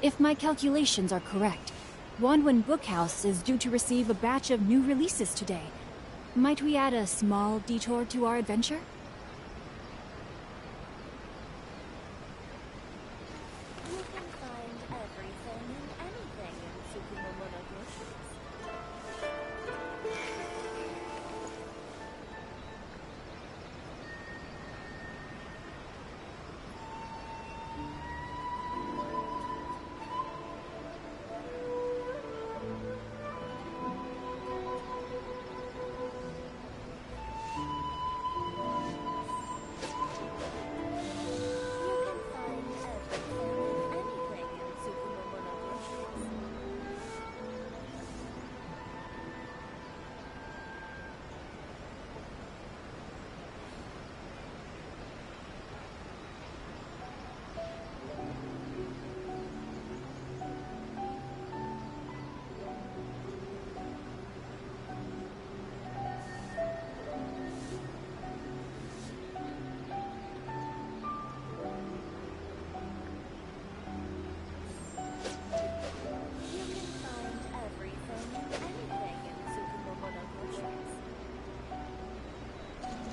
If my calculations are correct, Wanwen Bookhouse is due to receive a batch of new releases today. Might we add a small detour to our adventure? You can find everything and anything in Tsukumomono groceries.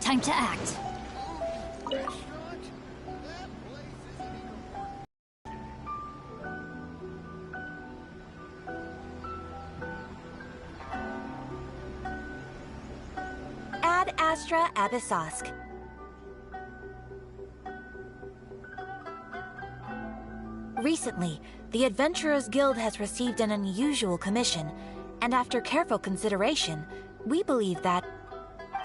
Time to act. Ad Astra Abyssosque. Recently, the Adventurers Guild has received an unusual commission, and after careful consideration, we believe that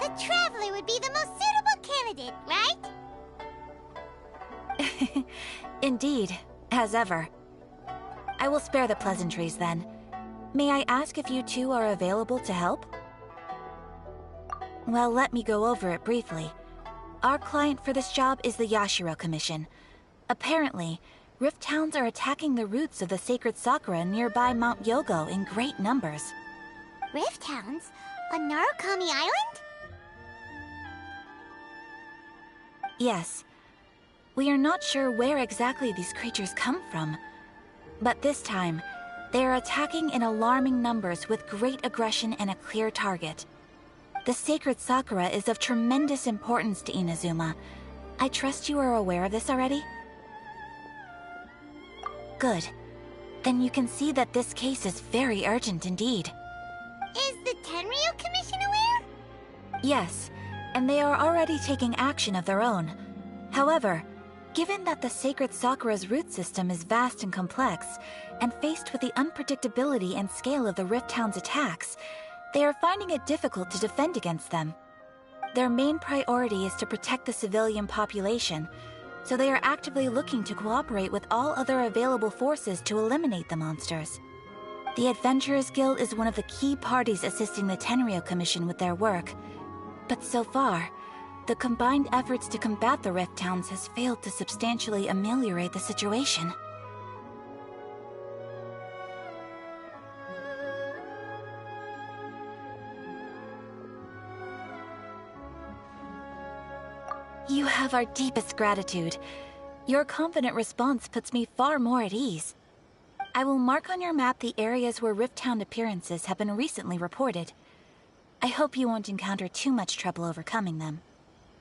the Traveler would be the most suitable candidate, right? Indeed, as ever. I will spare the pleasantries then. May I ask if you two are available to help? Well, let me go over it briefly. Our client for this job is the Yashiro Commission. Apparently, Rift Hounds are attacking the roots of the sacred sakura nearby Mount Yogo in great numbers. Rift Hounds? On Narukami Island? Yes. We are not sure where exactly these creatures come from. But this time, they are attacking in alarming numbers with great aggression and a clear target. The sacred sakura is of tremendous importance to Inazuma. I trust you are aware of this already? Good. Then you can see that this case is very urgent indeed. Is the Tenryu Commission aware? Yes, and they are already taking action of their own. However, given that the sacred sakura's root system is vast and complex, and faced with the unpredictability and scale of the Rift Hound's attacks, they are finding it difficult to defend against them. Their main priority is to protect the civilian population, so they are actively looking to cooperate with all other available forces to eliminate the monsters. The Adventurers Guild is one of the key parties assisting the Tenryu Commission with their work, but so far, the combined efforts to combat the Rift Hounds has failed to substantially ameliorate the situation. You have our deepest gratitude. Your confident response puts me far more at ease. I will mark on your map the areas where Rift Hound appearances have been recently reported. I hope you won't encounter too much trouble overcoming them.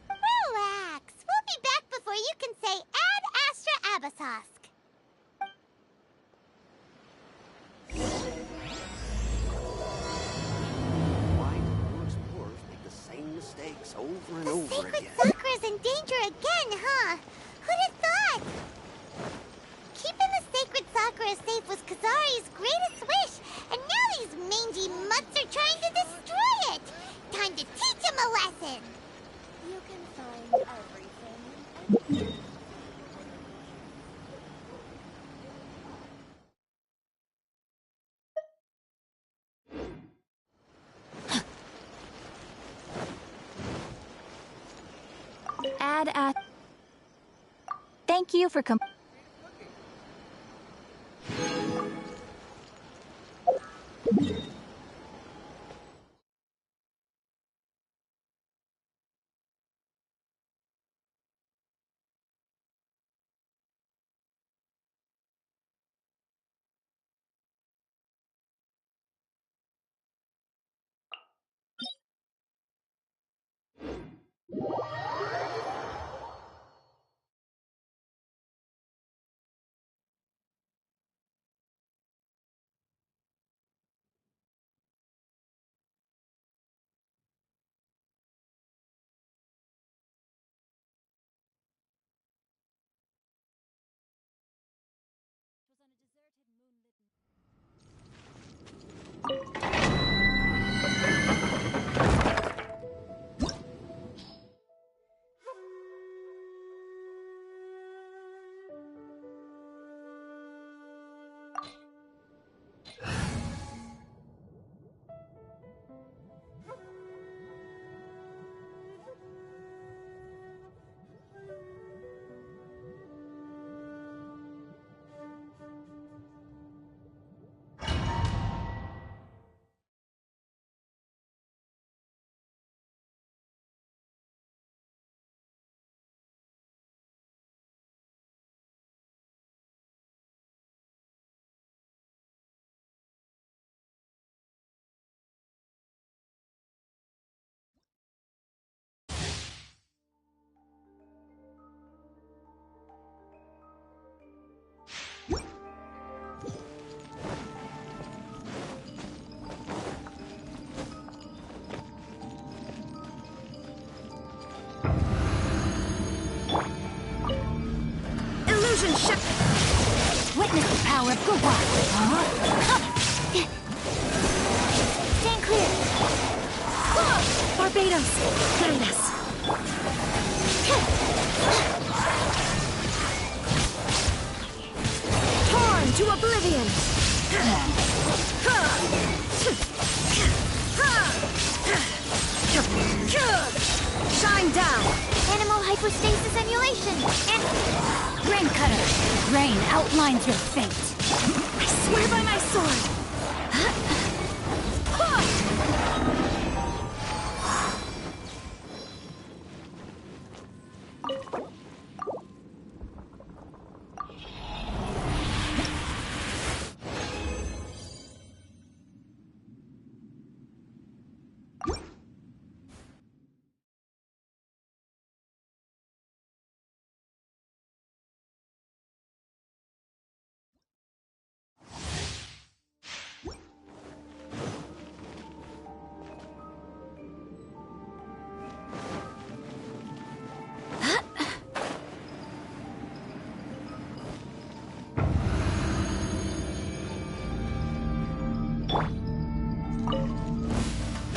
Relax. We'll be back before you can say Ad Astra Abyssosque. Why do more explorers make the same mistakes over and over again? The sacred sakura's in danger again, huh? Who'd have thought? Keeping the sacred sakura safe was Kazari's greatest wish, and now these mangy mutts are trying to destroy it! Time to teach him a lesson! You can find everything and Thank you for Witness the power of Guwa! Stand clear! Barbados, guide us! Torn to oblivion! Shine down! Animal hypostasis emulation! And Rain Cutter! Rain outlines your fate! I swear by my sword!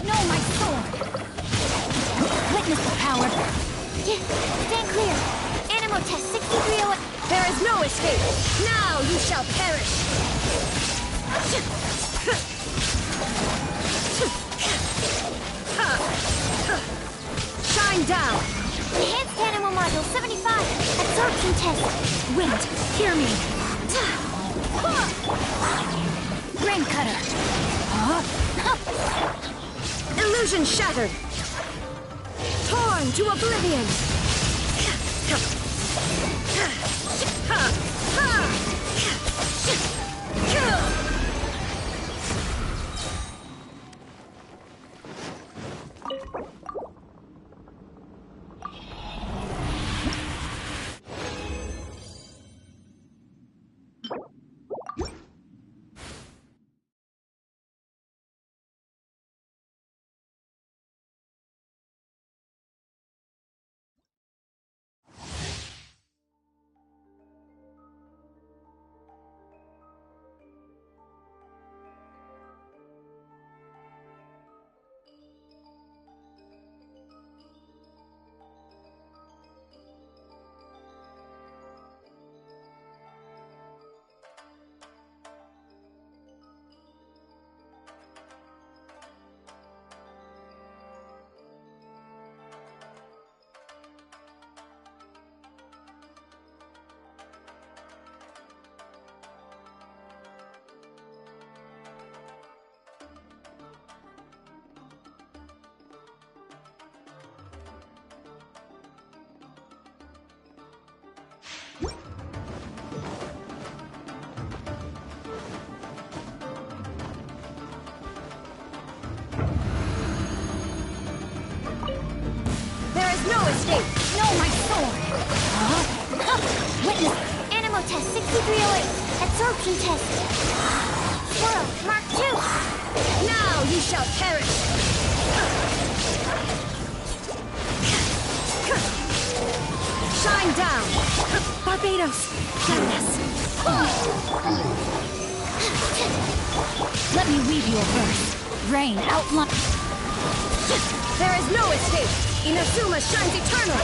No, my sword! Witness the power! stand clear! Animal test 6308. There is no escape! Now you shall perish! Shine down! Enhanced animal module 75. Absorption test. Wind, hear me! Rain Cutter! Illusion shattered! Torn to oblivion! No escape! No, my sword! Witness! Animal test 6308. Absorption test. Swirl, Mark 2. Now you shall perish! Shine down! Barbados, guide us! Let me weave you a verse. Rain outline. There is no escape! Inazuma shines eternal!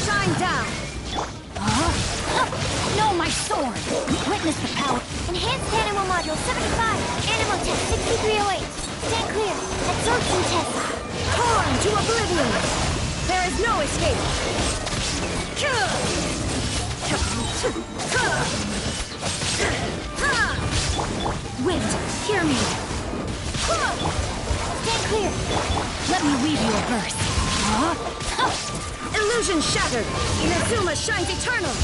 Shine down! No, my sword! Witness the power! Enhanced Animal Module 75. Animal Test 6308. Stand clear. Absorption test. Torn to oblivion! There is no escape! Wind, hear me! Stand clear. Let me weave you a verse. Illusion shattered! Inazuma shines eternal!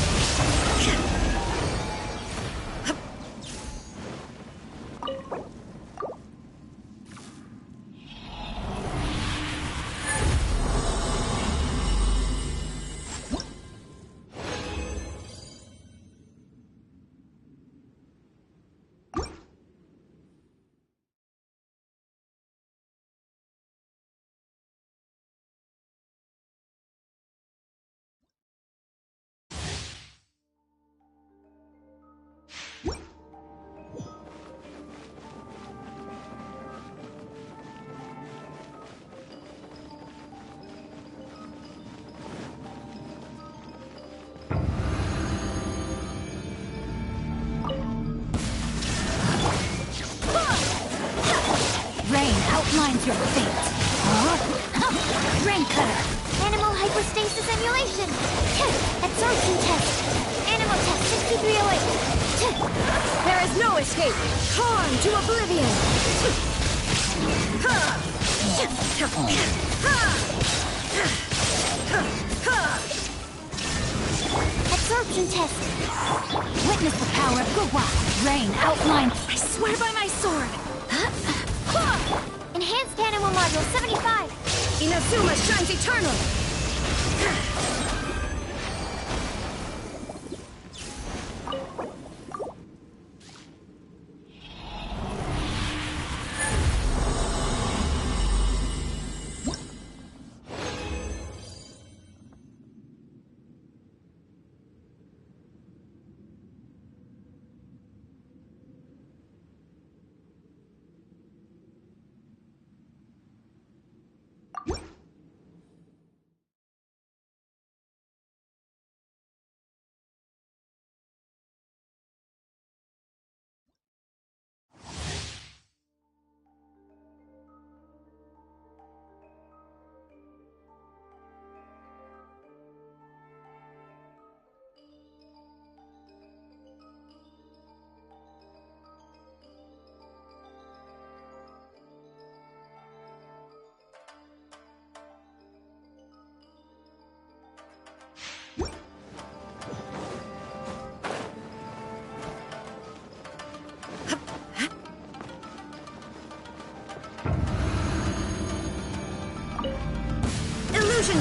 Rain outlines your fate. Rain cutter! Animal hypostasis emulation. Absorption test. Animal test 6308. There is no escape! Torn to oblivion! Absorption test. Witness the power of Gugwa! Rain outline! I swear by my sword! Enhanced Animal Module 75. Inazuma shines eternal! Illusion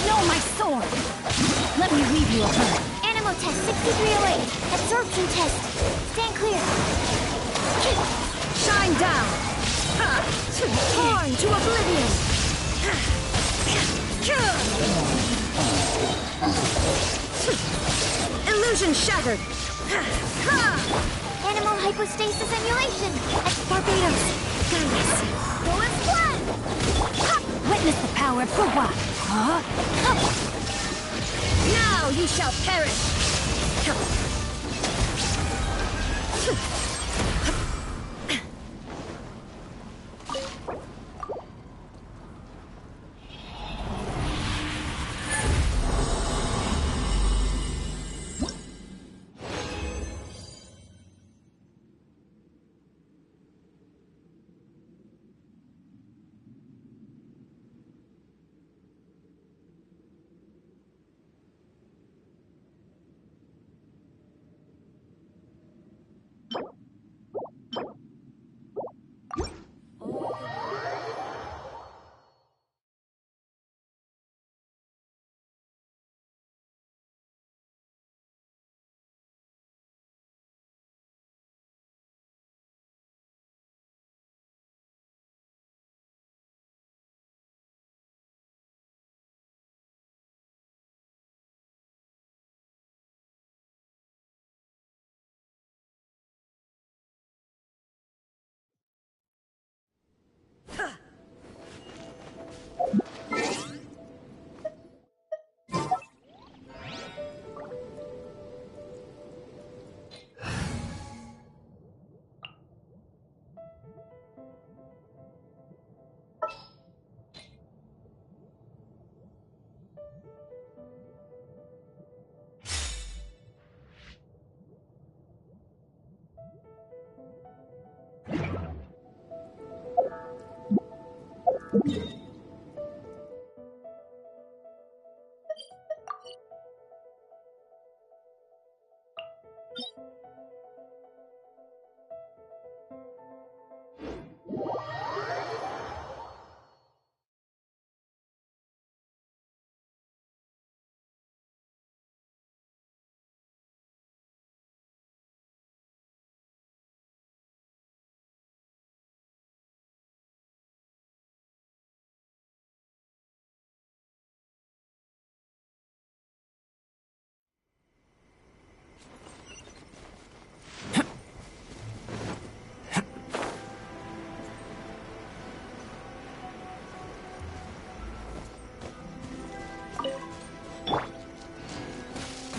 no, my sword! Let me weave you a bird. Animal test 6308. Absorption test. Stand clear. Shine down! Torn to oblivion! Illusion shattered! Animal hypostasis emulation. Barbados! Guide us! Go as planned. Witness the power of Gugwa! Now you shall perish!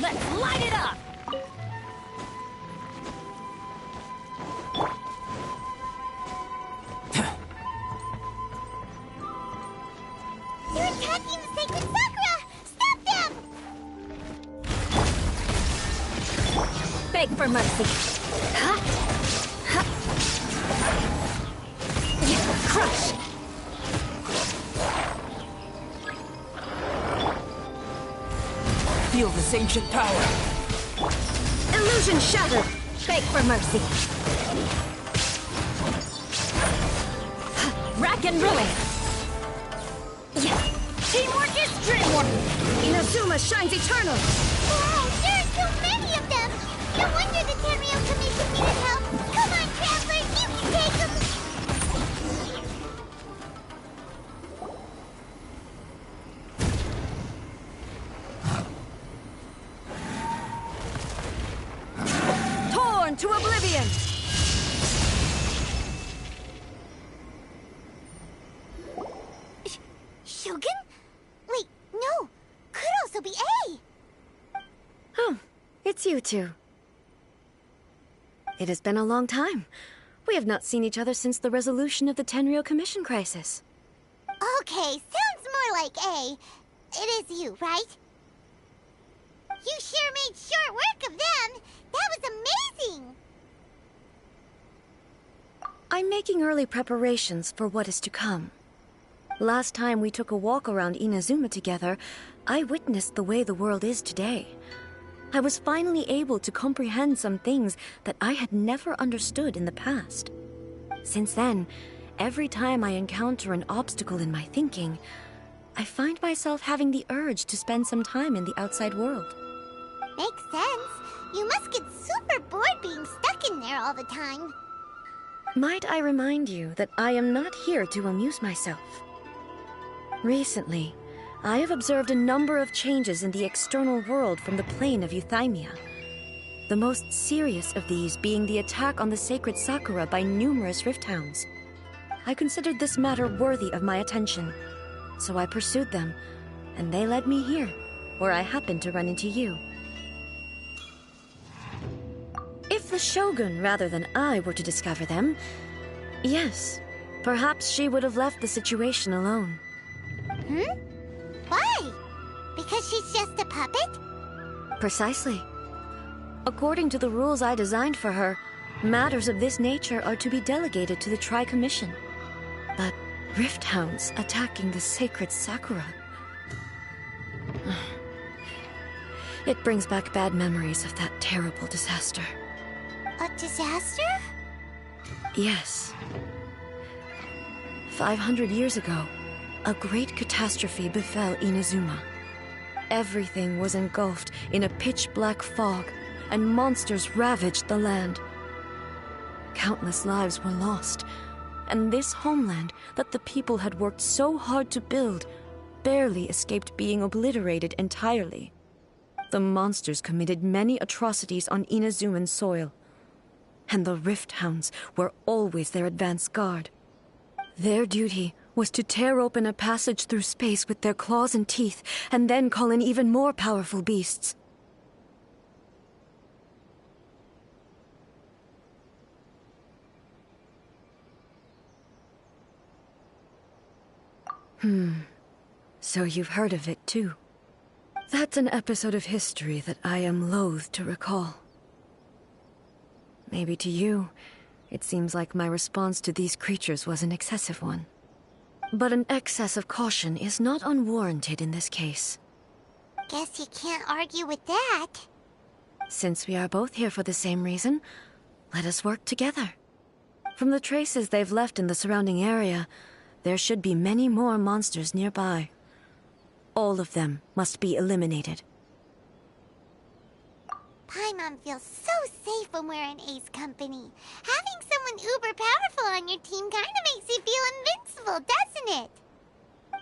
Let's light it up! They're attacking the sacred Sakura! Stop them! Beg for mercy. Huh? Huh? Crush! Feel this ancient power. Illusion shattered! Beg for mercy. Rack and ruin! Teamwork is dreamwork! Inazuma shines eternal! Wow, there are so many of them! No wonder the Tenryou Commission needed help! Come on, travelers, you can take them! Torn to oblivion! Shogun? Wait, no! Could also be A! Oh, it's you two. It has been a long time. We have not seen each other since the resolution of the Tenryou Commission crisis. Okay, sounds more like A. It is you, right? You sure made short work of them! That was amazing! I'm making early preparations for what is to come. Last time we took a walk around Inazuma together, I witnessed the way the world is today. I was finally able to comprehend some things that I had never understood in the past. Since then, every time I encounter an obstacle in my thinking, I find myself having the urge to spend some time in the outside world. Makes sense. You must get super bored being stuck in there all the time. Might I remind you that I am not here to amuse myself. Recently, I have observed a number of changes in the external world from the plane of Euthymia. The most serious of these being the attack on the sacred Sakura by numerous rift hounds. I considered this matter worthy of my attention, so I pursued them, and they led me here, where I happened to run into you. If the Shogun rather than I were to discover them, yes, perhaps she would have left the situation alone. Hmm? Why? Because she's just a puppet? Precisely. According to the rules I designed for her, matters of this nature are to be delegated to the Tri-Commission. But rift hounds attacking the sacred Sakura... It brings back bad memories of that terrible disaster. A disaster? Yes. 500 years ago, a great catastrophe befell Inazuma. Everything was engulfed in a pitch-black fog, and monsters ravaged the land. Countless lives were lost, and this homeland that the people had worked so hard to build barely escaped being obliterated entirely. The monsters committed many atrocities on Inazuman soil, and the Rift Hounds were always their advance guard. Their duty was to tear open a passage through space with their claws and teeth, and then call in even more powerful beasts. So you've heard of it too. That's an episode of history that I am loath to recall. Maybe to you, it seems like my response to these creatures was an excessive one. But an excess of caution is not unwarranted in this case. Guess you can't argue with that. Since we are both here for the same reason, let us work together. From the traces they've left in the surrounding area, there should be many more monsters nearby. All of them must be eliminated. Paimon feels so safe when we're in Ace company. Having someone uber powerful on your team kinda makes you feel invincible, doesn't it?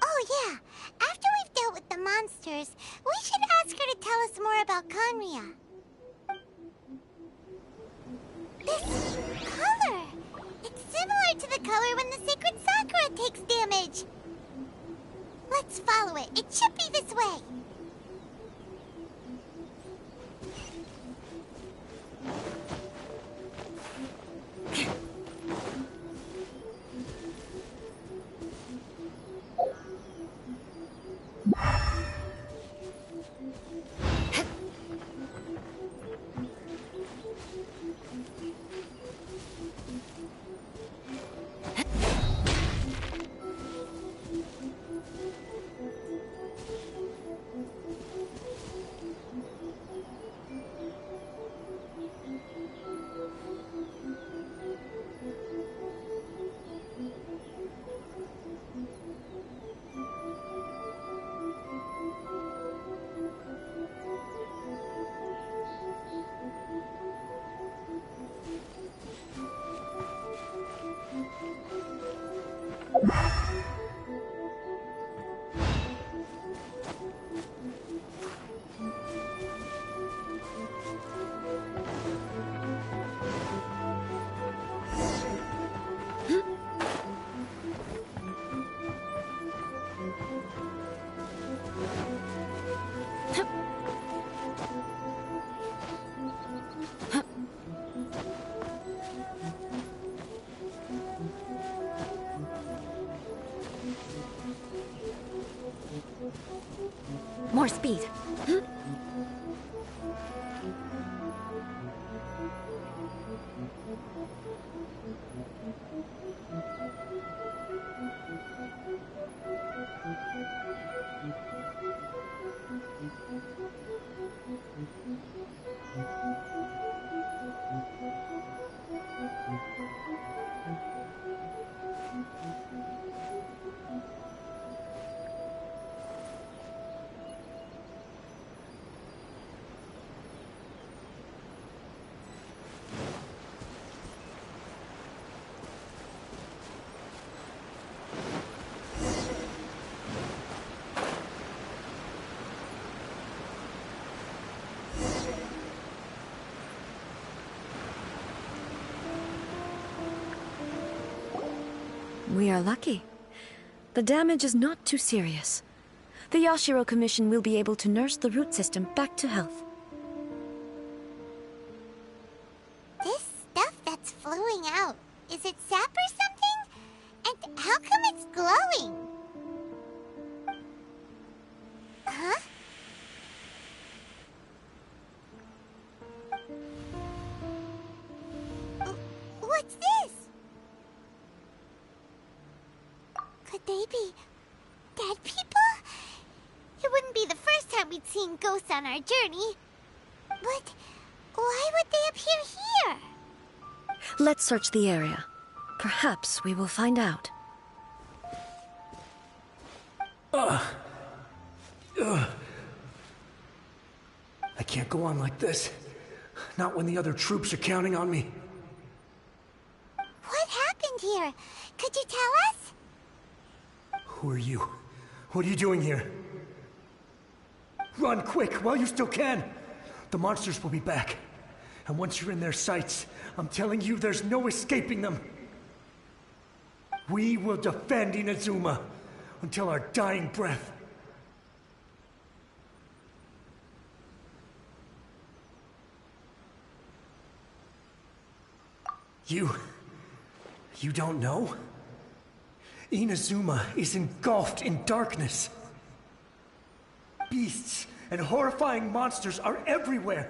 Oh yeah, after we've dealt with the monsters, we should ask her to tell us more about Conria. This color! It's similar to the color when the sacred Sakura takes damage. Let's follow it. It should be this way. More speed. We are lucky. The damage is not too serious. The Yashiro Commission will be able to nurse the root system back to health. This stuff that's flowing out, is it sap or something? And how come it's glowing? Huh? What's this? Could they be dead people? It wouldn't be the first time we'd seen ghosts on our journey. But why would they appear here? Let's search the area. Perhaps we will find out. I can't go on like this. Not when the other troops are counting on me. What happened here? Could you tell us? Who are you? What are you doing here? Run quick while you still can! The monsters will be back. And once you're in their sights, I'm telling you there's no escaping them. We will defend Inazuma until our dying breath. You don't know? Inazuma is engulfed in darkness. Beasts and horrifying monsters are everywhere.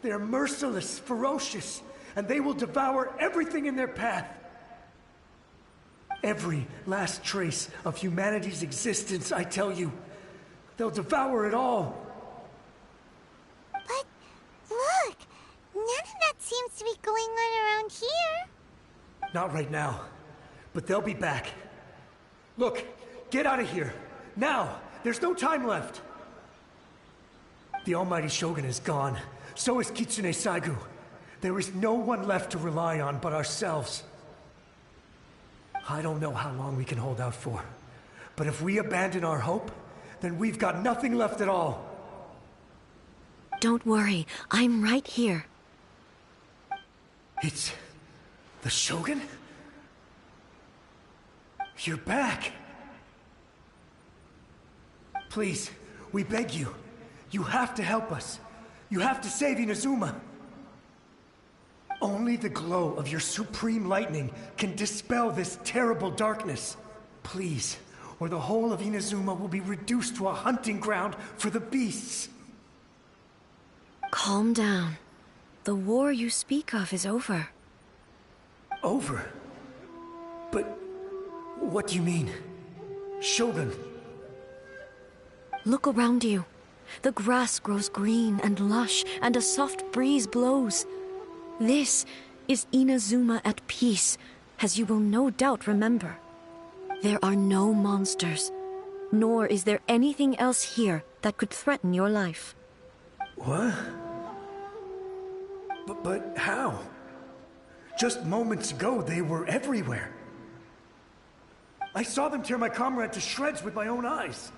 They are merciless, ferocious, and they will devour everything in their path. Every last trace of humanity's existence, I tell you. They'll devour it all. But look, none of that seems to be going on around here. Not right now, but they'll be back. Look, get out of here. Now! There's no time left! The almighty Shogun is gone. So is Kitsune Saigu. There is no one left to rely on but ourselves. I don't know how long we can hold out for. But if we abandon our hope, then we've got nothing left at all. Don't worry, I'm right here. It's... the Shogun? You're back! Please, we beg you. You have to help us. You have to save Inazuma. Only the glow of your supreme lightning can dispel this terrible darkness. Please, or the whole of Inazuma will be reduced to a hunting ground for the beasts. Calm down. The war you speak of is over. Over? But what do you mean? Shogun? Look around you. The grass grows green and lush, and a soft breeze blows. This is Inazuma at peace, as you will no doubt remember. There are no monsters, nor is there anything else here that could threaten your life. What? But how? Just moments ago, they were everywhere. I saw them tear my comrade to shreds with my own eyes.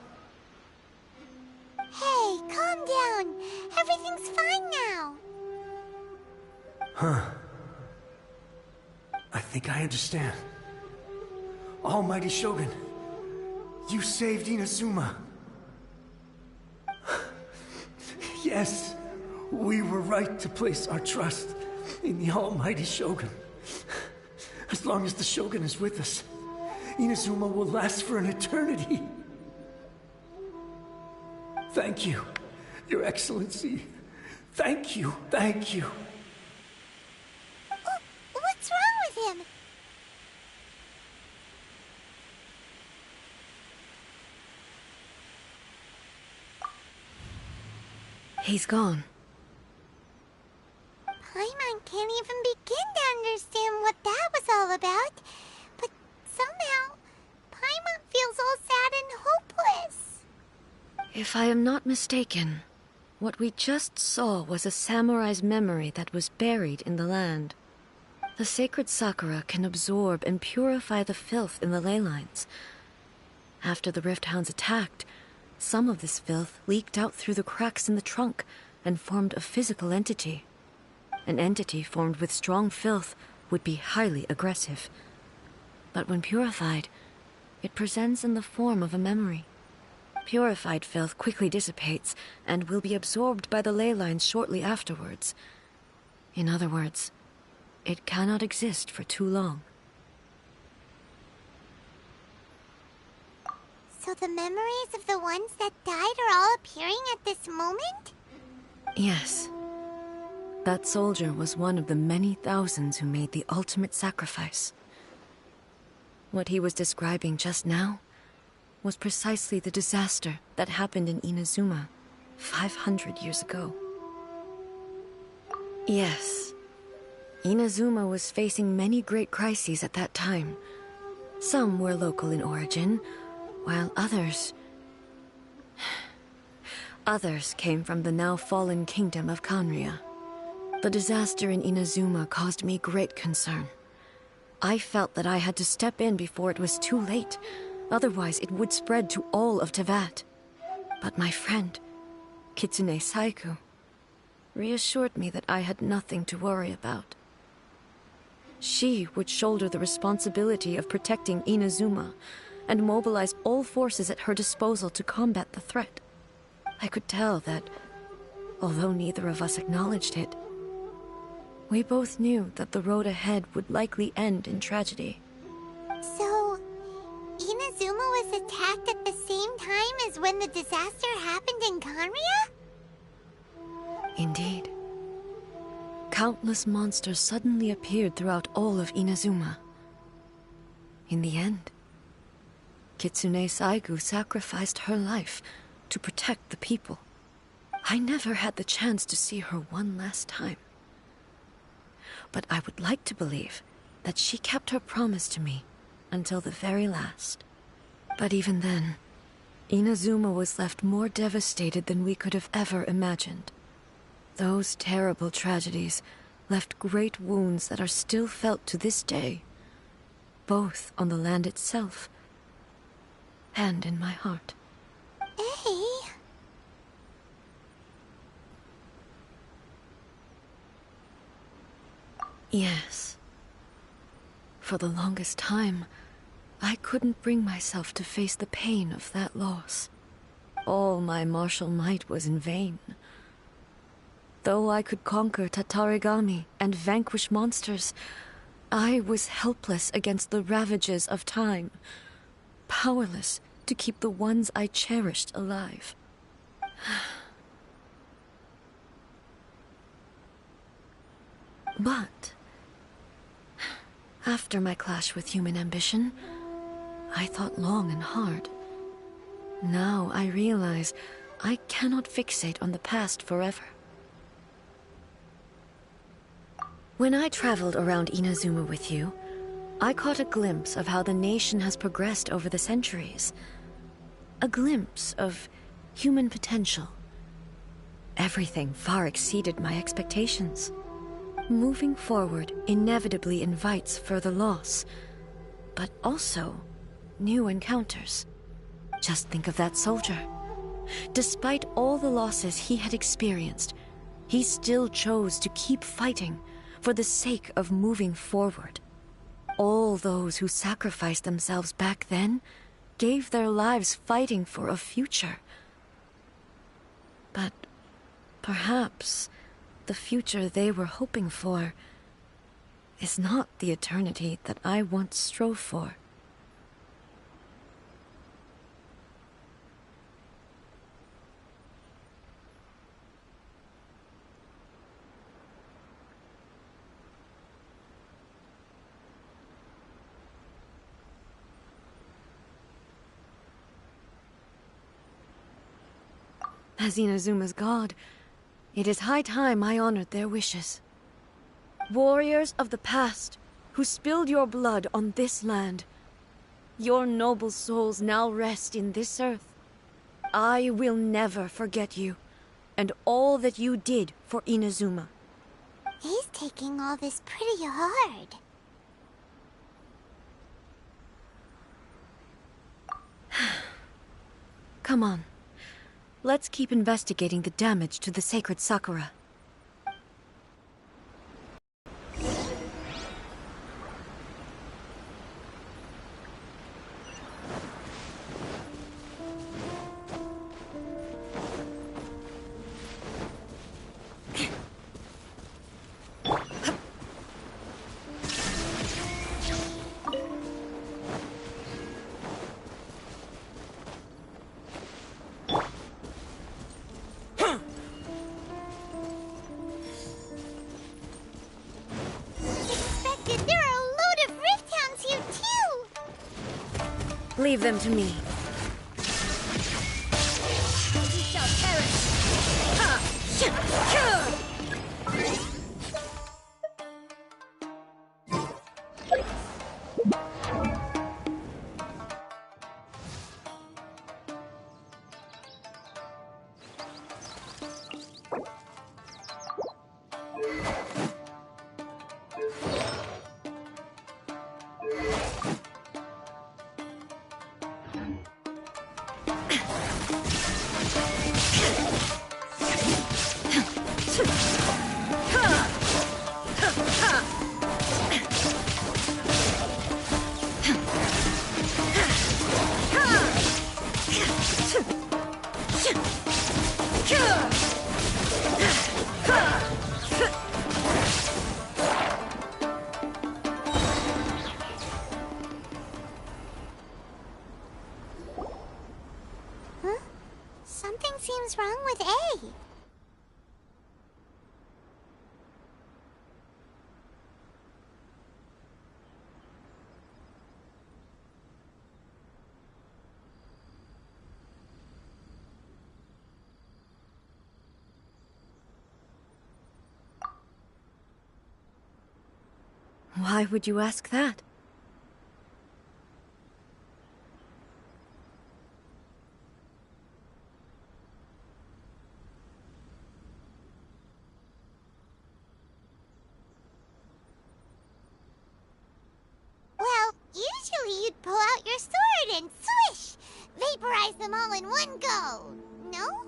Hey, calm down. Everything's fine now. Huh. I think I understand. Almighty Shogun, you saved Inazuma. Yes, we were right to place our trust in the Almighty Shogun. As long as the Shogun is with us, Inazuma will last for an eternity. Thank you, Your Excellency. Thank you, thank you. What's wrong with him? He's gone. Paimon can't even begin to understand what that was all about. But somehow, Paimon feels all sad and hopeless. If I am not mistaken, what we just saw was a samurai's memory that was buried in the land. The sacred sakura can absorb and purify the filth in the ley lines. After the Rift Hounds attacked, some of this filth leaked out through the cracks in the trunk and formed a physical entity. An entity formed with strong filth would be highly aggressive. But when purified, it presents in the form of a memory. Purified filth quickly dissipates and will be absorbed by the ley lines shortly afterwards. In other words, it cannot exist for too long. So the memories of the ones that died are all appearing at this moment? Yes. That soldier was one of the many thousands who made the ultimate sacrifice. What he was describing just now was precisely the disaster that happened in Inazuma 500 years ago. Yes. Inazuma was facing many great crises at that time. Some were local in origin, while others came from the now fallen kingdom of Kanria. The disaster in Inazuma caused me great concern. I felt that I had to step in before it was too late, otherwise it would spread to all of Tevat. But my friend, Kitsune Saigu, reassured me that I had nothing to worry about. She would shoulder the responsibility of protecting Inazuma and mobilize all forces at her disposal to combat the threat. I could tell that, although neither of us acknowledged it, we both knew that the road ahead would likely end in tragedy. So, Inazuma was attacked at the same time as when the disaster happened in Kanria? Indeed. Countless monsters suddenly appeared throughout all of Inazuma. In the end, Kitsune Saigu sacrificed her life to protect the people. I never had the chance to see her one last time. But I would like to believe that she kept her promise to me until the very last. But even then, Inazuma was left more devastated than we could have ever imagined. Those terrible tragedies left great wounds that are still felt to this day, both on the land itself and in my heart. Hey. Yes. For the longest time, I couldn't bring myself to face the pain of that loss. All my martial might was in vain. Though I could conquer Tatarigami and vanquish monsters, I was helpless against the ravages of time, powerless to keep the ones I cherished alive. But after my clash with human ambition, I thought long and hard. Now I realize I cannot fixate on the past forever. When I traveled around Inazuma with you, I caught a glimpse of how the nation has progressed over the centuries. A glimpse of human potential. Everything far exceeded my expectations. Moving forward inevitably invites further loss, but also new encounters. Just think of that soldier. Despite all the losses he had experienced, he still chose to keep fighting for the sake of moving forward. All those who sacrificed themselves back then gave their lives fighting for a future. But perhaps the future they were hoping for is not the eternity that I once strove for. As Inazuma's god, it is high time I honored their wishes. Warriors of the past, who spilled your blood on this land, your noble souls now rest in this earth. I will never forget you, and all that you did for Inazuma. He's taking all this pretty hard. Come on. Let's keep investigating the damage to the sacred Sakura. Leave them to me. You shall perish! Something seems wrong with A. Why would you ask that? Well, usually you'd pull out your sword and swish! Vaporize them all in one go, no?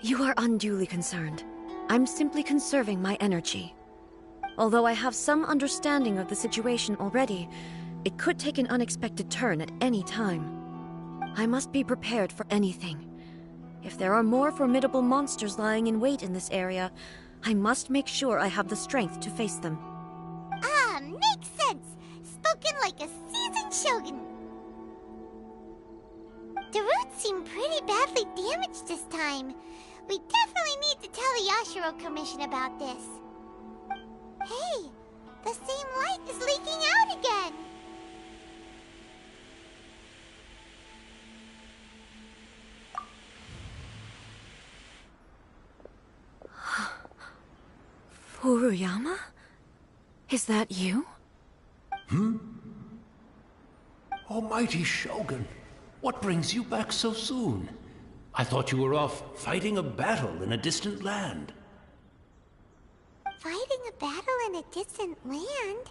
You are unduly concerned. I'm simply conserving my energy. Although I have some understanding of the situation already, it could take an unexpected turn at any time. I must be prepared for anything. If there are more formidable monsters lying in wait in this area, I must make sure I have the strength to face them. Ah, makes sense! Spoken like a seasoned shogun! The roots seem pretty badly damaged this time. We definitely need to tell the Yashiro Commission about this. Hey, the same light is leaking out again! Furuyama? Is that you? Almighty Shogun, what brings you back so soon? I thought you were off fighting a battle in a distant land. Fighting a battle in a distant land?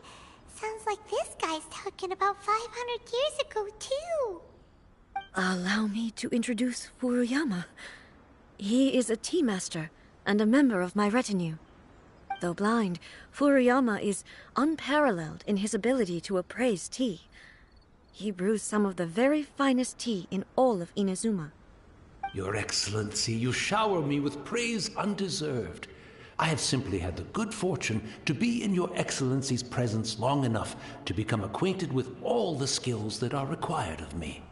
Sounds like this guy's talking about 500 years ago, too. Allow me to introduce Furuyama. He is a tea master and a member of my retinue. Though blind, Furuyama is unparalleled in his ability to appraise tea. He brews some of the very finest tea in all of Inazuma. Your Excellency, you shower me with praise undeserved. I have simply had the good fortune to be in Your Excellency's presence long enough to become acquainted with all the skills that are required of me.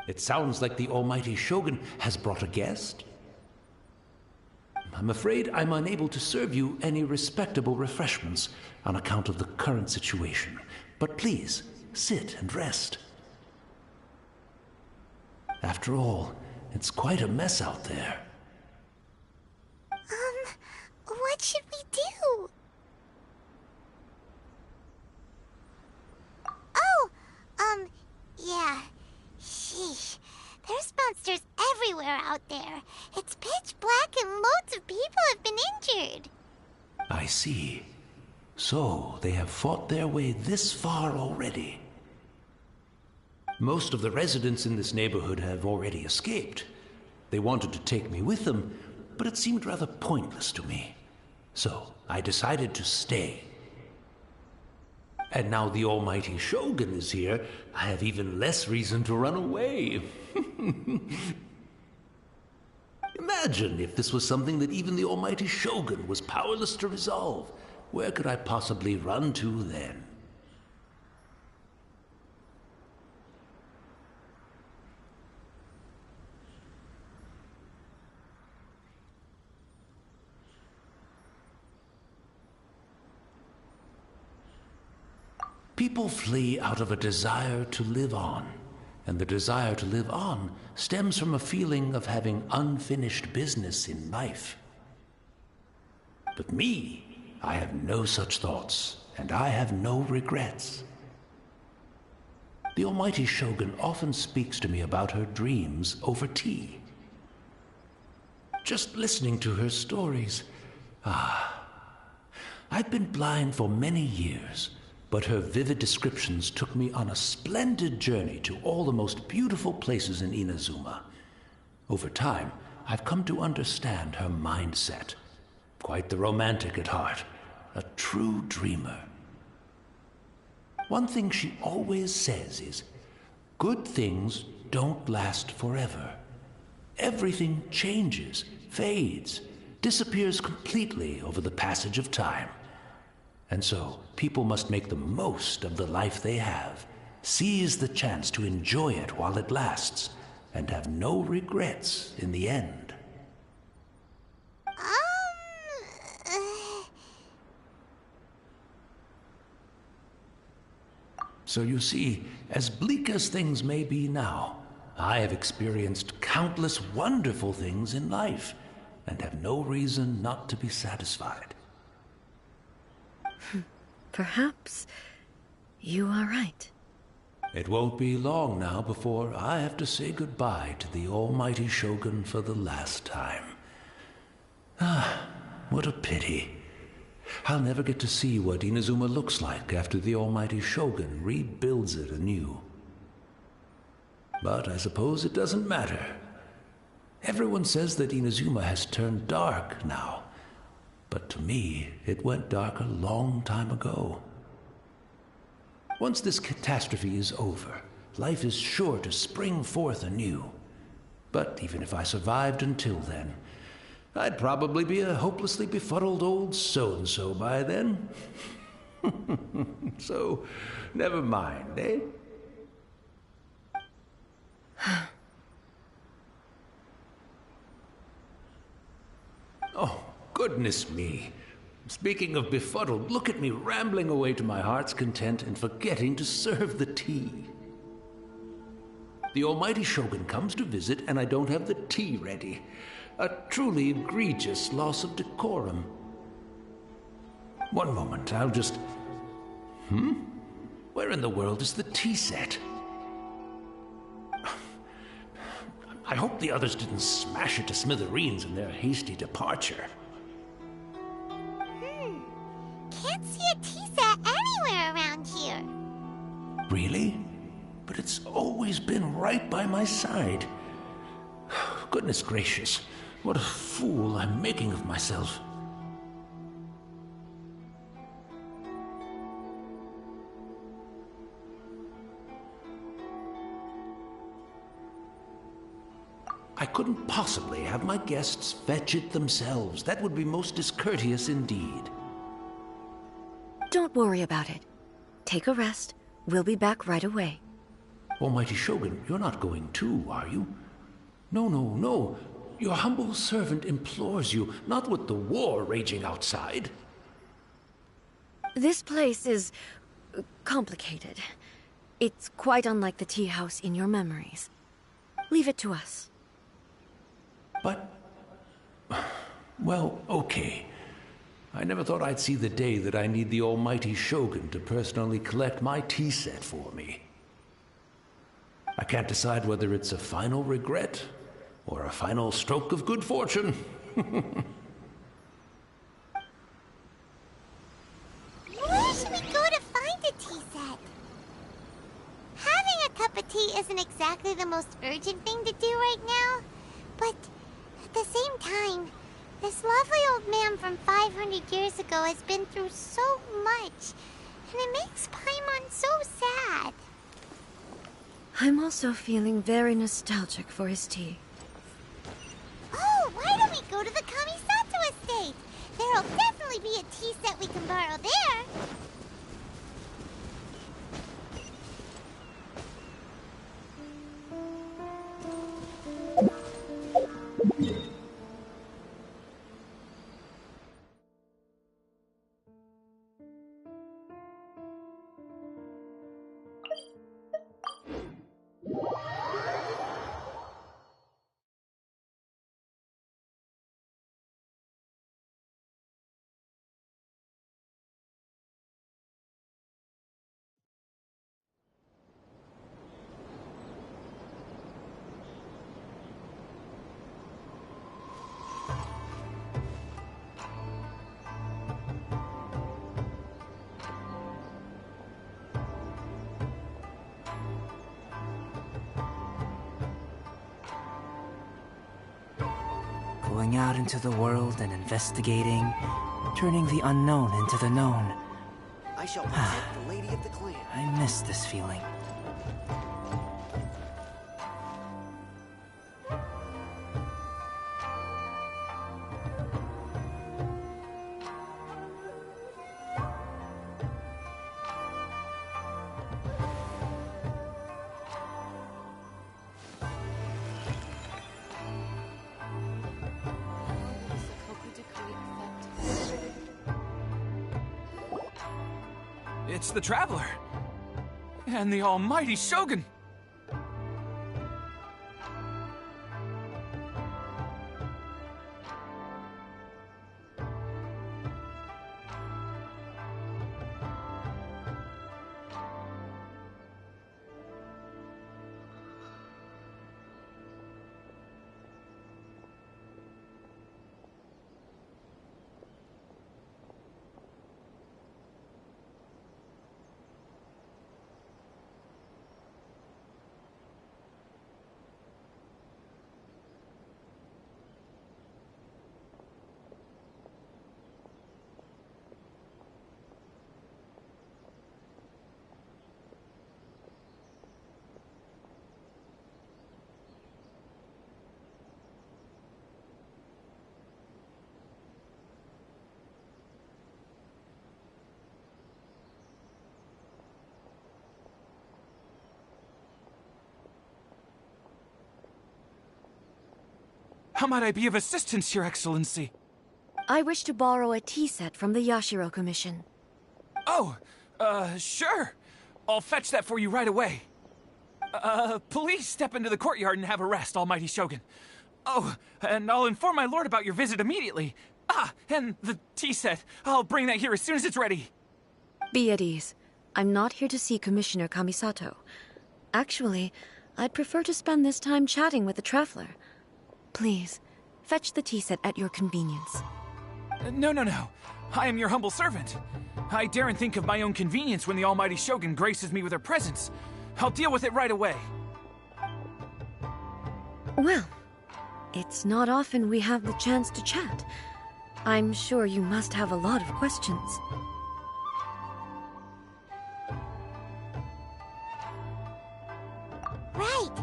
It sounds like the Almighty Shogun has brought a guest. I'm afraid I'm unable to serve you any respectable refreshments on account of the current situation. But please, sit and rest. After all, it's quite a mess out there. What should we do? Oh, yeah. Sheesh. There's monsters everywhere out there. It's pitch black and loads of people have been injured. I see. So, they have fought their way this far already. Most of the residents in this neighborhood have already escaped. They wanted to take me with them, but it seemed rather pointless to me. So, I decided to stay. And now the Almighty Shogun is here, I have even less reason to run away. Imagine if this was something that even the Almighty Shogun was powerless to resolve. Where could I possibly run to then? People flee out of a desire to live on, and the desire to live on stems from a feeling of having unfinished business in life. But me, I have no such thoughts, and I have no regrets. The Almighty Shogun often speaks to me about her dreams over tea. Just listening to her stories, I've been blind for many years, but her vivid descriptions took me on a splendid journey to all the most beautiful places in Inazuma. Over time, I've come to understand her mindset. Quite the romantic at heart, a true dreamer. One thing she always says is, good things don't last forever. Everything changes, fades, disappears completely over the passage of time. And so, people must make the most of the life they have, seize the chance to enjoy it while it lasts, and have no regrets in the end. So you see, as bleak as things may be now, I have experienced countless wonderful things in life, and have no reason not to be satisfied. Perhaps you are right. It won't be long now before I have to say goodbye to the almighty Shogun for the last time. Ah, what a pity. I'll never get to see what Inazuma looks like after the almighty Shogun rebuilds it anew. But I suppose it doesn't matter. Everyone says that Inazuma has turned dark now, but to me, it went dark a long time ago. Once this catastrophe is over, life is sure to spring forth anew. But even if I survived until then, I'd probably be a hopelessly befuddled old so-and-so by then. So, never mind, eh? Oh, goodness me. Speaking of befuddled, look at me rambling away to my heart's content and forgetting to serve the tea. The almighty Shogun comes to visit and I don't have the tea ready. A truly egregious loss of decorum. One moment, I'll just... Where in the world is the tea set? I hope the others didn't smash it to smithereens in their hasty departure. Can't see a tea set anywhere around here. Really? But it's always been right by my side. Goodness gracious, what a fool I'm making of myself. I couldn't possibly have my guests fetch it themselves. That would be most discourteous indeed. Don't worry about it. Take a rest. We'll be back right away. Almighty Shogun, you're not going too, are you? No, no, no. Your humble servant implores you, not with the war raging outside. This place is... complicated. It's quite unlike the tea house in your memories. Leave it to us. But... well, okay. I never thought I'd see the day that I need the almighty Shogun to personally collect my tea set for me. I can't decide whether it's a final regret or a final stroke of good fortune. Where should we go to find a tea set? Having a cup of tea isn't exactly the most urgent thing to do right now, but at the same time, this lovely old man from 500 years ago has been through so much, and it makes Paimon so sad. I'm also feeling very nostalgic for his tea. Oh, why don't we go to the Kamisato estate? There'll definitely be a tea set we can borrow there. Going out into the world and investigating, turning the unknown into the known. I shall protect the lady of the clan. I miss this feeling. It's the Traveler. And the almighty Shogun! How might I be of assistance, Your Excellency? I wish to borrow a tea set from the Yashiro Commission. Oh, sure. I'll fetch that for you right away. Please step into the courtyard and have a rest, almighty Shogun. Oh, and I'll inform my lord about your visit immediately. Ah, and the tea set. I'll bring that here as soon as it's ready. Be at ease. I'm not here to see Commissioner Kamisato. Actually, I'd prefer to spend this time chatting with the Traveler. Please, fetch the tea set at your convenience. No. I am your humble servant. I daren't think of my own convenience when the almighty Shogun graces me with her presence. I'll deal with it right away. Well, it's not often we have the chance to chat. I'm sure you must have a lot of questions. Right.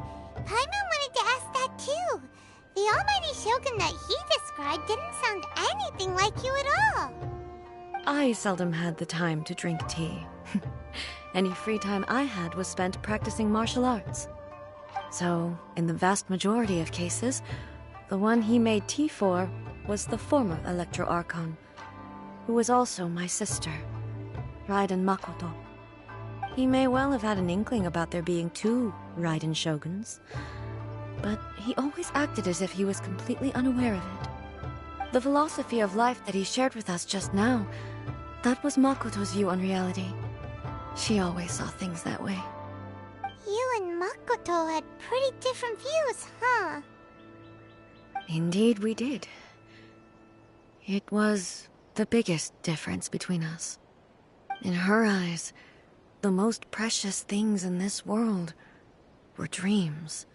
Paimon wanted to ask that too. The almighty Shogun that he described didn't sound anything like you at all. I seldom had the time to drink tea. Any free time I had was spent practicing martial arts. So, in the vast majority of cases, the one he made tea for was the former Electro Archon, who was also my sister, Raiden Makoto. He may well have had an inkling about there being two Raiden Shoguns, but he always acted as if he was completely unaware of it. The philosophy of life that he shared with us just now, that was Makoto's view on reality. She always saw things that way. You and Makoto had pretty different views, huh? Indeed we did. It was the biggest difference between us. In her eyes, the most precious things in this world were dreams.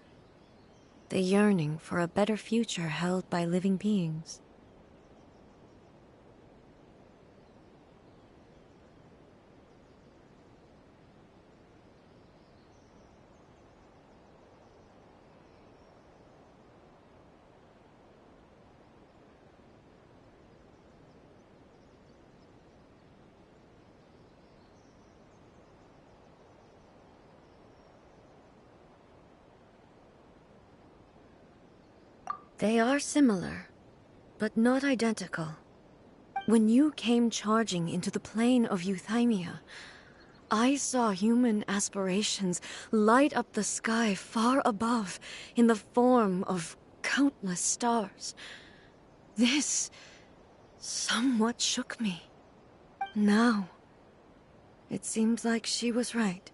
The yearning for a better future held by living beings. They are similar, but not identical. When you came charging into the plane of Euthymia, I saw human aspirations light up the sky far above in the form of countless stars. This somewhat shook me. Now, it seems like she was right,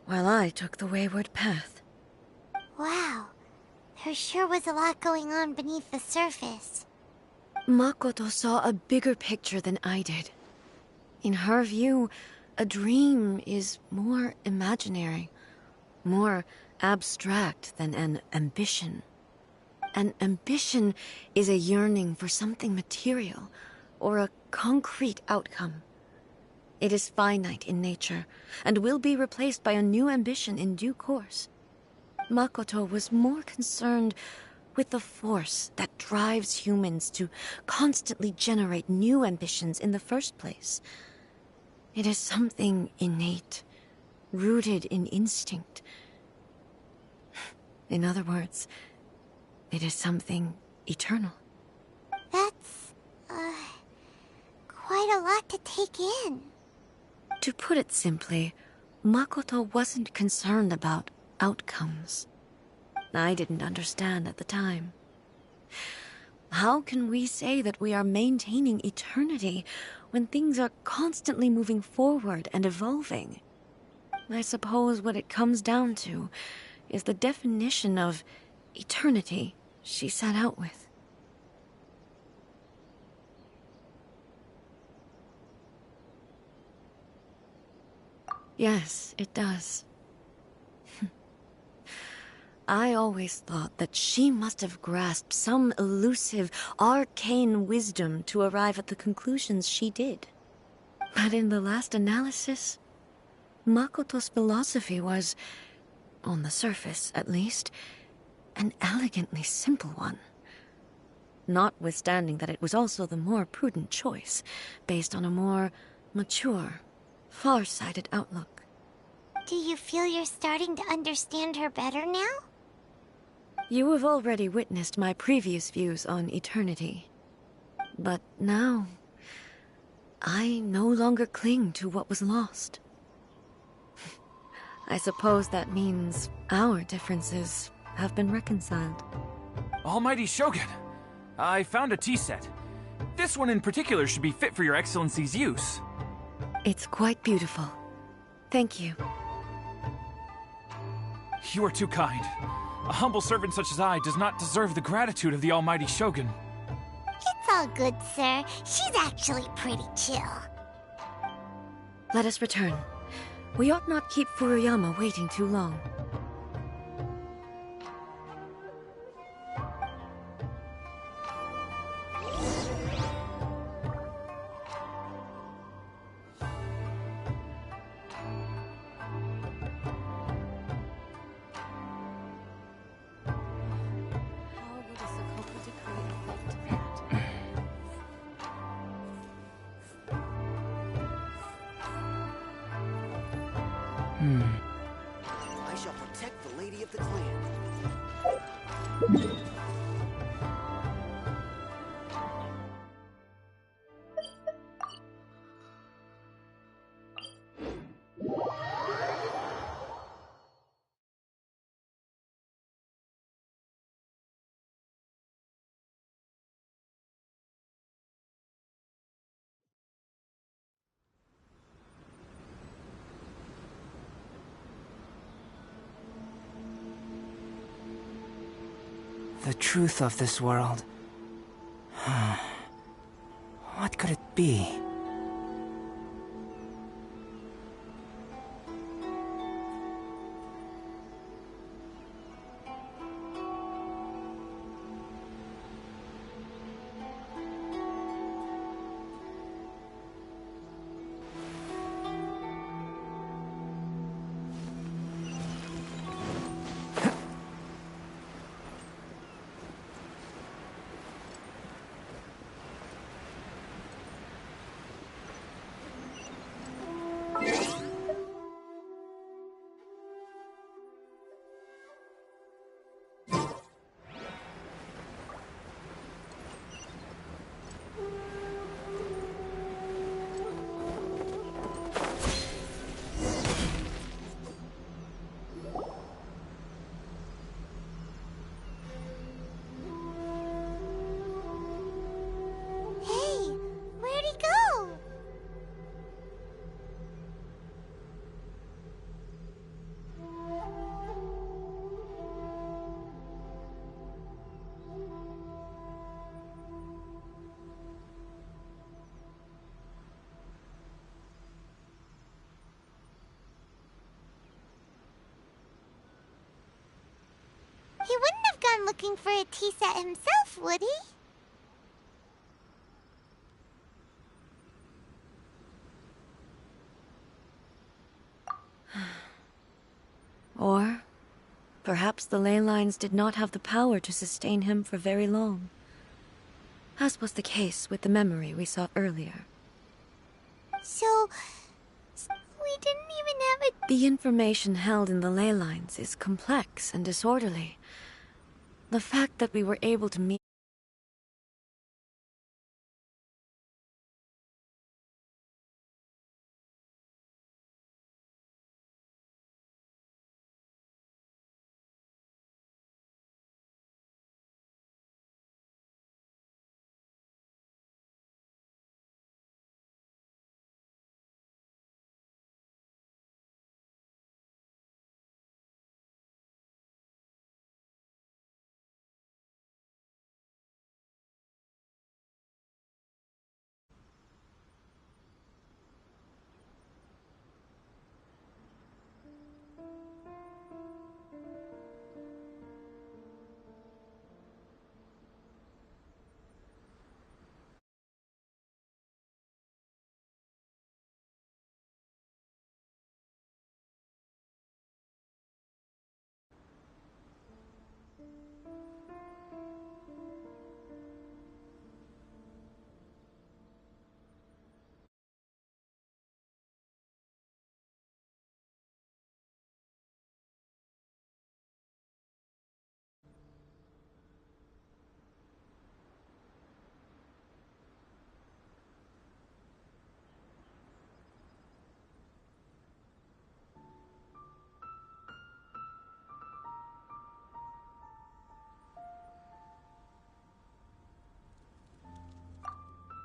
while I took the wayward path. Wow. There sure was a lot going on beneath the surface. Makoto saw a bigger picture than I did. In her view, a dream is more imaginary, more abstract than an ambition. An ambition is a yearning for something material, or a concrete outcome. It is finite in nature, and will be replaced by a new ambition in due course. Makoto was more concerned with the force that drives humans to constantly generate new ambitions in the first place. It is something innate, rooted in instinct. In other words, it is something eternal. That's, quite a lot to take in. To put it simply, Makoto wasn't concerned about outcomes. I didn't understand at the time. How can we say that we are maintaining eternity when things are constantly moving forward and evolving? I suppose what it comes down to is the definition of eternity she set out with. Yes, it does. I always thought that she must have grasped some elusive, arcane wisdom to arrive at the conclusions she did. But in the last analysis, Makoto's philosophy was, on the surface at least, an elegantly simple one. Notwithstanding that it was also the more prudent choice, based on a more mature, far-sighted outlook. Do you feel you're starting to understand her better now? You have already witnessed my previous views on eternity. But now, I no longer cling to what was lost. I suppose that means our differences have been reconciled. Almighty Shogun, I found a tea set. This one in particular should be fit for your Excellency's use. It's quite beautiful. Thank you. You are too kind. A humble servant such as I does not deserve the gratitude of the Almighty Shogun. It's all good, sir. She's actually pretty chill. Let us return. We ought not keep Furuyama waiting too long. I shall protect the lady of the clan. The truth of this world. What could it be? Hey, where'd he go? He wouldn't have gone looking for a tea set himself, would he? Or perhaps the ley lines did not have the power to sustain him for very long, as was the case with the memory we saw earlier. So we didn't even have a... The information held in the ley lines is complex and disorderly. The fact that we were able to meet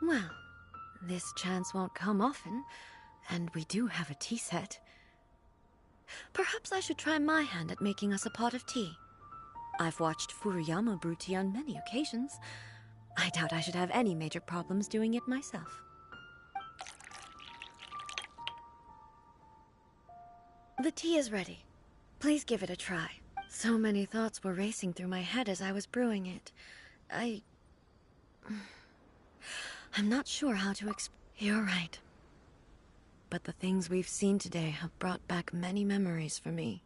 Well, this chance won't come often, and we do have a tea set. Perhaps I should try my hand at making us a pot of tea. I've watched Furuyama brew tea on many occasions. I doubt I should have any major problems doing it myself. The tea is ready. Please give it a try. So many thoughts were racing through my head as I was brewing it. I'm not sure how to explain. You're right. But the things we've seen today have brought back many memories for me.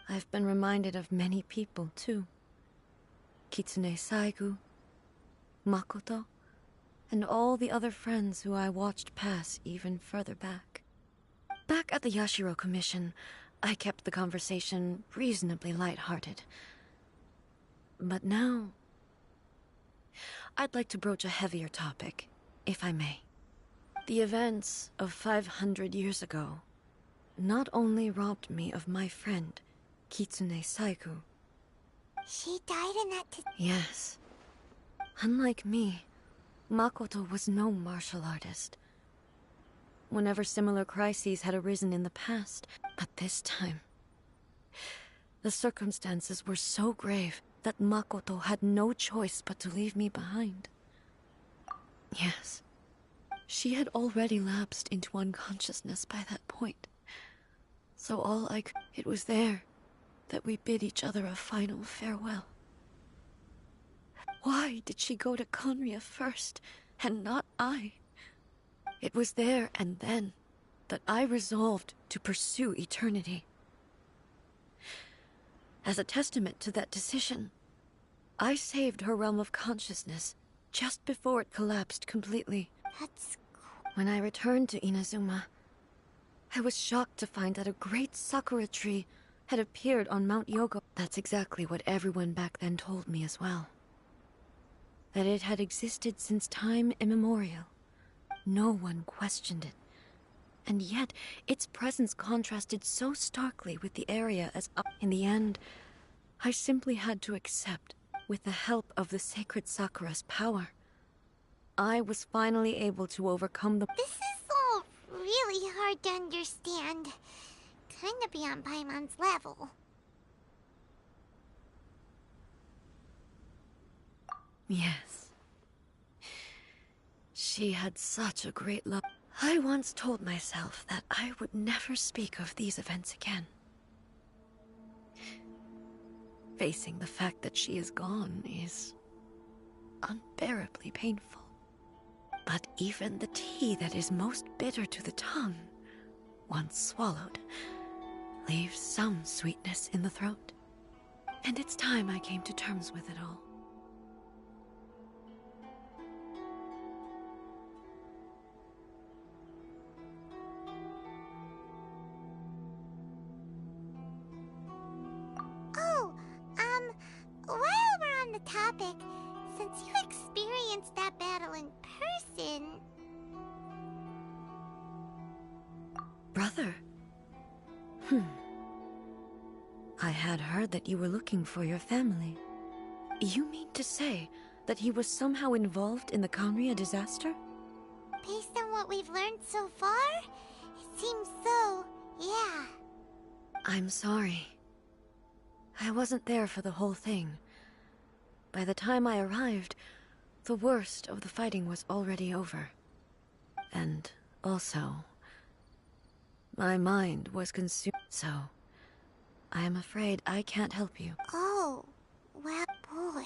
I've been reminded of many people, too. Kitsune Saigu, Makoto, and all the other friends who I watched pass even further back. Back at the Yashiro Commission, I kept the conversation reasonably light-hearted. But now, I'd like to broach a heavier topic, if I may. The events of 500 years ago not only robbed me of my friend, Kitsune Saigu. She died in that... Yes. Unlike me, Makoto was no martial artist. Whenever similar crises had arisen in the past, but this time, the circumstances were so grave that Makoto had no choice but to leave me behind. Yes, she had already lapsed into unconsciousness by that point. So it was there that we bid each other a final farewell. Why did she go to Conria first, and not I? It was there and then that I resolved to pursue eternity. As a testament to that decision, I saved her realm of consciousness just before it collapsed completely. When I returned to Inazuma, I was shocked to find that a great sakura tree had appeared on Mount Yogo. That's exactly what everyone back then told me as well. That it had existed since time immemorial. No one questioned it. And yet, its presence contrasted so starkly with the area as in the end, I simply had to accept, with the help of the sacred Sakura's power, I was finally able to overcome the— This is all really hard to understand. Kinda beyond Paimon's level. Yes. She had such a great love. I once told myself that I would never speak of these events again. Facing the fact that she is gone is unbearably painful. But even the tea that is most bitter to the tongue, once swallowed, leaves some sweetness in the throat. And it's time I came to terms with it all. While we're on the topic, since you experienced that battle in person... Brother? I had heard that you were looking for your family. You mean to say that he was somehow involved in the Conria disaster? Based on what we've learned so far, it seems so, yeah. I'm sorry. I wasn't there for the whole thing. By the time I arrived, the worst of the fighting was already over. And also, my mind was consumed, so I am afraid I can't help you. Oh, well, boy.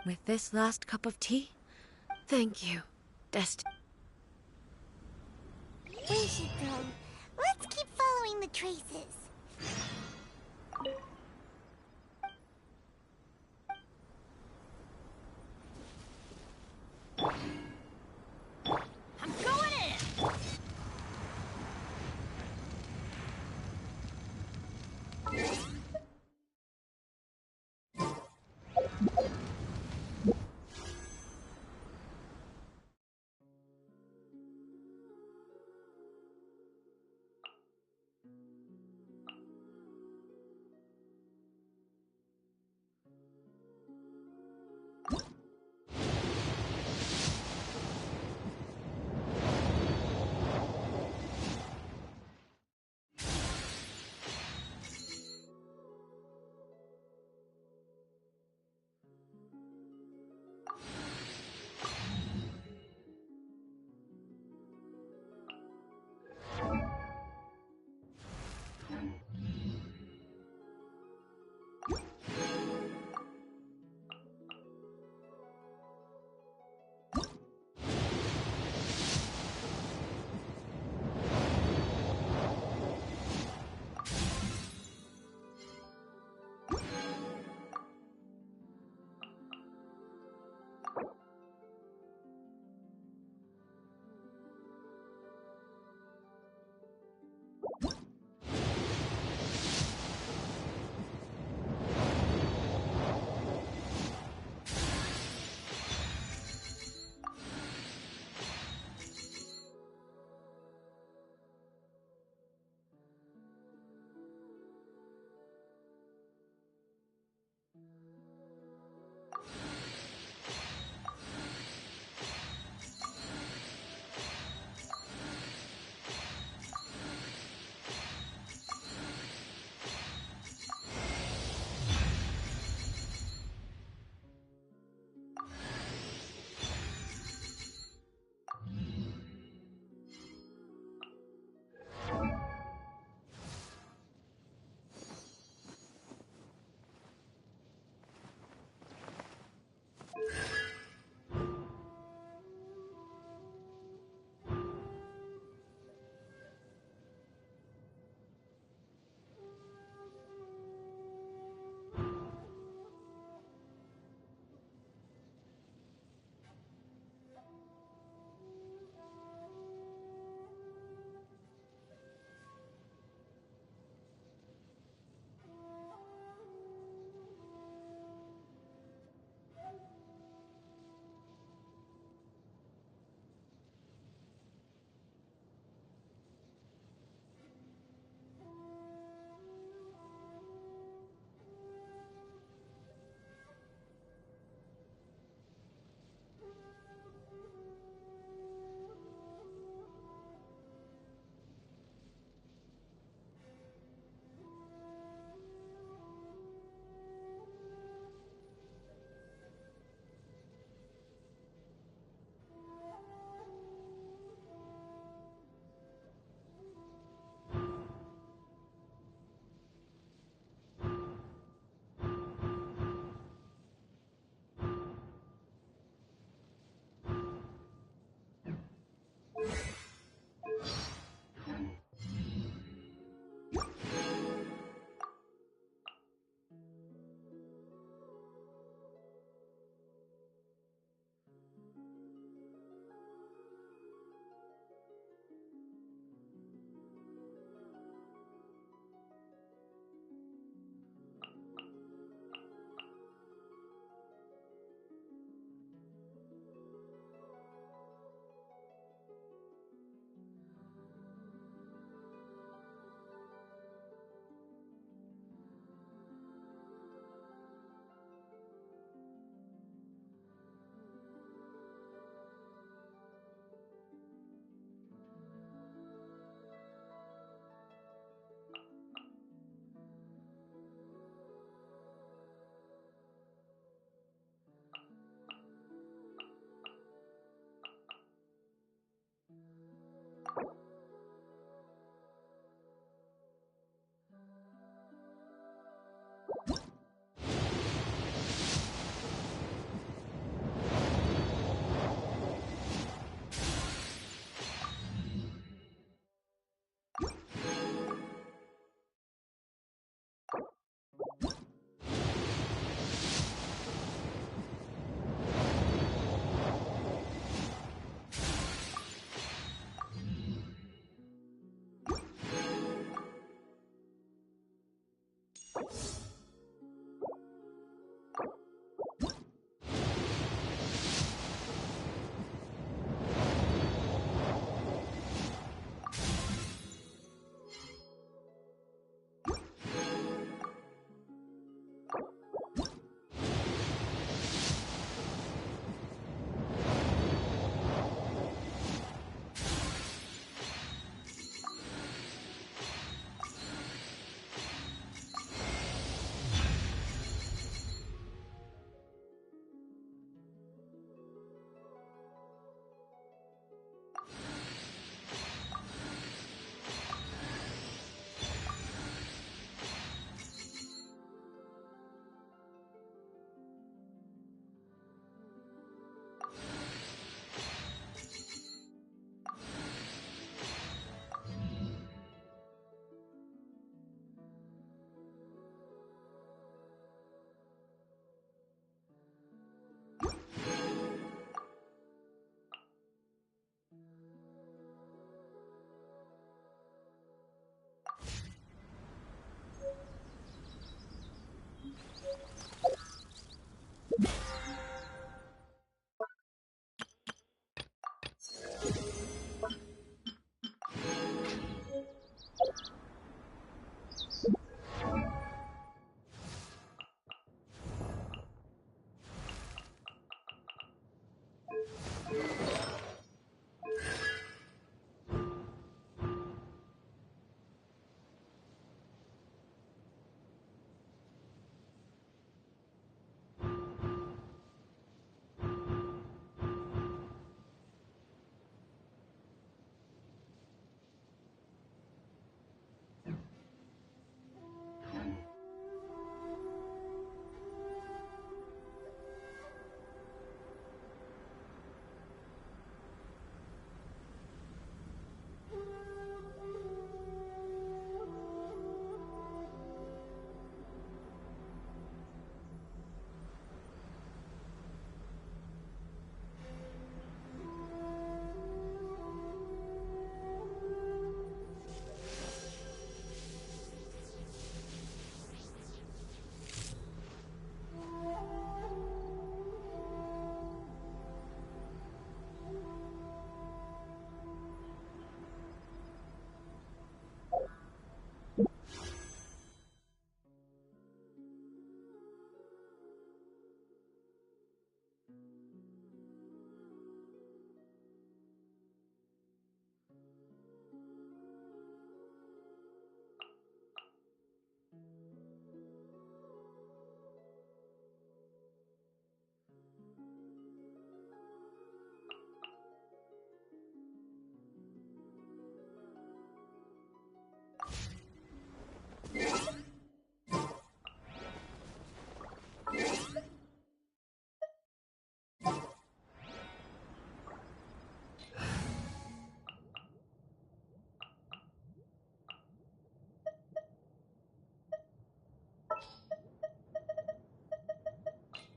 With this last cup of tea, thank you, Destiny. We should go. Let's keep following the traces. I'm going in!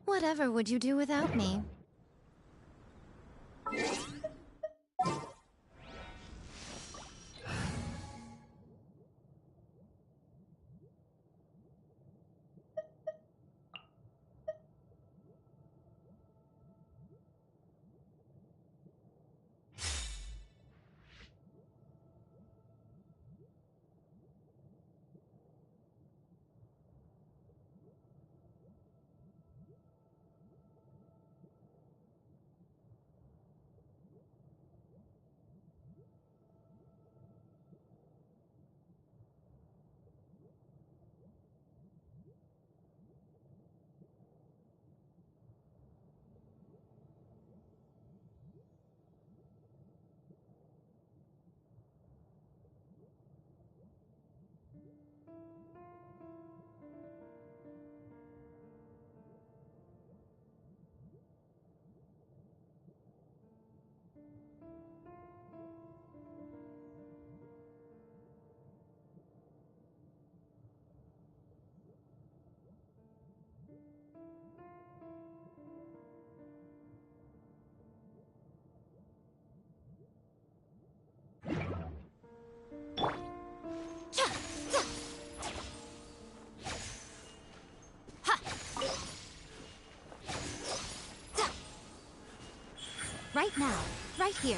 Whatever would you do without me? Right now, right here.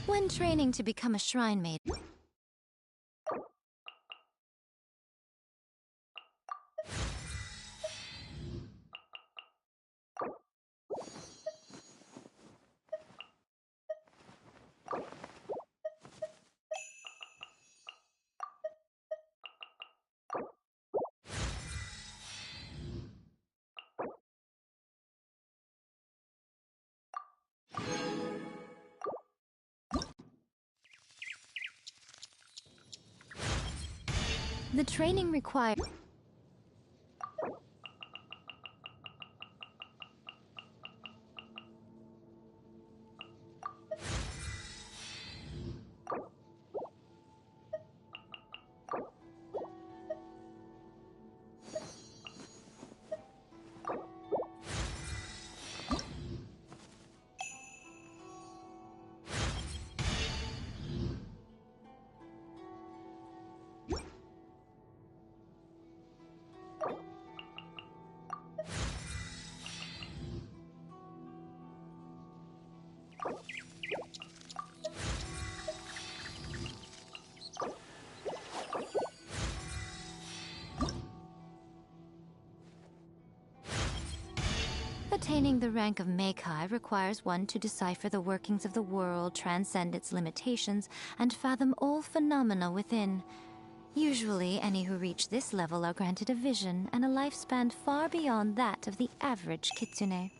When training to become a shrine maid, the training required. Attaining the rank of Meikai requires one to decipher the workings of the world, transcend its limitations, and fathom all phenomena within. Usually, any who reach this level are granted a vision and a lifespan far beyond that of the average kitsune.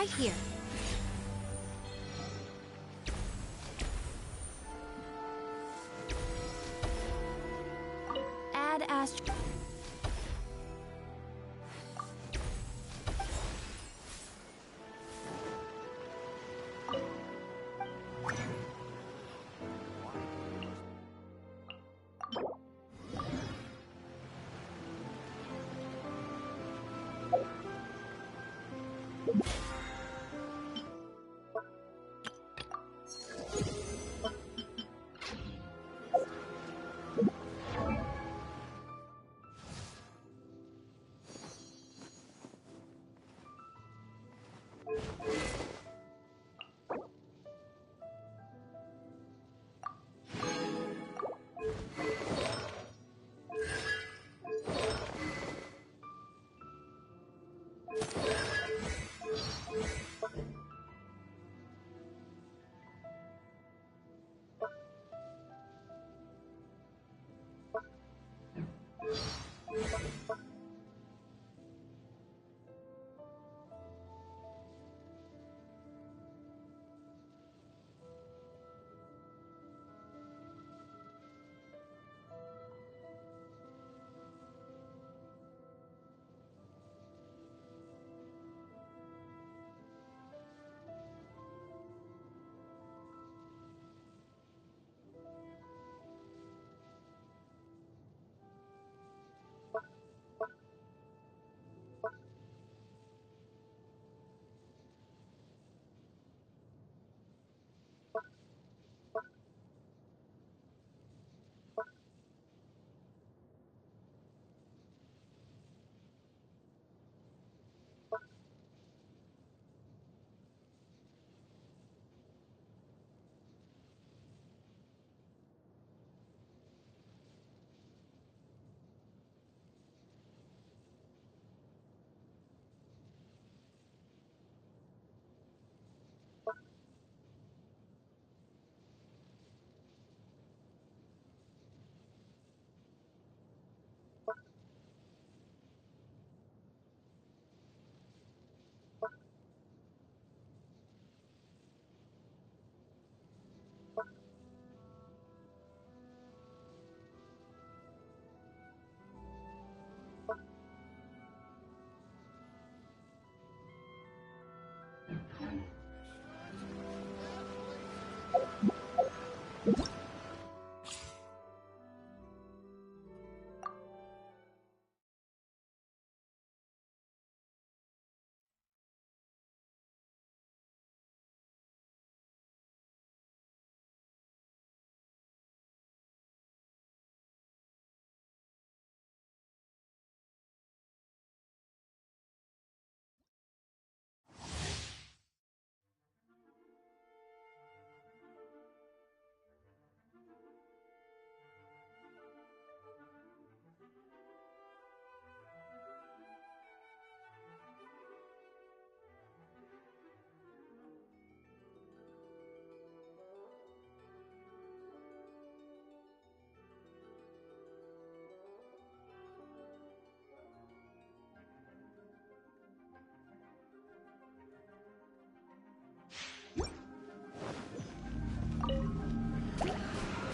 right here. Add ast...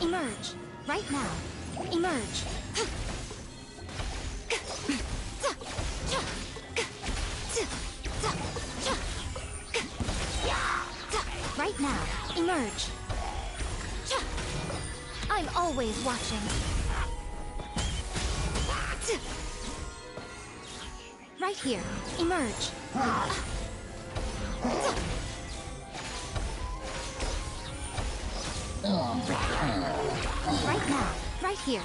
Emerge. Right now. Emerge. Right now. Emerge. I'm always watching. Right here. Emerge. Right now. Right here.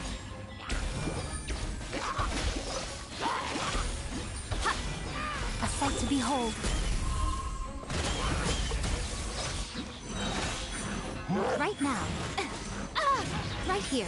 A sight to behold. Right now. Right here.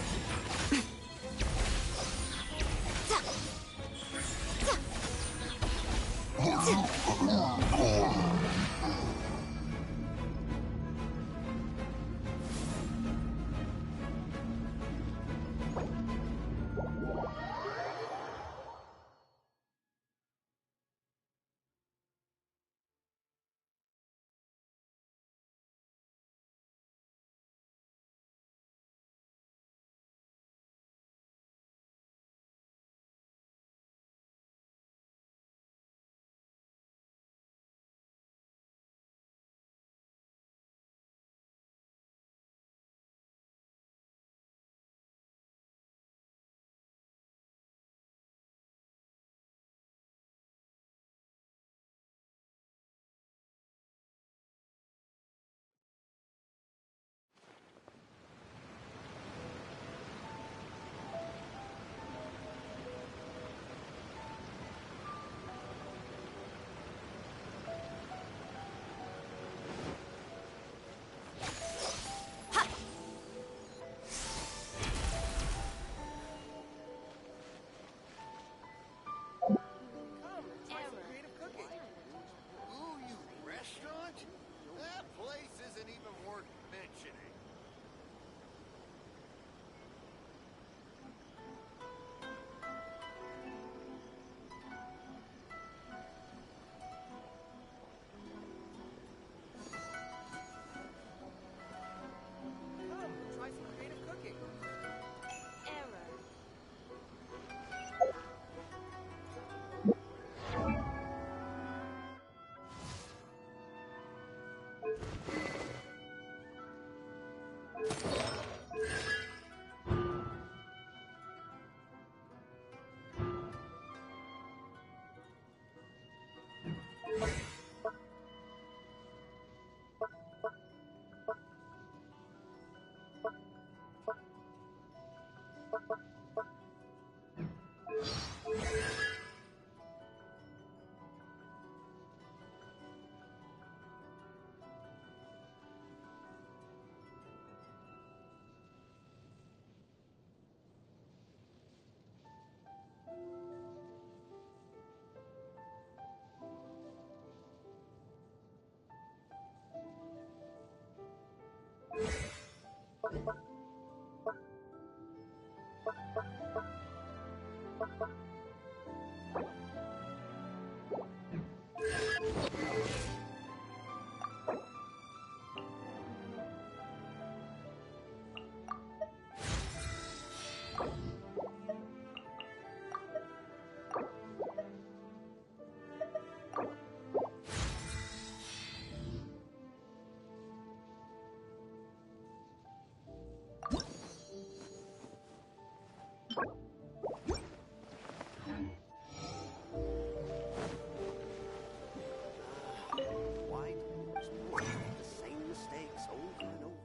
Why do most boys make the same mistakes over and over?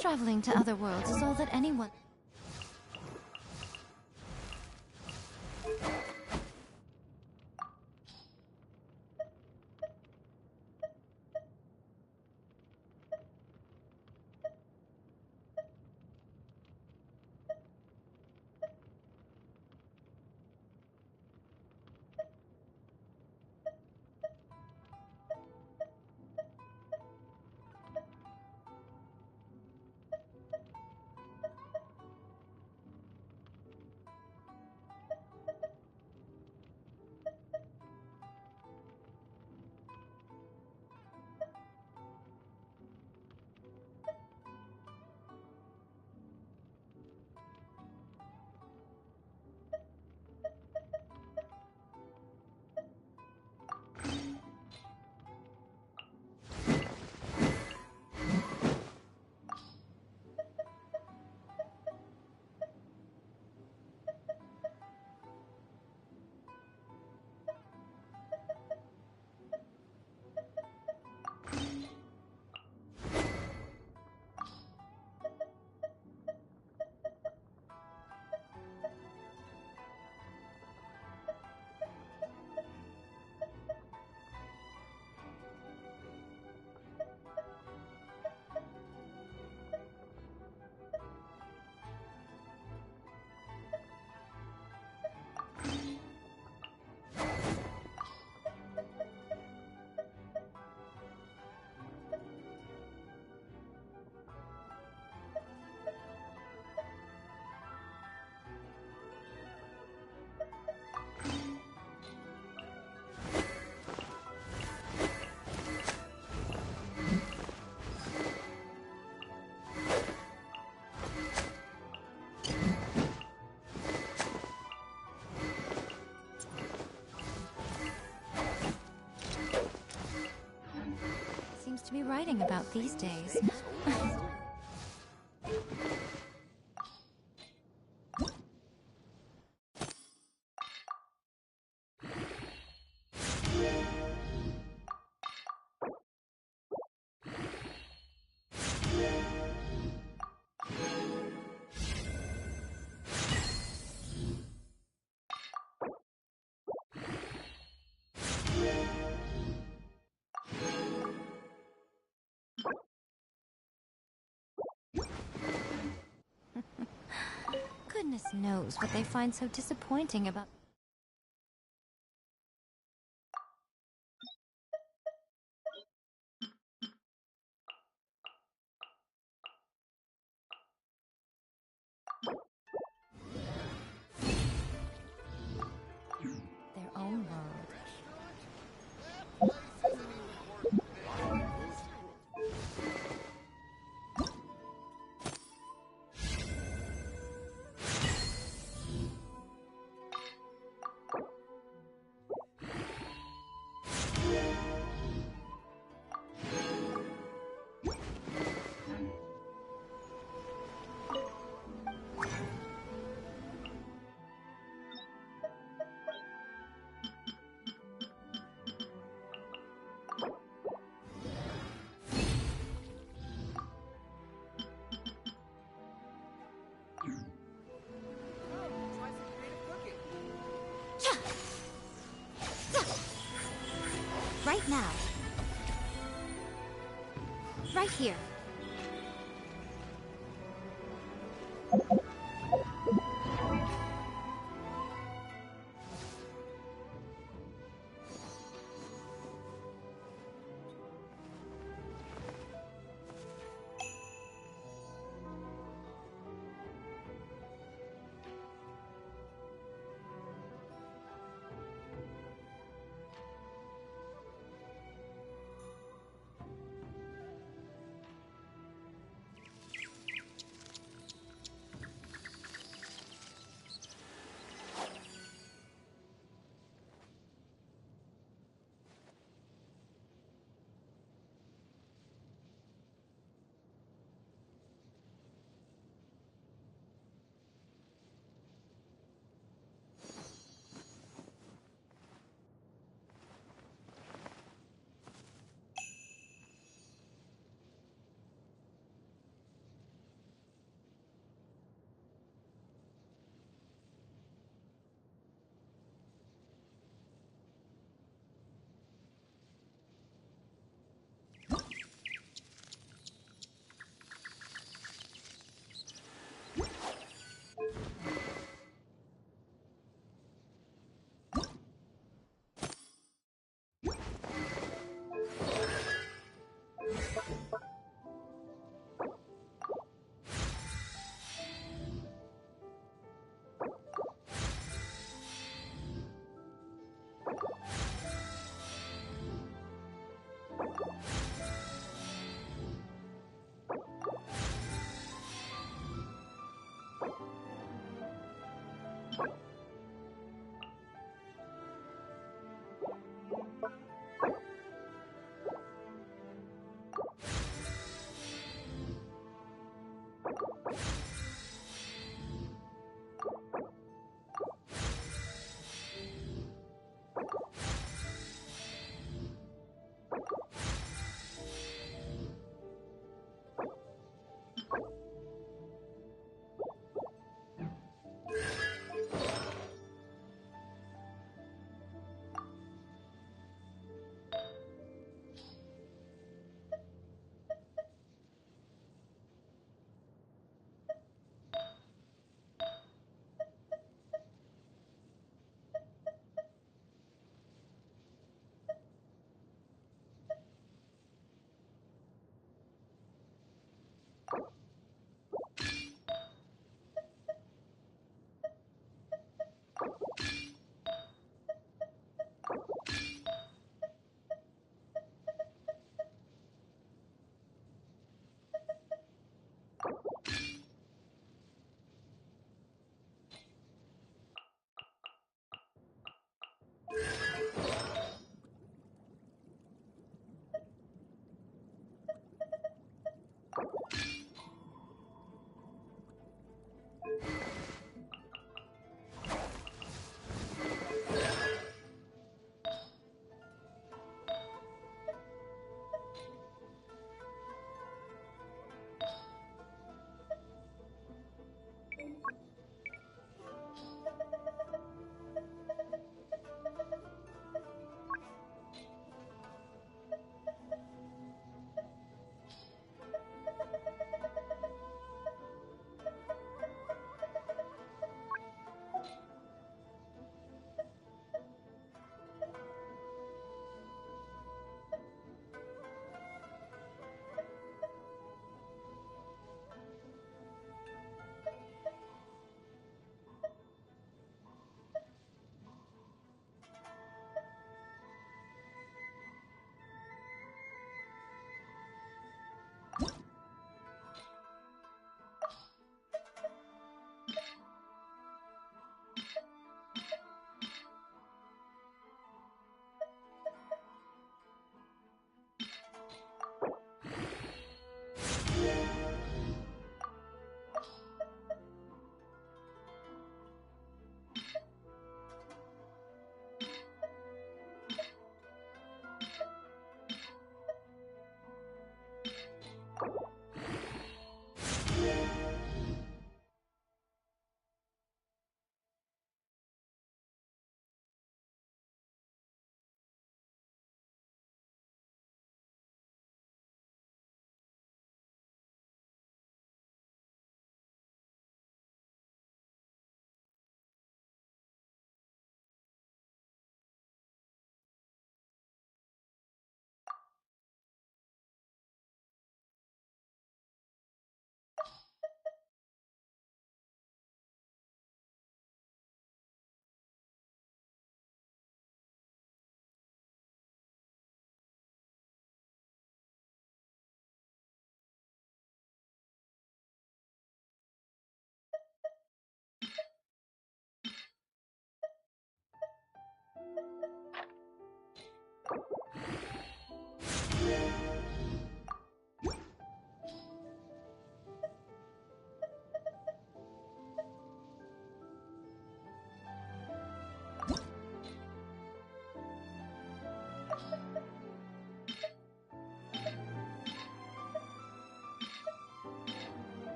Traveling to other worlds is all that anyone... To be writing about these days. Goodness knows what they find so disappointing about... their own world. Right now. Right here.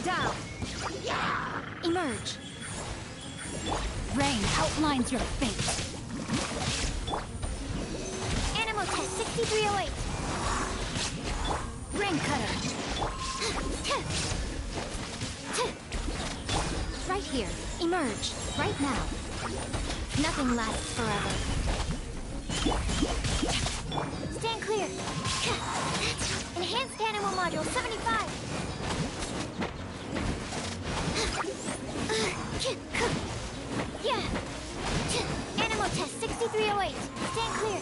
down. Emerge. Rain outlines your fate. Animal test 6308. Rain cutter. Right here. Emerge. Right now. Nothing lasts forever. Stand clear. Enhanced animal module 75. Yeah. Animal test 6308. Stand clear.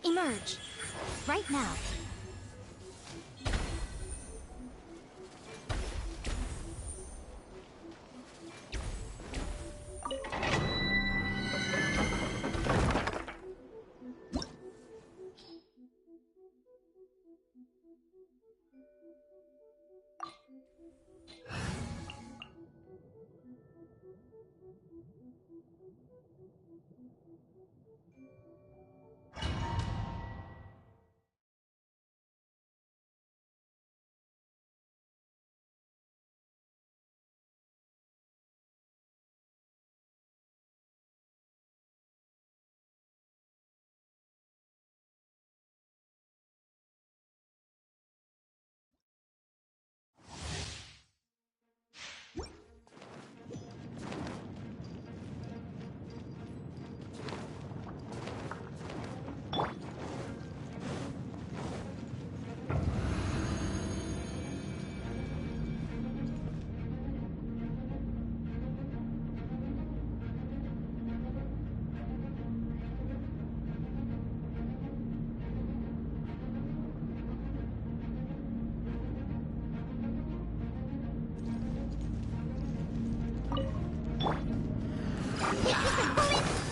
Emerge. Right now.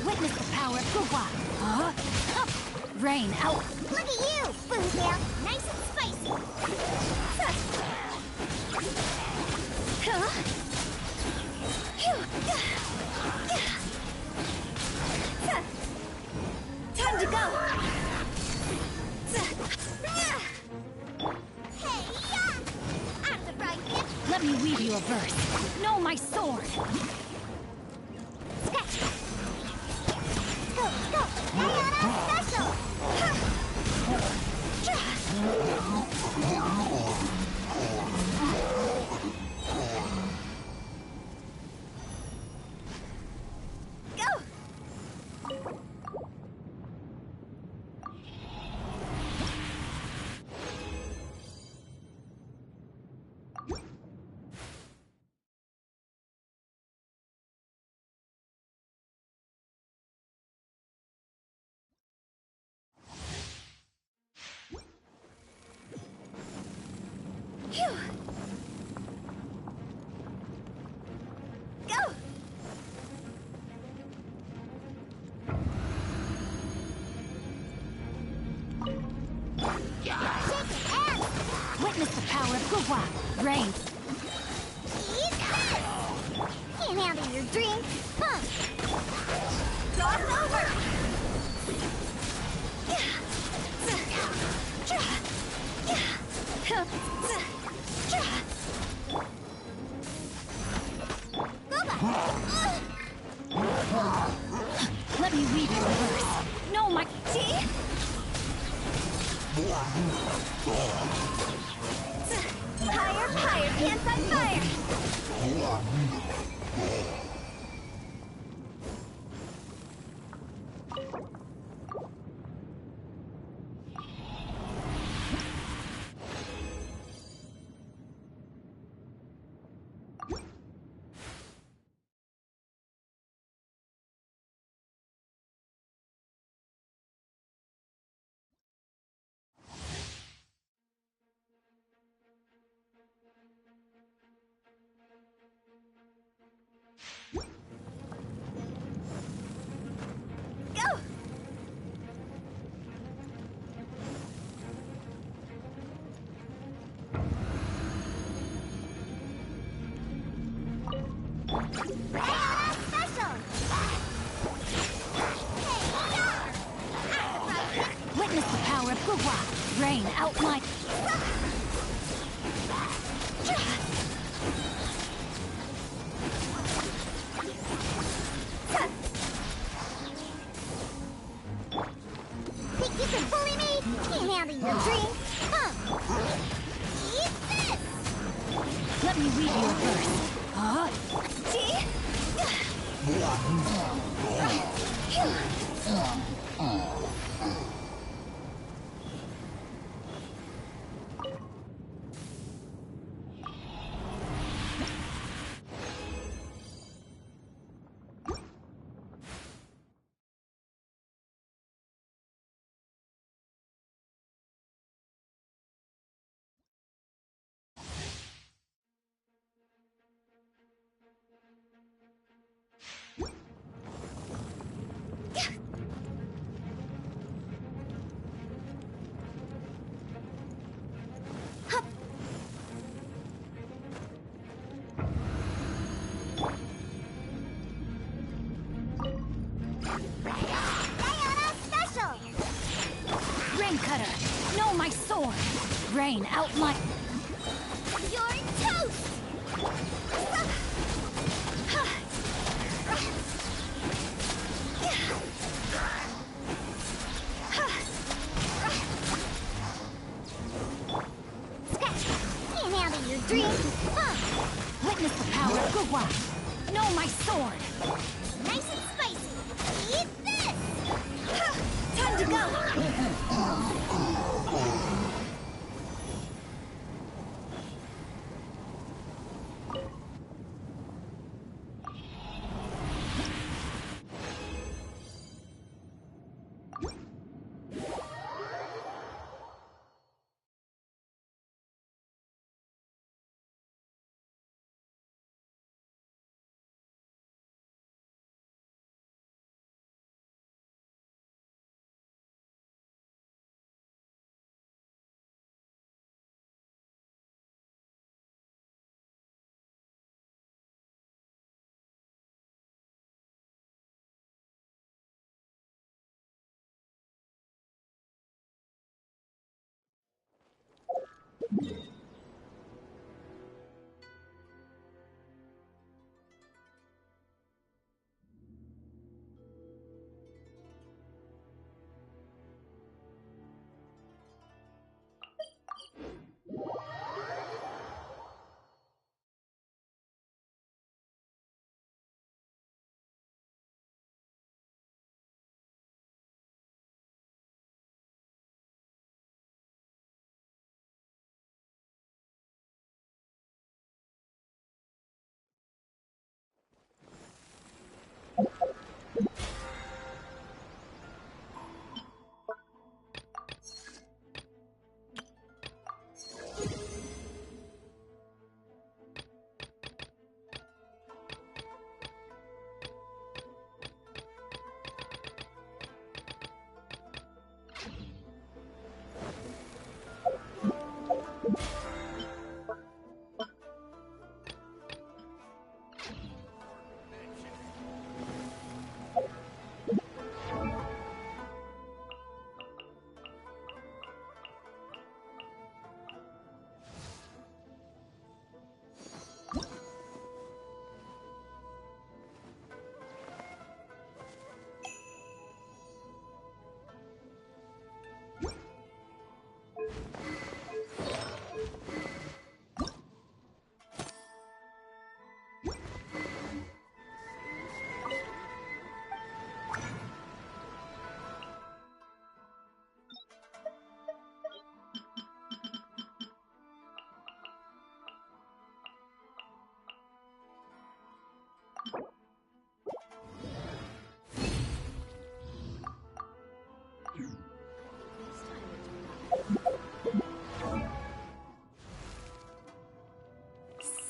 Witness the power of Gugwa. Huh? Rain out. Look at you, Boomtail. Nice and spicy. Time to go. Hey, out of the right hip. Let me weave you a verse. Know my sword. Sketch. Go, go. Ayana special. Go. Phew. Go. Witness the power of Gugwa. Rain. Eat this. Can't handle your drink. Huh. Cross over. Let me weave you a verse. Know my... See? Higher, higher, pants on fire! Go! Special! Witness the power of Gugwa! Rain out my... Think you can bully me? Can't handle your dreams. Huh? Eat this! Let me read you a verse. Huh? Diana Special! Rain cutter! No, my sword! Rain out my... You're toast! Scratch! Can't handle your dreams. Huh? Witness the power of Gugwa! No, my sword! Nice and spicy. Eat this! Time to go!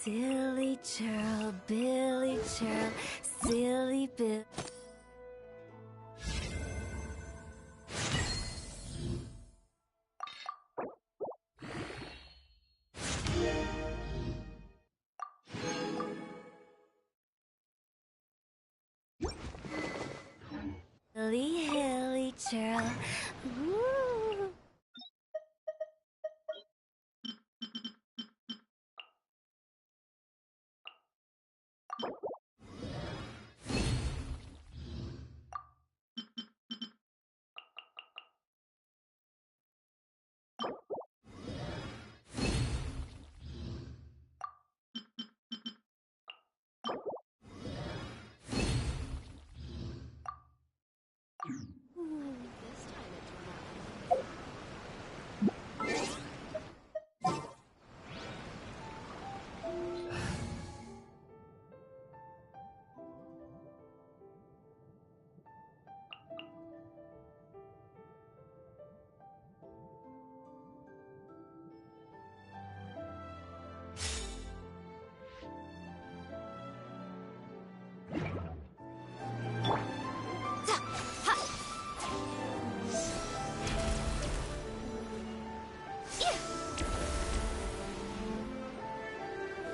Silly churl, Billy churl, silly Bill. Hilly, hilly churl. Woo.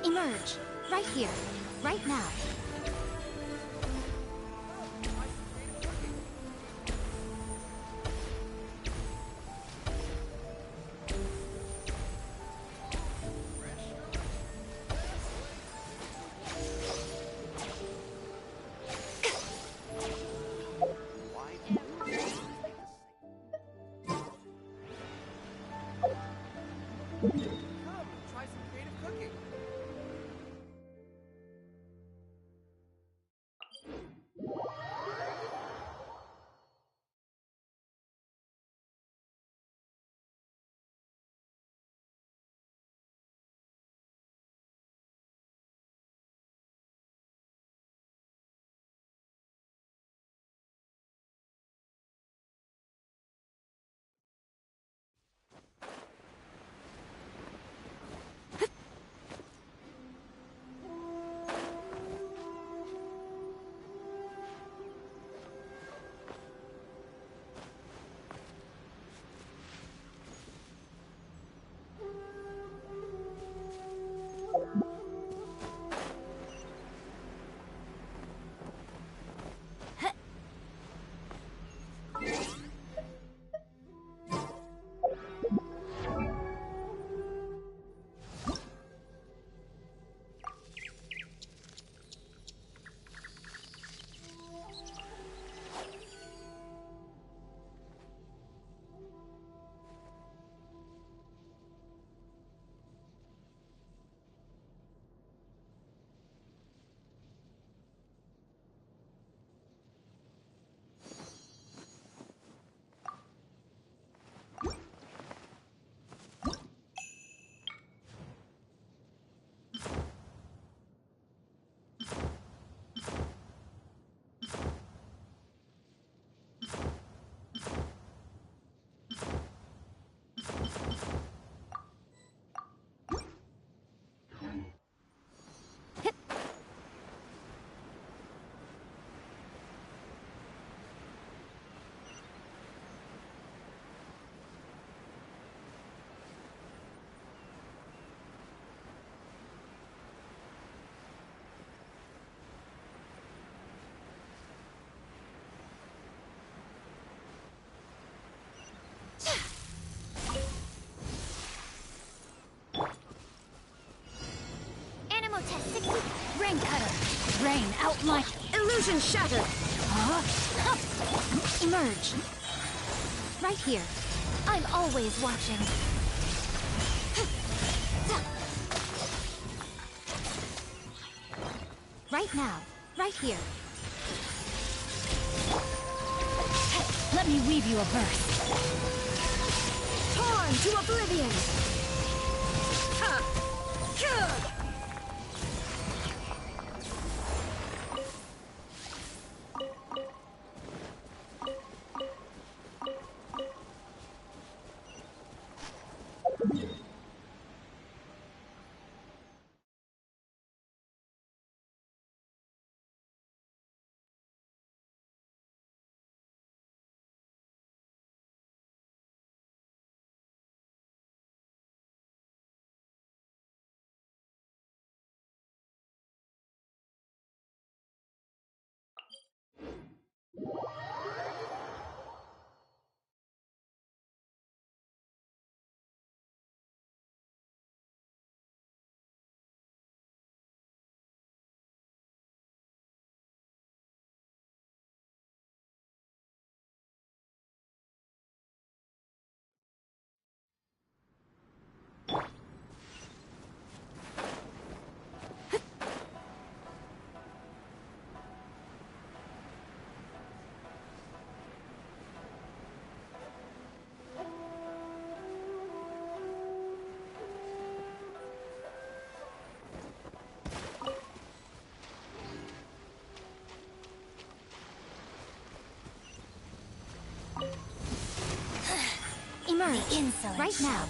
Emerge. Right here. Right now. Animal test 60. Rain cutter. Rain outline. Illusion shattered. Huh? Emerge. Right here. I'm always watching. Right now. Right here. Let me weave you a verse. Torn to oblivion. Emerge. Right now.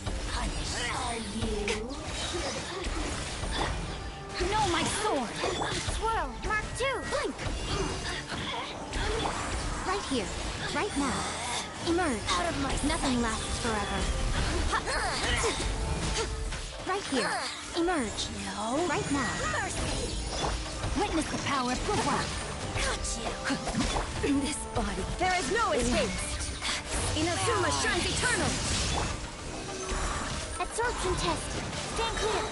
No, my sword! Swirl, Mark 2! Blink! Right here. Right now. Emerge. Out of my Nothing lasts forever. Right here. Emerge. No. Right now. Mercy! Witness the power of good work. Got you! In this body, there is no escape. Inazuma shines eternal. Absorption test. Stand clear.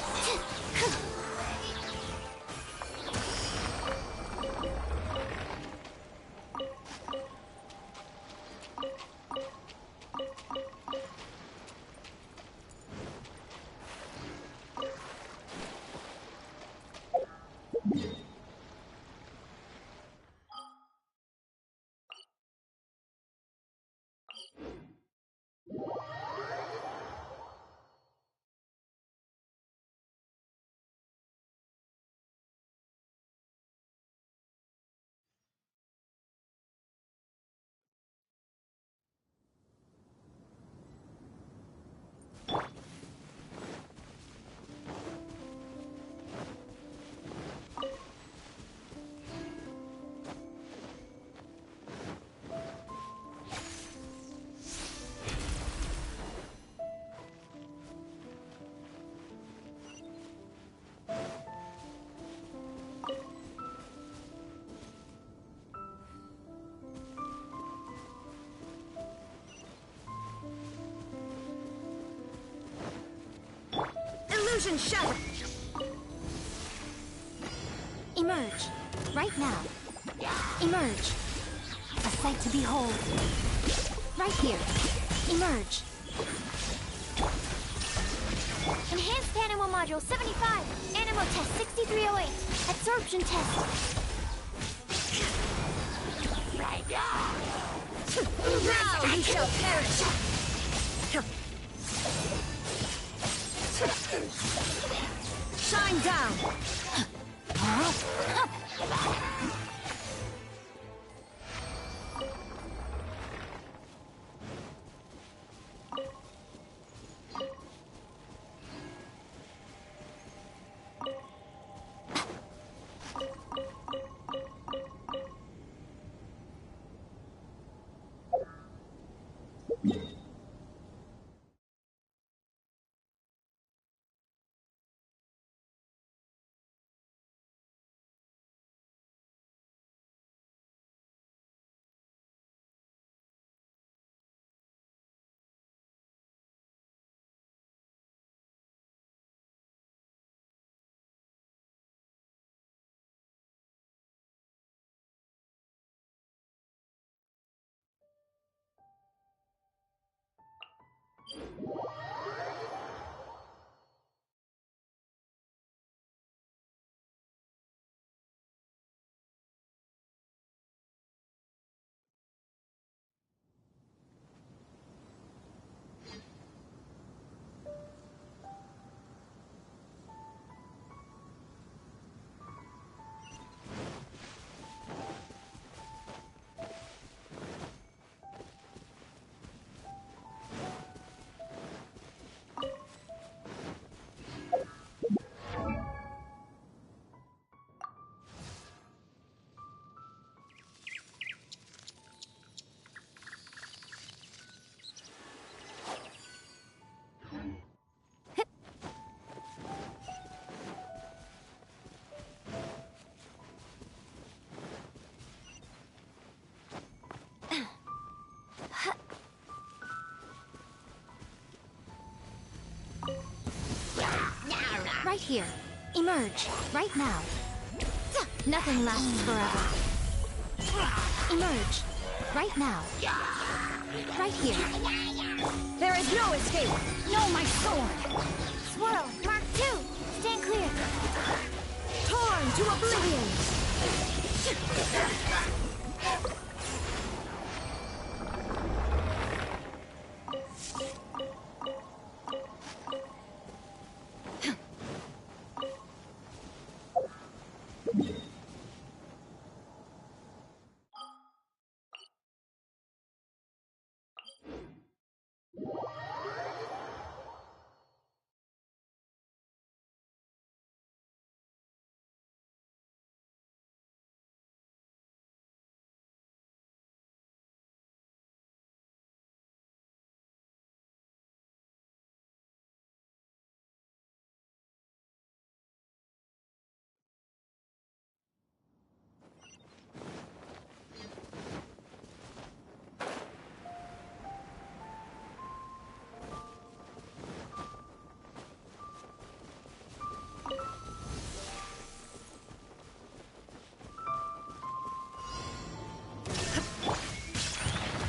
Illusion shattered. Emerge. Right now. Emerge. A sight to behold. Right here. Emerge. Enhanced Animal Module 75. Animal Test 6308. Absorption test. Now you shall perish. Shine down. Right here. Emerge. Right now. Nothing lasts forever. Emerge. Right now. Right here. There is no escape. No, my sword! Swirl, Mark 2. Stand clear. Torn to oblivion.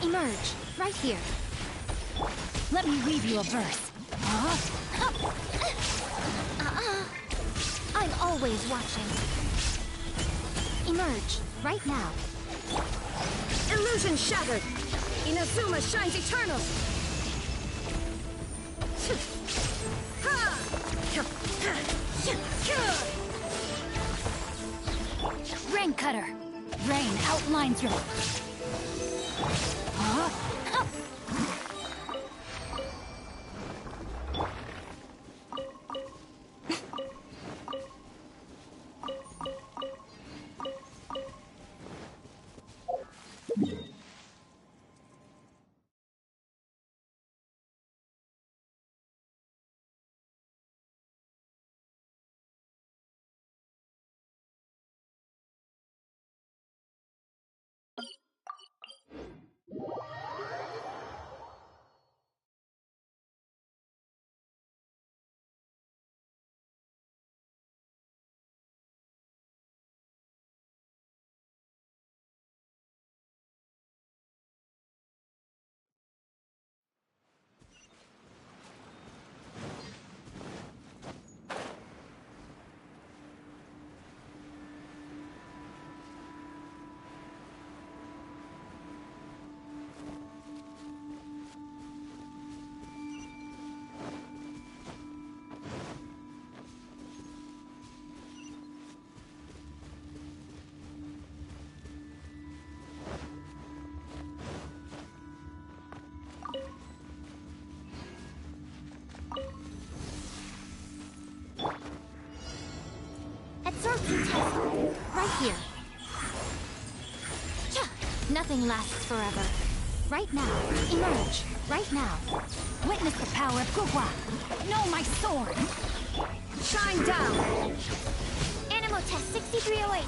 Emerge, right here. Let me weave you a verse. I'm always watching. Emerge, right now. Illusion shattered! Inazuma shines eternal! Rain Cutter. Rain outlines your... Absorption test. Right here. Nothing lasts forever. Right now. Emerge. Right now. Witness the power of Gugwa. Know my sword. Shine down. Animal test 6308.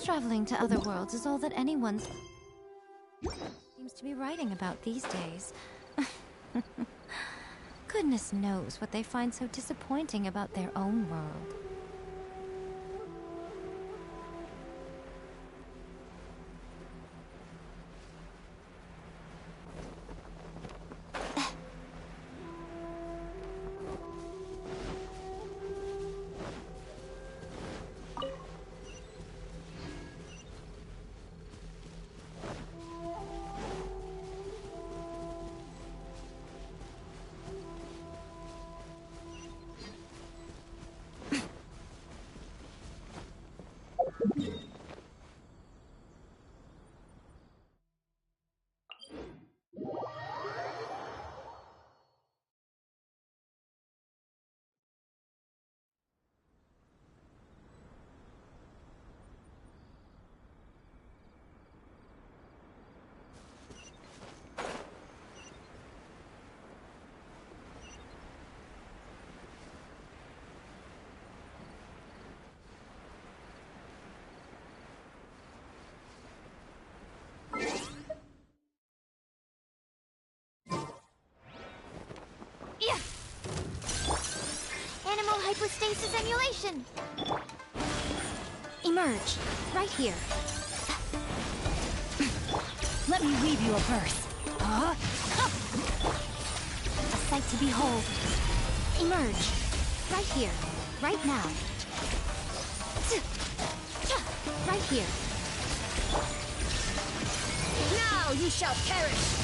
Traveling to other worlds is all that anyone seems to be writing about these days. Goodness knows what they find so disappointing about their own world. This is emulation! Emerge, right here. Let me weave you a verse. A sight to behold. Emerge, right here, right now. Right here. Now you shall perish!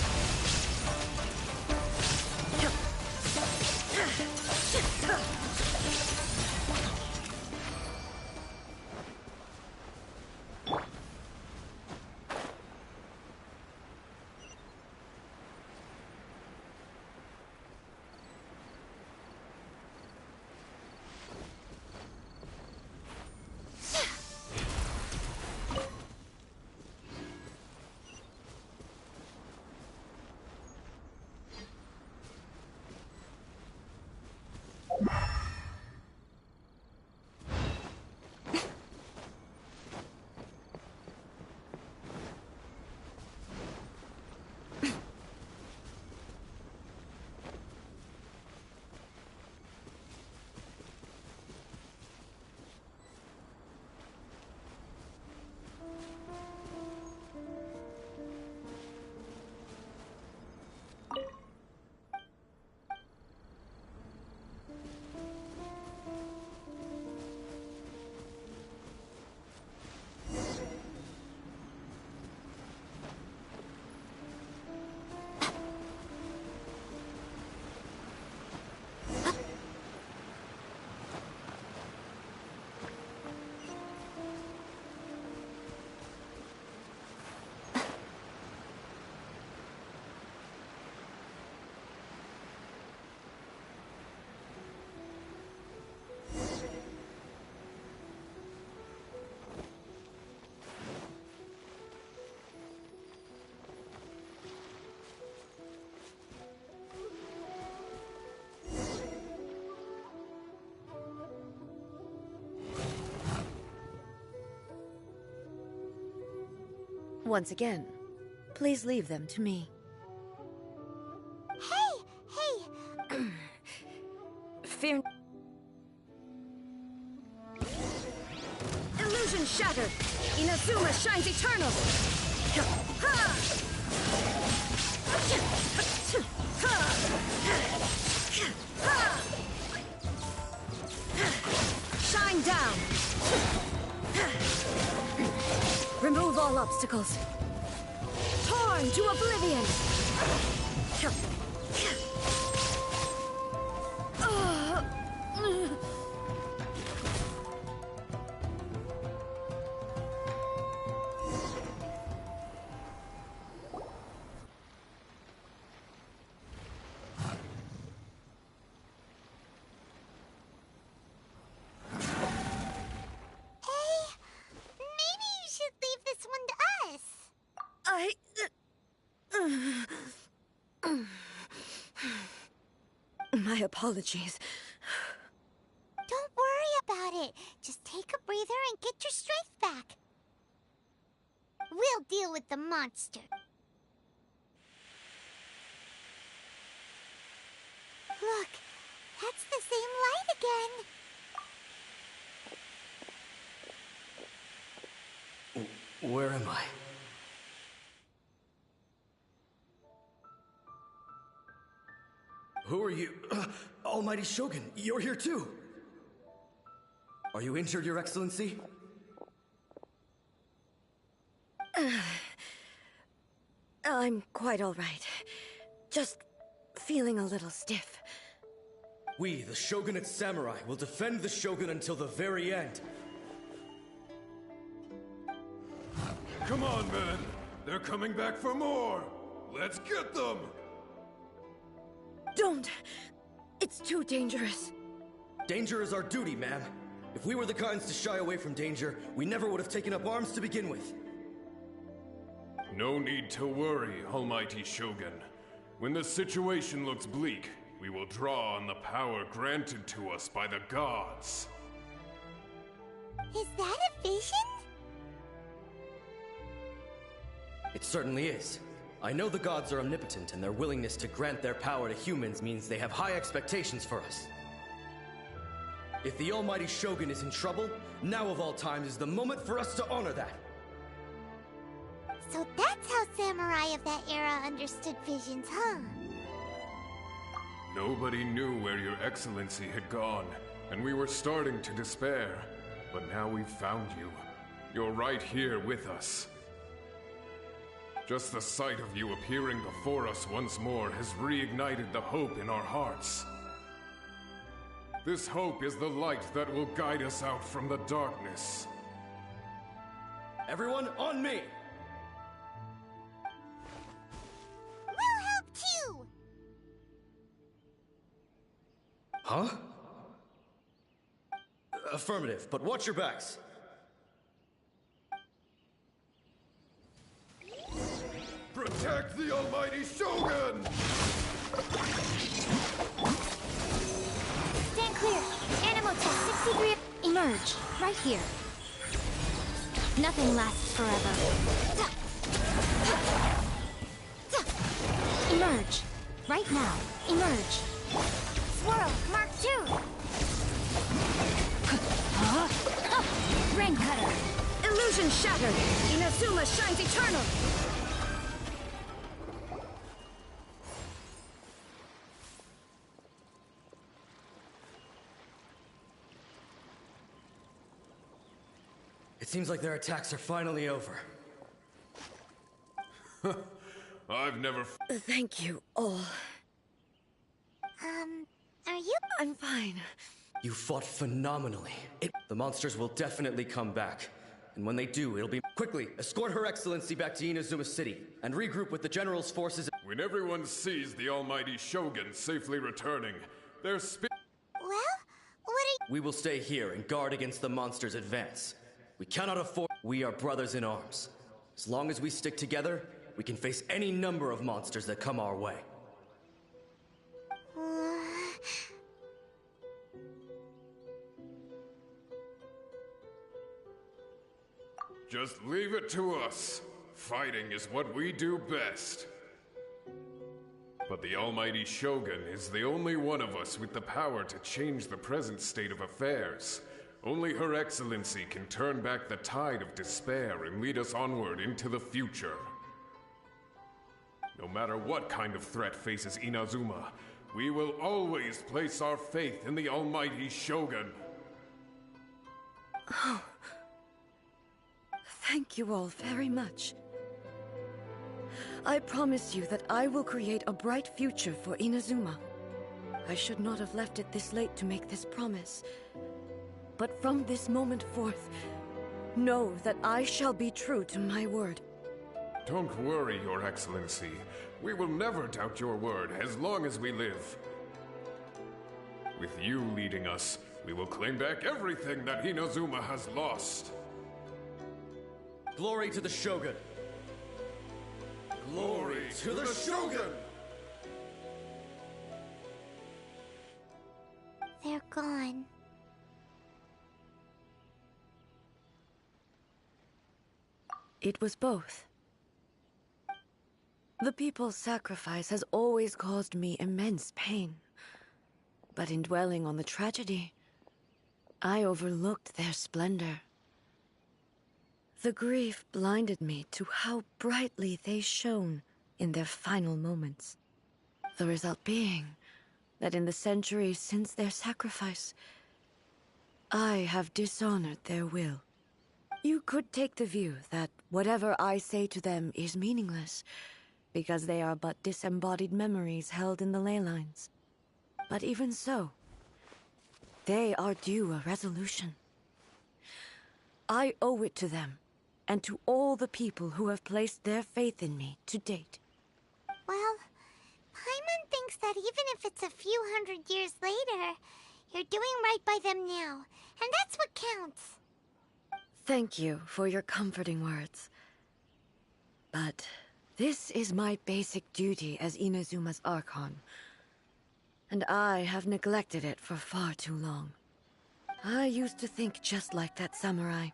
Once again, please leave them to me. Hey! Fear... Illusion shattered! Inazuma shines eternal! Shine down! Remove all obstacles. Torn to oblivion! My apologies. Don't worry about it. Just take a breather and get your strength back. We'll deal with the monster. Look, that's the same light again. Where am I? Who are you? Almighty Shogun, you're here too! Are you injured, Your Excellency? I'm quite all right. Just feeling a little stiff. We, the Shogunate Samurai, will defend the Shogun until the very end. Come on, men! They're coming back for more! Let's get them! Don't! It's too dangerous. Danger is our duty, ma'am. If we were the kinds to shy away from danger, we never would have taken up arms to begin with. No need to worry, Almighty Shogun. When the situation looks bleak, we will draw on the power granted to us by the gods. Is that a vision? It certainly is. I know the gods are omnipotent, and their willingness to grant their power to humans means they have high expectations for us. If the almighty Shogun is in trouble, now of all times is the moment for us to honor that. So that's how samurai of that era understood visions, huh? Nobody knew where your excellency had gone, and we were starting to despair. But now we've found you. You're right here with us. Just the sight of you appearing before us once more has reignited the hope in our hearts. This hope is the light that will guide us out from the darkness. Everyone, on me! We'll help too! Huh? Affirmative, but watch your backs. Protect the almighty Shogun! Stand clear. Animal tech 63. Emerge. Right here. Nothing lasts forever. Emerge. Right now. Emerge. Swirl. Mark 2. Rain cutter. Illusion shattered! Inazuma shines eternal! It seems like their attacks are finally over. I've never... Thank you all. Are you? I'm fine. You fought phenomenally. The monsters will definitely come back. And when they do, it'll be... Quickly, escort Her Excellency back to Inazuma City, and regroup with the General's forces... When everyone sees the almighty Shogun safely returning, their Well, what are We will stay here and guard against the monsters' advance. We cannot afford... We are brothers in arms. As long as we stick together, we can face any number of monsters that come our way. Just leave it to us. Fighting is what we do best. But the almighty Shogun is the only one of us with the power to change the present state of affairs. Only Her Excellency can turn back the tide of despair and lead us onward into the future. No matter what kind of threat faces Inazuma, we will always place our faith in the almighty Shogun. Oh. Thank you all very much. I promise you that I will create a bright future for Inazuma. I should not have left it this late to make this promise. But from this moment forth, know that I shall be true to my word. Don't worry, Your Excellency. We will never doubt your word as long as we live. With you leading us, we will claim back everything that Inazuma has lost. Glory to the Shogun! Glory to the Shogun! They're gone. It was both. The people's sacrifice has always caused me immense pain. But in dwelling on the tragedy, I overlooked their splendor. The grief blinded me to how brightly they shone in their final moments. The result being that in the centuries since their sacrifice, I have dishonored their will. You could take the view that whatever I say to them is meaningless, because they are but disembodied memories held in the ley lines. But even so, they are due a resolution. I owe it to them, and to all the people who have placed their faith in me to date. Well, Paimon thinks that even if it's a few hundred years later, you're doing right by them now, and that's what counts. Thank you for your comforting words. But this is my basic duty as Inazuma's Archon, and I have neglected it for far too long. I used to think just like that samurai,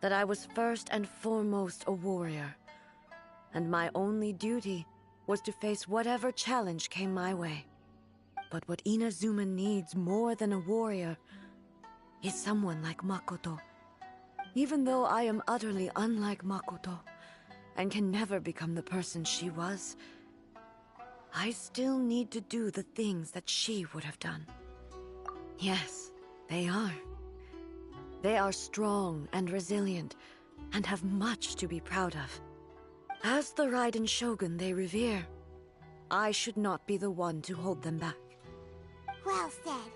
that I was first and foremost a warrior, and my only duty was to face whatever challenge came my way. But what Inazuma needs more than a warrior is someone like Makoto. Even though I am utterly unlike Makoto and can never become the person she was, I still need to do the things that she would have done. Yes, they are. They are strong and resilient and have much to be proud of. As the Raiden Shogun they revere, I should not be the one to hold them back. Well said.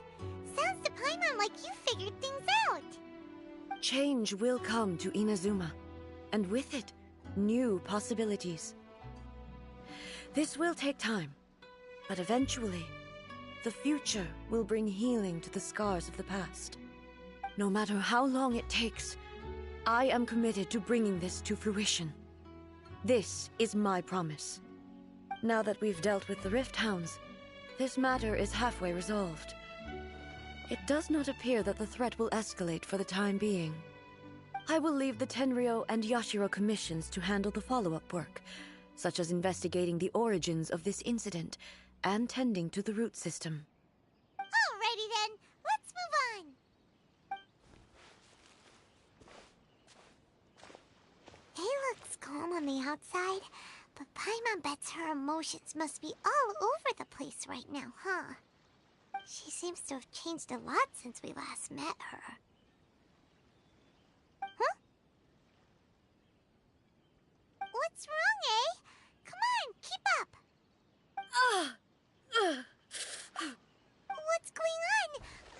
Sounds to Paimon like you figured things out. Change will come to Inazuma, and with it, new possibilities. This will take time, but eventually, the future will bring healing to the scars of the past. No matter how long it takes, I am committed to bringing this to fruition. This is my promise. Now that we've dealt with the Rift Hounds, this matter is halfway resolved. It does not appear that the threat will escalate for the time being. I will leave the Tenryo and Yashiro commissions to handle the follow-up work, such as investigating the origins of this incident and tending to the root system. Alrighty then, let's move on. It looks calm on the outside, but Paimon bets her emotions must be all over the place right now, huh? She seems to have changed a lot since we last met her. Huh? What's wrong, eh? Come on, keep up! What's going on?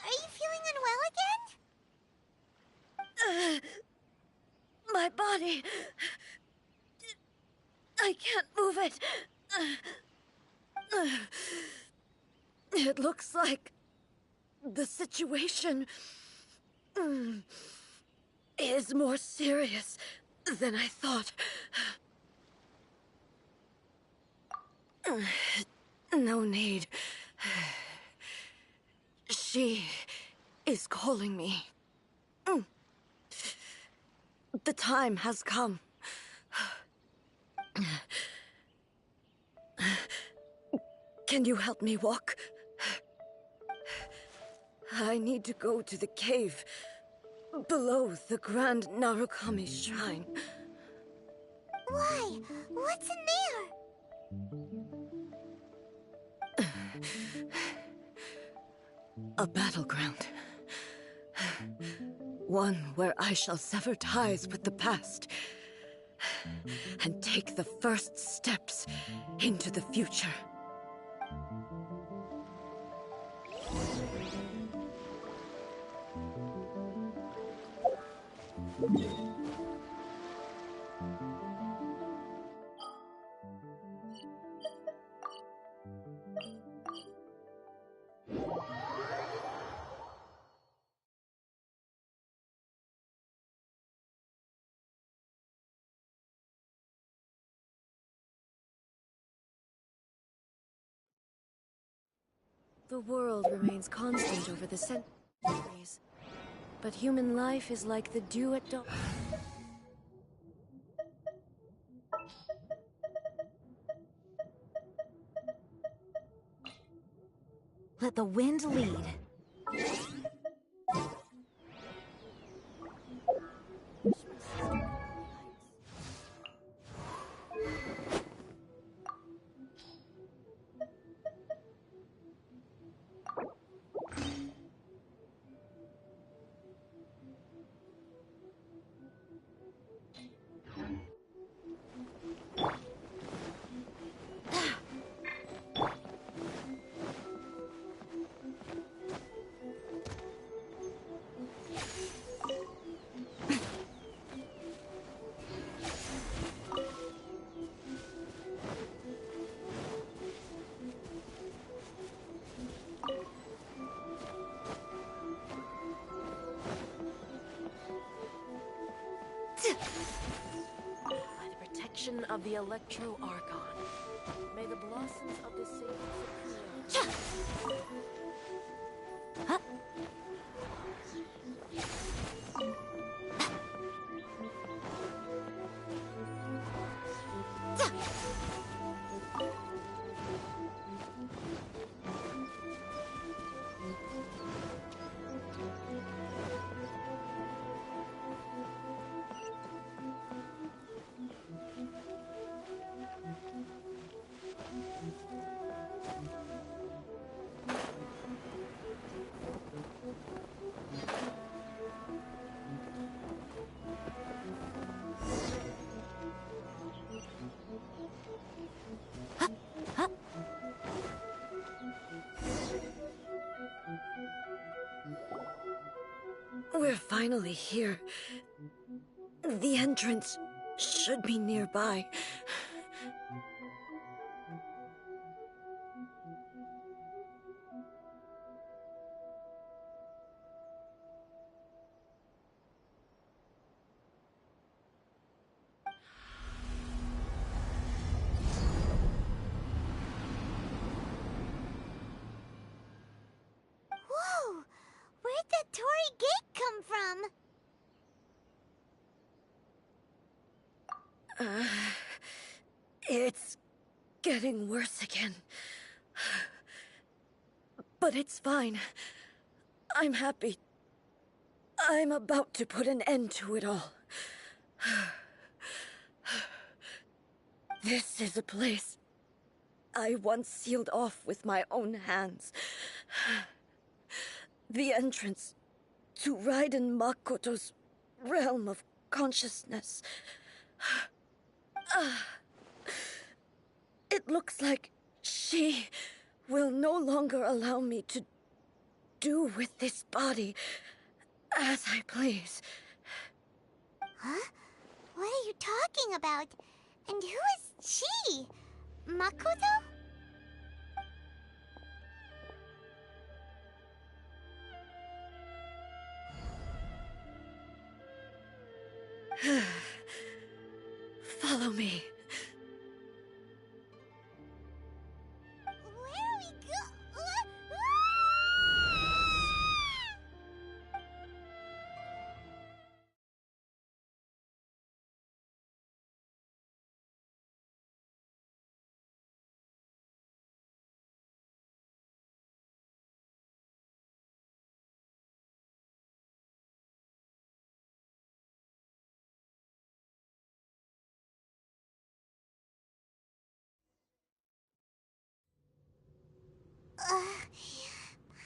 Are you feeling unwell again? My body... I can't move it. It looks like the situation is more serious than I thought. No need. She is calling me. The time has come. Can you help me walk? I need to go to the cave below the Grand Narukami Shrine. Why? What's in there? A battleground. One where I shall sever ties with the past and take the first steps into the future. The world remains constant over the centuries, but human life is like the dew at dawn. Let the wind lead. By the protection of the Electro Archon, may the blossoms of the sacred Sakura... Huh? finally here. The entrance should be nearby. Whoa! Where'd that Torii gate come from? It's getting worse again. But it's fine. I'm happy. I'm about to put an end to it all. This is a place I once sealed off with my own hands. The entrance to Raiden Makoto's realm of consciousness. It looks like she will no longer allow me to do with this body as I please. Huh? What are you talking about? And who is she? Makoto? Follow me. Where are we go?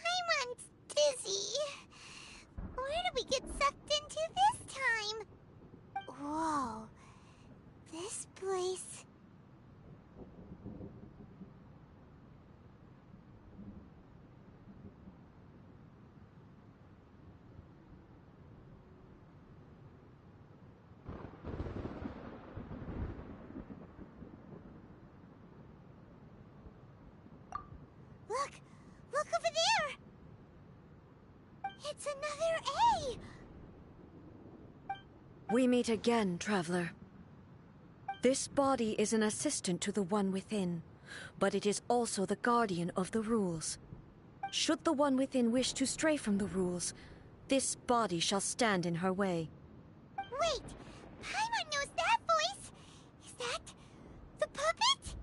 Paimon's dizzy. Where did we get sucked into this time? Whoa. This place... Look! Look over there! It's another A! We meet again, traveler. This body is an assistant to the One Within, but it is also the guardian of the rules. Should the One Within wish to stray from the rules, this body shall stand in her way. Wait! Paimon knows that voice! Is that... the puppet?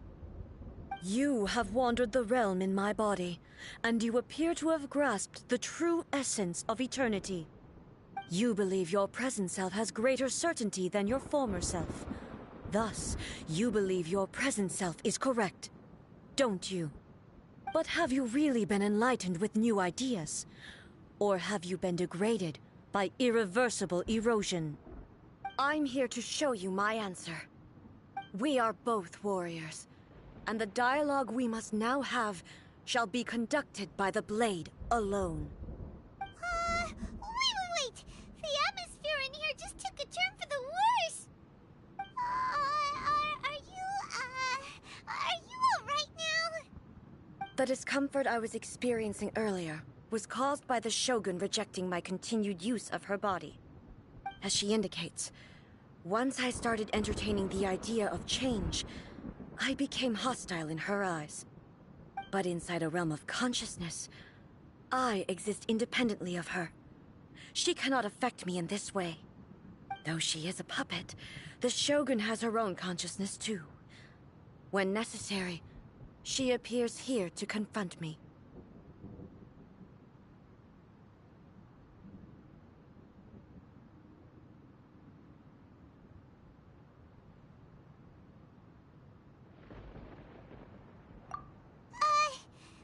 You have wandered the realm in my body, and you appear to have grasped the true essence of eternity. You believe your present self has greater certainty than your former self. Thus, you believe your present self is correct, don't you? But have you really been enlightened with new ideas? Or have you been degraded by irreversible erosion? I'm here to show you my answer. We are both warriors, and the dialogue we must now have shall be conducted by the blade alone. Wait! The atmosphere in here just took a turn for the worse! Are you alright now? The discomfort I was experiencing earlier was caused by the Shogun rejecting my continued use of her body. As she indicates, once I started entertaining the idea of change, I became hostile in her eyes. But inside a realm of consciousness, I exist independently of her. She cannot affect me in this way. Though she is a puppet, the Shogun has her own consciousness too. When necessary, she appears here to confront me.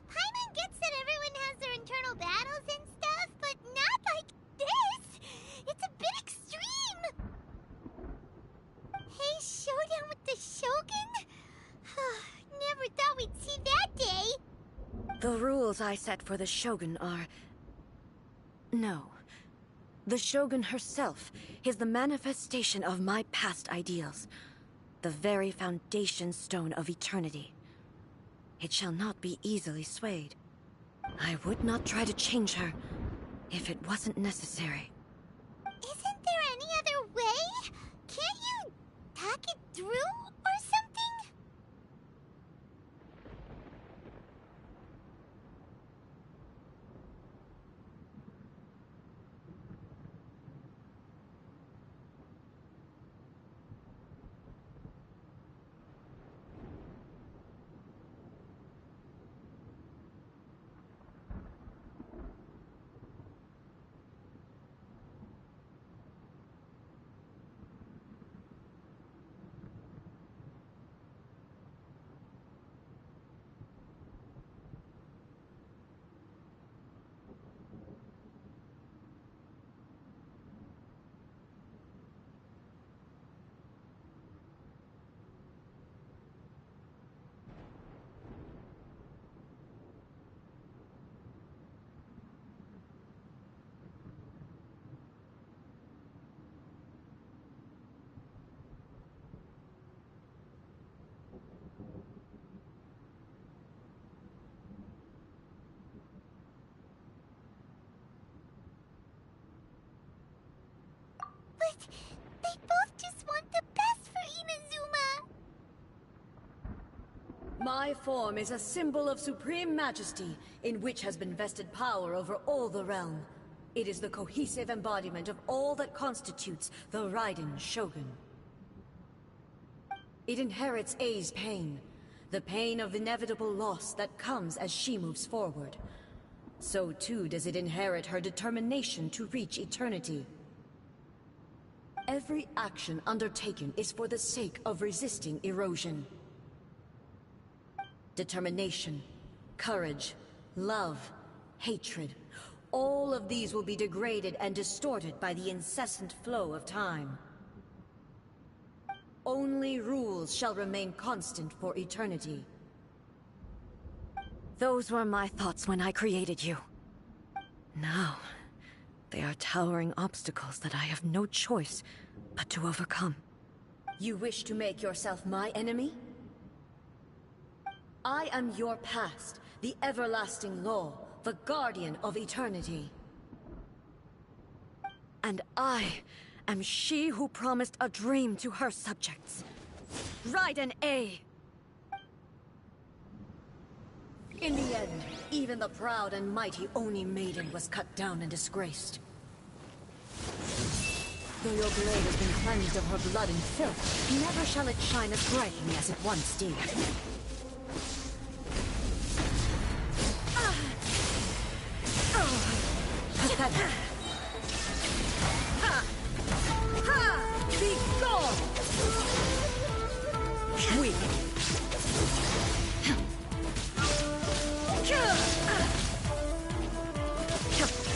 Paimon gets that everyone has their internal battles and stuff, but not like this! It's a bit extreme! Hey, showdown with the Shogun? Never thought we'd see that day! The rules I set for the Shogun are... No. The Shogun herself is the manifestation of my past ideals. The very foundation stone of eternity. It shall not be easily swayed. I would not try to change her if it wasn't necessary. Isn't there any other way? Can't you tack it through or something? But they both just want the best for Inazuma! My form is a symbol of supreme majesty, in which has been vested power over all the realm. It is the cohesive embodiment of all that constitutes the Raiden Shogun. It inherits Ei's pain, the pain of inevitable loss that comes as she moves forward. So too does it inherit her determination to reach eternity. Every action undertaken is for the sake of resisting erosion. Determination, courage, love, hatred, all of these will be degraded and distorted by the incessant flow of time. Only rules shall remain constant for eternity. Those were my thoughts when I created you. Now, they are towering obstacles that I have no choice but to overcome. You wish to make yourself my enemy? I am your past, the everlasting law, the guardian of eternity. And I am she who promised a dream to her subjects. Raiden A. In the end, even the proud and mighty Oni Maiden was cut down and disgraced. Though your blade has been cleansed of her blood and filth, never shall it shine as brightly as it once did. Pathetic. Be gone! Weak.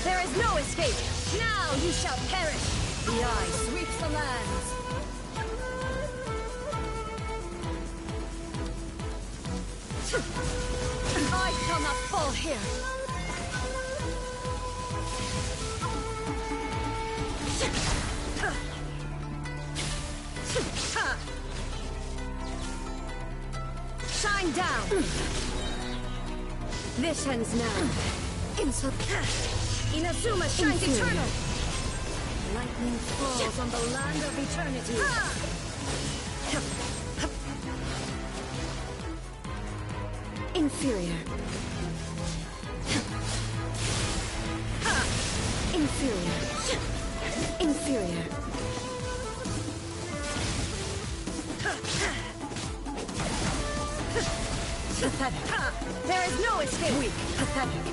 There is no escape! Now you shall perish! The eye sweeps the lands! I shall not fall here! Shine down! This ends now. Inazuma shines eternal! Lightning falls on the land of eternity. Inferior. Inferior. Inferior. Pathetic. There is no escape. Weak. Pathetic.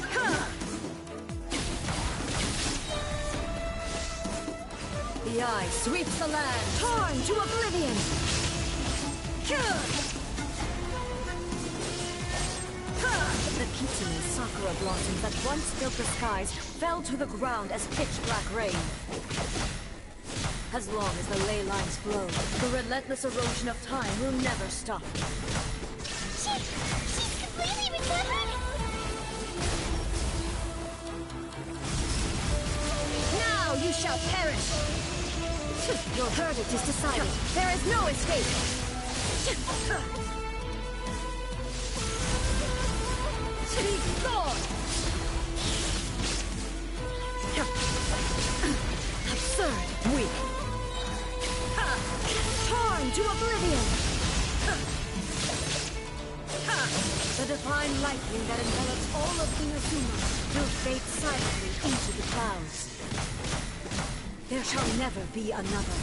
The eye sweeps the land, torn to oblivion. The Kitsune sakura blossoms that once filled the skies fell to the ground as pitch-black rain. As long as the ley lines flow, the relentless erosion of time will never stop. She's completely recovered? Now you shall perish! Your verdict is decided. There is no escape! Be gone! Absurd! Weak! Torn to oblivion! The divine lightning that envelops all of Inazuma will fade silently into the clouds. There shall never be another.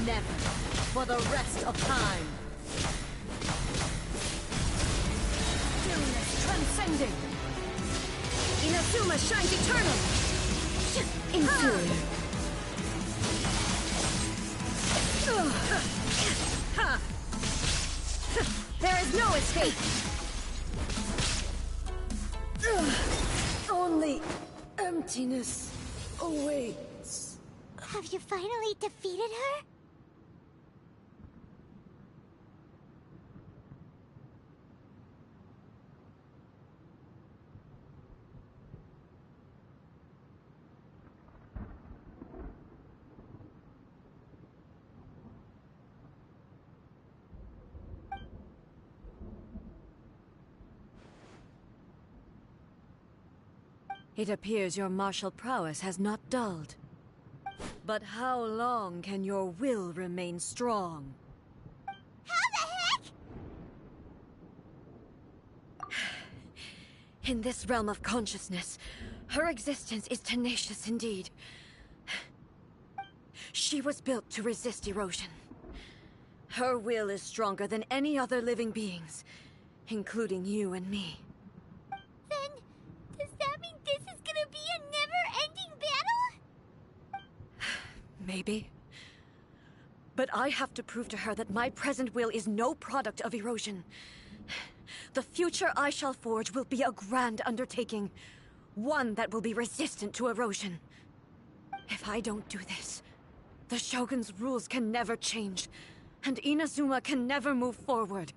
Never. For the rest of time. Stillness transcending. Inazuma shines eternal. Inferior. There is no escape. Only emptiness awaits. Have you finally defeated her? It appears your martial prowess has not dulled. But how long can your will remain strong? How the heck? In this realm of consciousness, her existence is tenacious indeed. She was built to resist erosion. Her will is stronger than any other living beings, including you and me. Then, does that mean this is gonna be a never-ending battle? Maybe. But I have to prove to her that my present will is no product of erosion. The future I shall forge will be a grand undertaking. One that will be resistant to erosion. If I don't do this, the Shogun's rules can never change, and Inazuma can never move forward.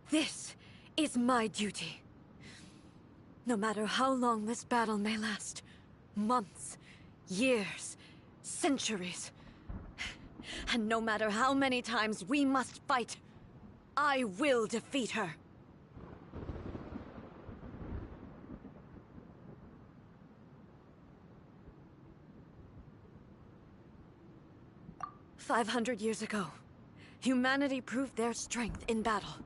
This is my duty. No matter how long this battle may last, months, years, centuries, and no matter how many times we must fight, I will defeat her. "500 years ago, humanity proved their strength in battle.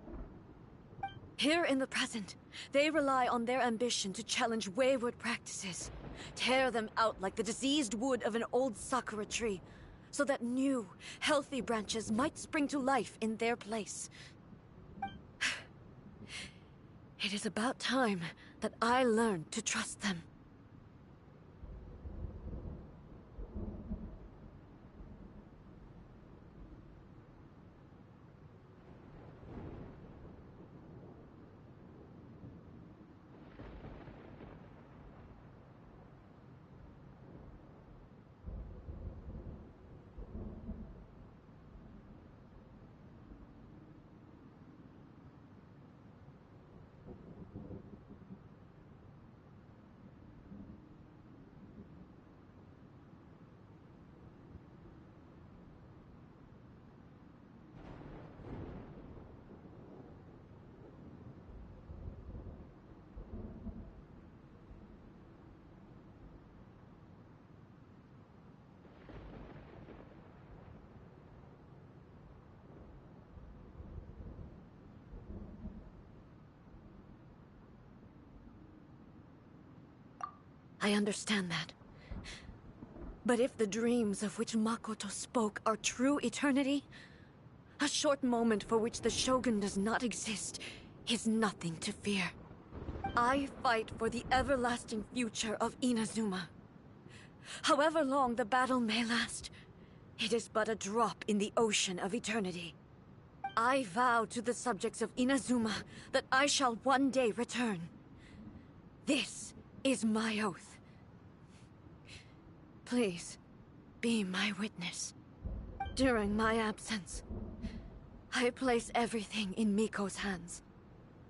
Here in the present, they rely on their ambition to challenge wayward practices, tear them out like the diseased wood of an old sakura tree, so that new, healthy branches might spring to life in their place. It is about time that I learned to trust them. I understand that. But if the dreams of which Makoto spoke are true eternity, a short moment for which the Shogun does not exist is nothing to fear. I fight for the everlasting future of Inazuma. However long the battle may last, it is but a drop in the ocean of eternity. I vow to the subjects of Inazuma that I shall one day return. This is my oath. Please, be my witness. During my absence, I place everything in Miko's hands.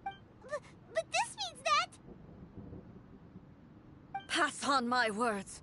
But this means that... Pass on my words.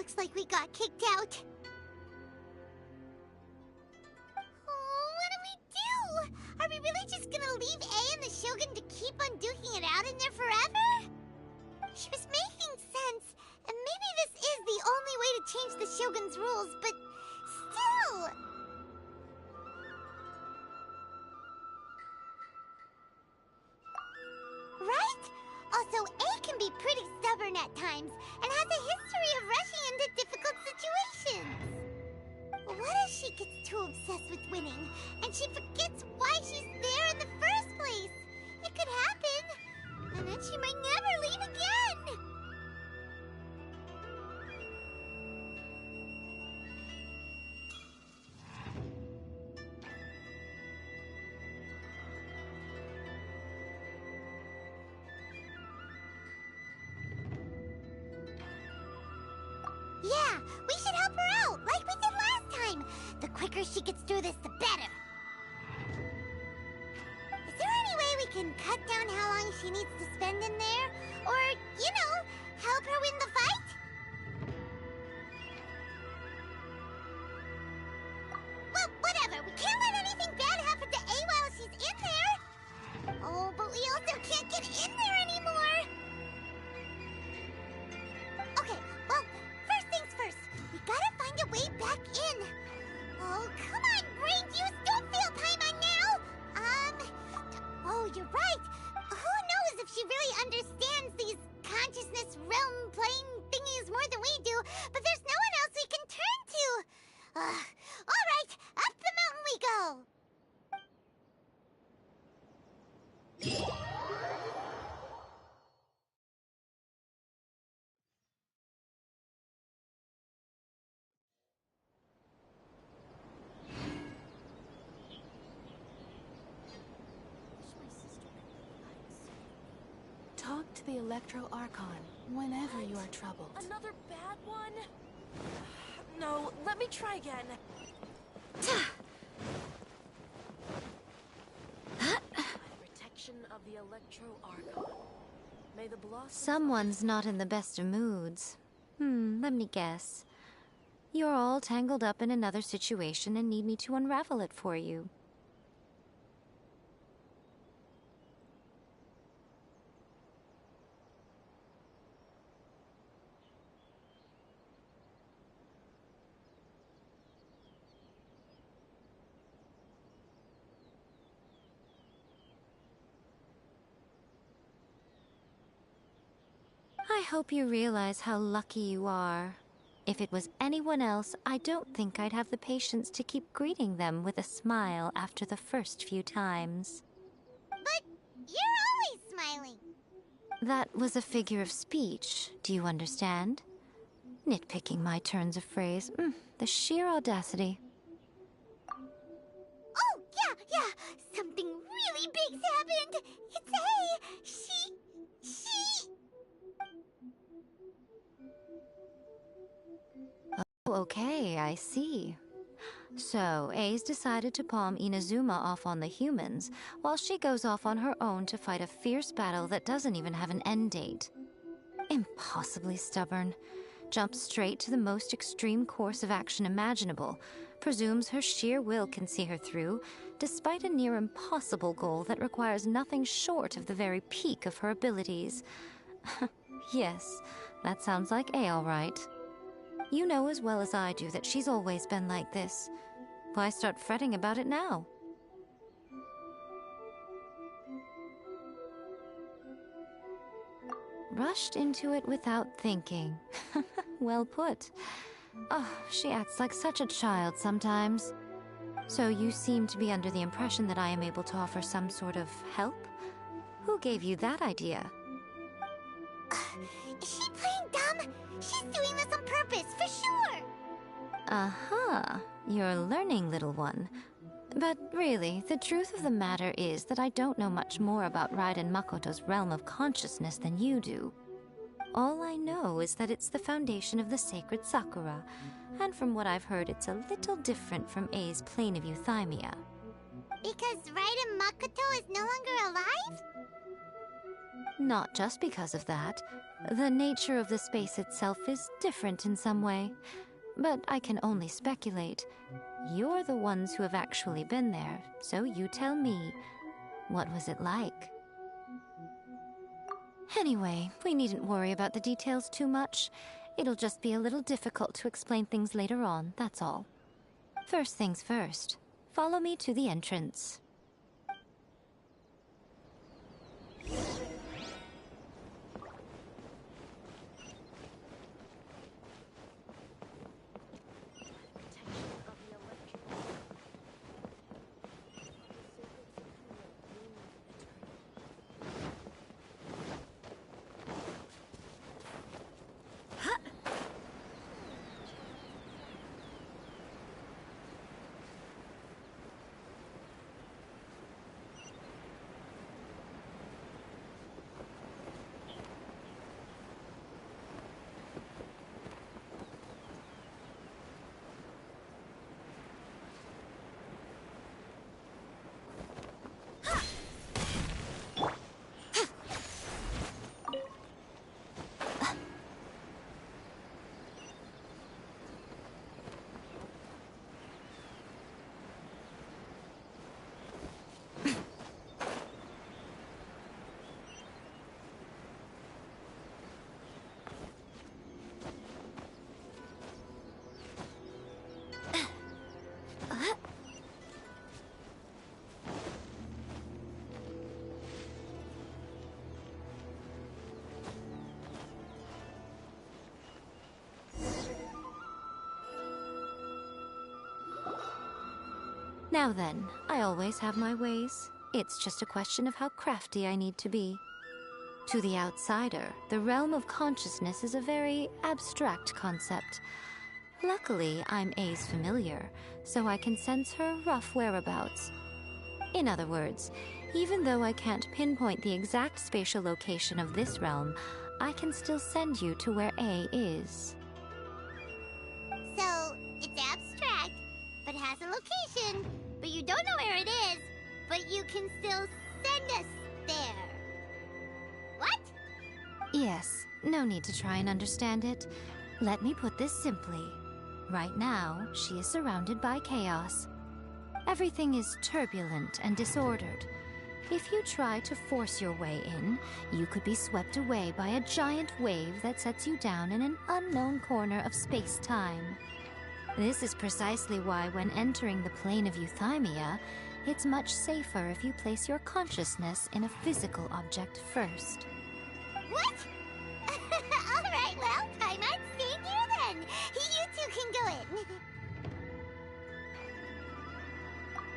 Looks like we got kicked out. Oh, what do we do? Are we really just gonna leave A and the Shogun to keep on duking it out in there forever? She was making sense, and maybe this is the only way to change the Shogun's rules, but still... Right? Also, A can be pretty stubborn at times, and has a history of rushing into difficult situations. What if she gets too obsessed with winning, and she forgets why she's there in the first place? It could happen, and then she might never leave again! Yeah, we should help her out, like we did last time. The quicker she gets through this, the better. Is there any way we can cut down how long she needs to spend in there? Or, you know, help her win the fight? Well, whatever. We can't let anything bad happen to A while she's in there. Oh, but we also can't get in there anymore. Okay, well, first things first. We gotta find a way back in. Oh, come on, brain juice. Don't fail Paimon now. Oh, you're right. Who knows if she really understands these consciousness realm playing thingies more than we do, but there's no one else we can turn to. All right, up the mountain we go. Talk to the Electro Archon whenever you are troubled. Another bad one? No, let me try again. Protection of the Electro Archon. May the blossom... Someone's not in the best of moods. Let me guess. You're all tangled up in another situation and need me to unravel it for you. I hope you realize how lucky you are. If it was anyone else, I don't think I'd have the patience to keep greeting them with a smile after the first few times. But you're always smiling. That was a figure of speech, do you understand? Nitpicking my turns of phrase. The sheer audacity. Oh, yeah. Something really big's happened. It's A. She... Oh, okay, I see. So, A's decided to palm Inazuma off on the humans, while she goes off on her own to fight a fierce battle that doesn't even have an end date. Impossibly stubborn. Jumps straight to the most extreme course of action imaginable, presumes her sheer will can see her through, despite a near impossible goal that requires nothing short of the very peak of her abilities. Yes, that sounds like A all right. You know as well as I do that she's always been like this. Why start fretting about it now? Rushed into it without thinking. Well put. Oh, she acts like such a child sometimes. So you seem to be under the impression that I am able to offer some sort of help? Who gave you that idea? Is she playing dumb? She's doing this on purpose, for sure! Uh-huh. You're learning, little one. But really, the truth of the matter is that I don't know much more about Raiden Makoto's realm of consciousness than you do. All I know is that it's the foundation of the sacred Sakura, and from what I've heard, it's a little different from A's plane of euthymia. Because Raiden Makoto is no longer alive? not just because of that. The nature of the space itself is different in some way. But I can only speculate. You're the ones who have actually been there, so you tell me. What was it like? Anyway, we needn't worry about the details too much. It'll just be a little difficult to explain things later on, that's all. First things first. Follow me to the entrance. Now then, I always have my ways. It's just a question of how crafty I need to be. To the outsider, the realm of consciousness is a very abstract concept. Luckily, I'm A's familiar, so I can sense her rough whereabouts. In other words, even though I can't pinpoint the exact spatial location of this realm, I can still send you to where A is. So, it's abstract, but has a location. But you don't know where it is, but you can still send us there. What? Yes, no need to try and understand it. Let me put this simply. Right now, she is surrounded by chaos. Everything is turbulent and disordered. If you try to force your way in, you could be swept away by a giant wave that sets you down in an unknown corner of space-time. This is precisely why when entering the plane of euthymia, it's much safer if you place your consciousness in a physical object first. What? Alright, well, I might stay here then. You two can go in.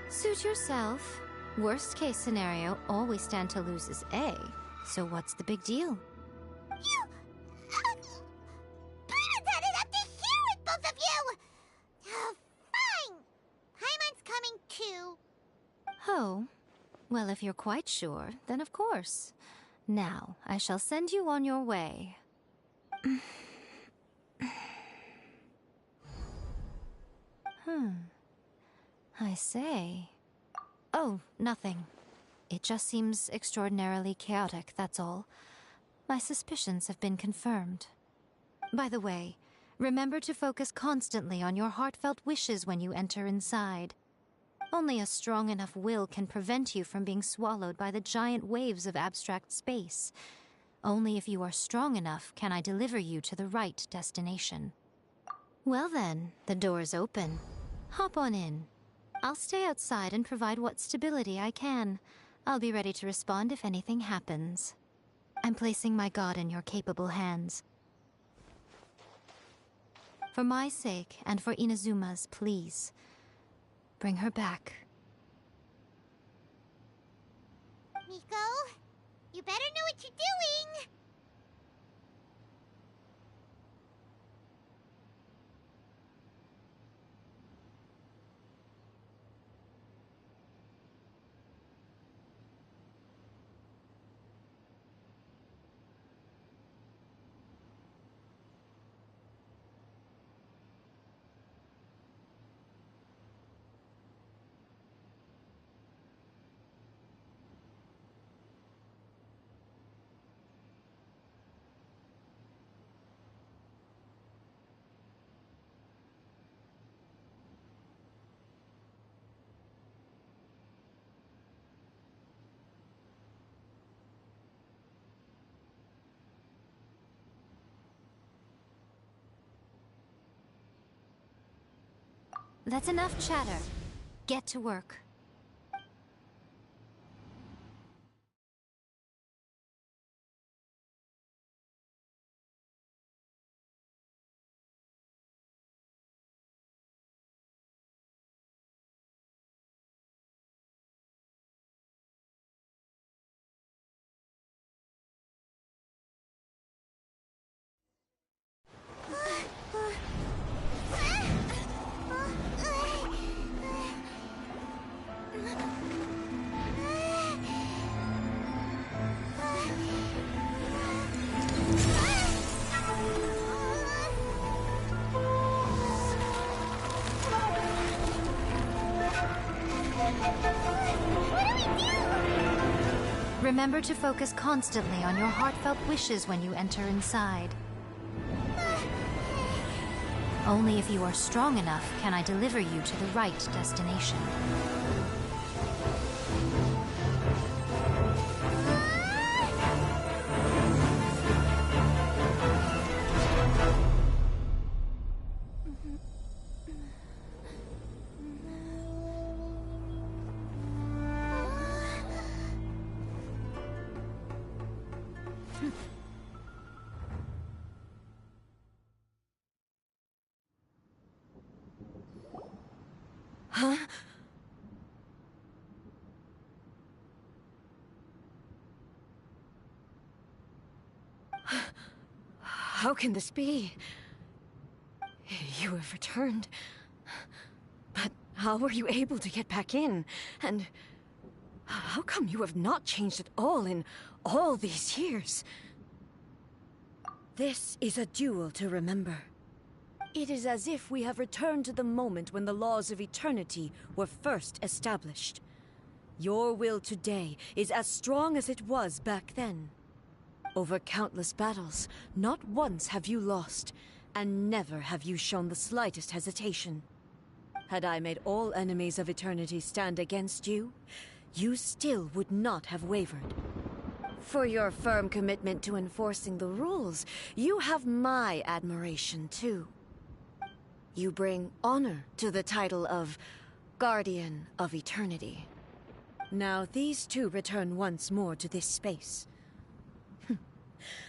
Suit yourself. Worst case scenario, all we stand to lose is A. So what's the big deal? You... Brutus had it up to here with both of you! Fine! Paimon's coming too. Oh, well, if you're quite sure, then of course. Now, I shall send you on your way. I say. Oh, nothing. It just seems extraordinarily chaotic, that's all. My suspicions have been confirmed. By the way, remember to focus constantly on your heartfelt wishes when you enter inside. Only a strong enough will can prevent you from being swallowed by the giant waves of abstract space. Only if you are strong enough can I deliver you to the right destination. Well then, the door's open. Hop on in. I'll stay outside and provide what stability I can. I'll be ready to respond if anything happens. I'm placing my god in your capable hands. For my sake, and for Inazuma's, please. Bring her back. Miko, you better know what you're doing! That's enough chatter. Get to work. Remember to focus constantly on your heartfelt wishes when you enter inside. Only if you are strong enough can I deliver you to the right destination. Huh? How can this be? You have returned. But how were you able to get back in? And how come you have not changed at all in all these years? This is a duel to remember. It is as if we have returned to the moment when the laws of eternity were first established. Your will today is as strong as it was back then. Over countless battles, not once have you lost, and never have you shown the slightest hesitation. Had I made all enemies of eternity stand against you, you still would not have wavered. For your firm commitment to enforcing the rules, you have my admiration too. You bring honor to the title of Guardian of Eternity. Now these two return once more to this space.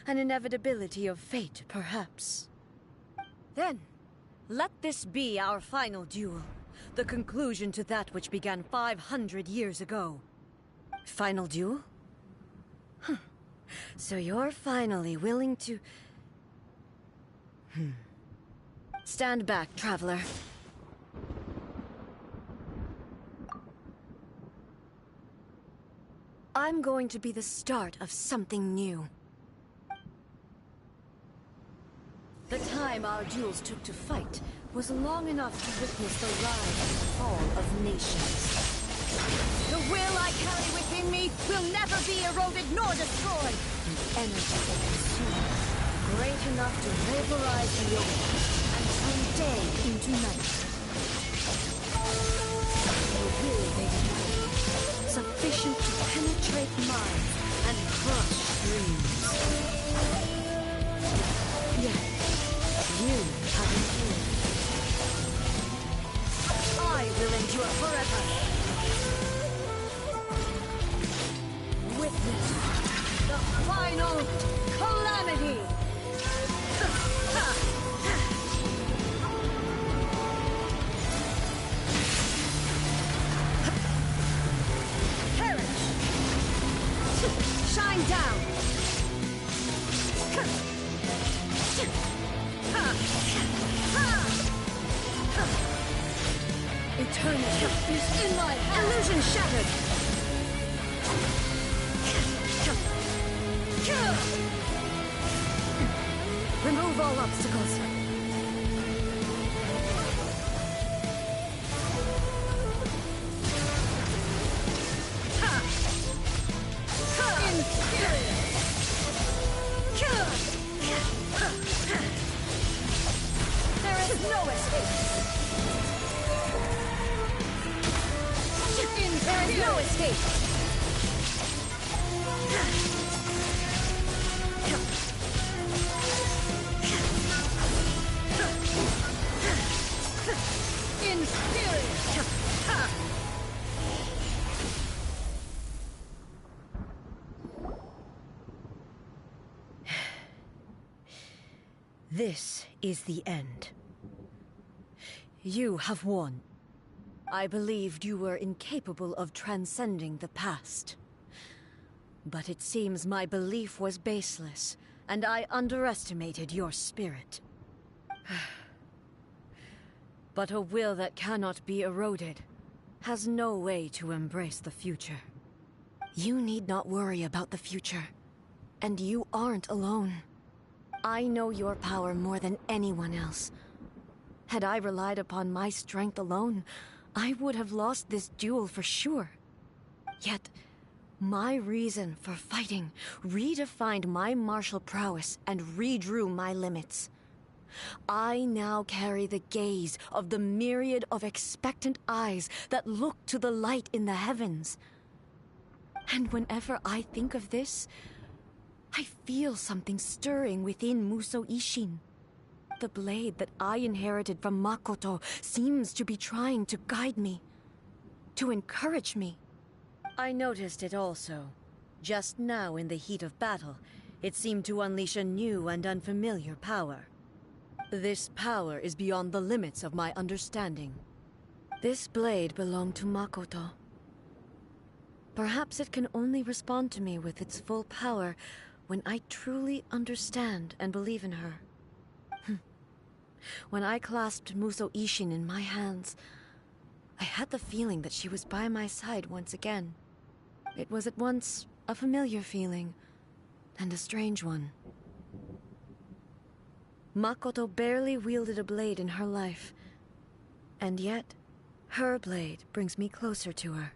An inevitability of fate, perhaps. Then, let this be our final duel. The conclusion to that which began 500 years ago. Final duel? So you're finally willing to... Stand back, traveler. I'm going to be the start of something new. The time our duels took to fight was long enough to witness the rise and fall of nations. The will I carry within me will never be eroded nor destroyed. The energy they consume, great enough to vaporize the ocean and turn day into night. The will they unite, sufficient to penetrate minds and crush dreams. Yet, you have endured. I will endure forever. Witness the final calamity! Perish! Shine down! Eternity is in my hand! Illusion shattered! Remove all obstacles. There is no escape. There is no escape. In This is the end. You have won. I believed you were incapable of transcending the past. But it seems my belief was baseless, and I underestimated your spirit. But a will that cannot be eroded has no way to embrace the future. You need not worry about the future. And you aren't alone. I know your power more than anyone else. Had I relied upon my strength alone, I would have lost this duel for sure. Yet, my reason for fighting redefined my martial prowess and redrew my limits. I now carry the gaze of the myriad of expectant eyes that look to the light in the heavens. And whenever I think of this, I feel something stirring within Musou Ishin. The blade that I inherited from Makoto seems to be trying to guide me, to encourage me. I noticed it also. Just now in the heat of battle, it seemed to unleash a new and unfamiliar power. This power is beyond the limits of my understanding. This blade belonged to Makoto. Perhaps it can only respond to me with its full power when I truly understand and believe in her. When I clasped Musou Ishin in my hands, I had the feeling that she was by my side once again. It was at once a familiar feeling and a strange one. Makoto barely wielded a blade in her life, and yet her blade brings me closer to her.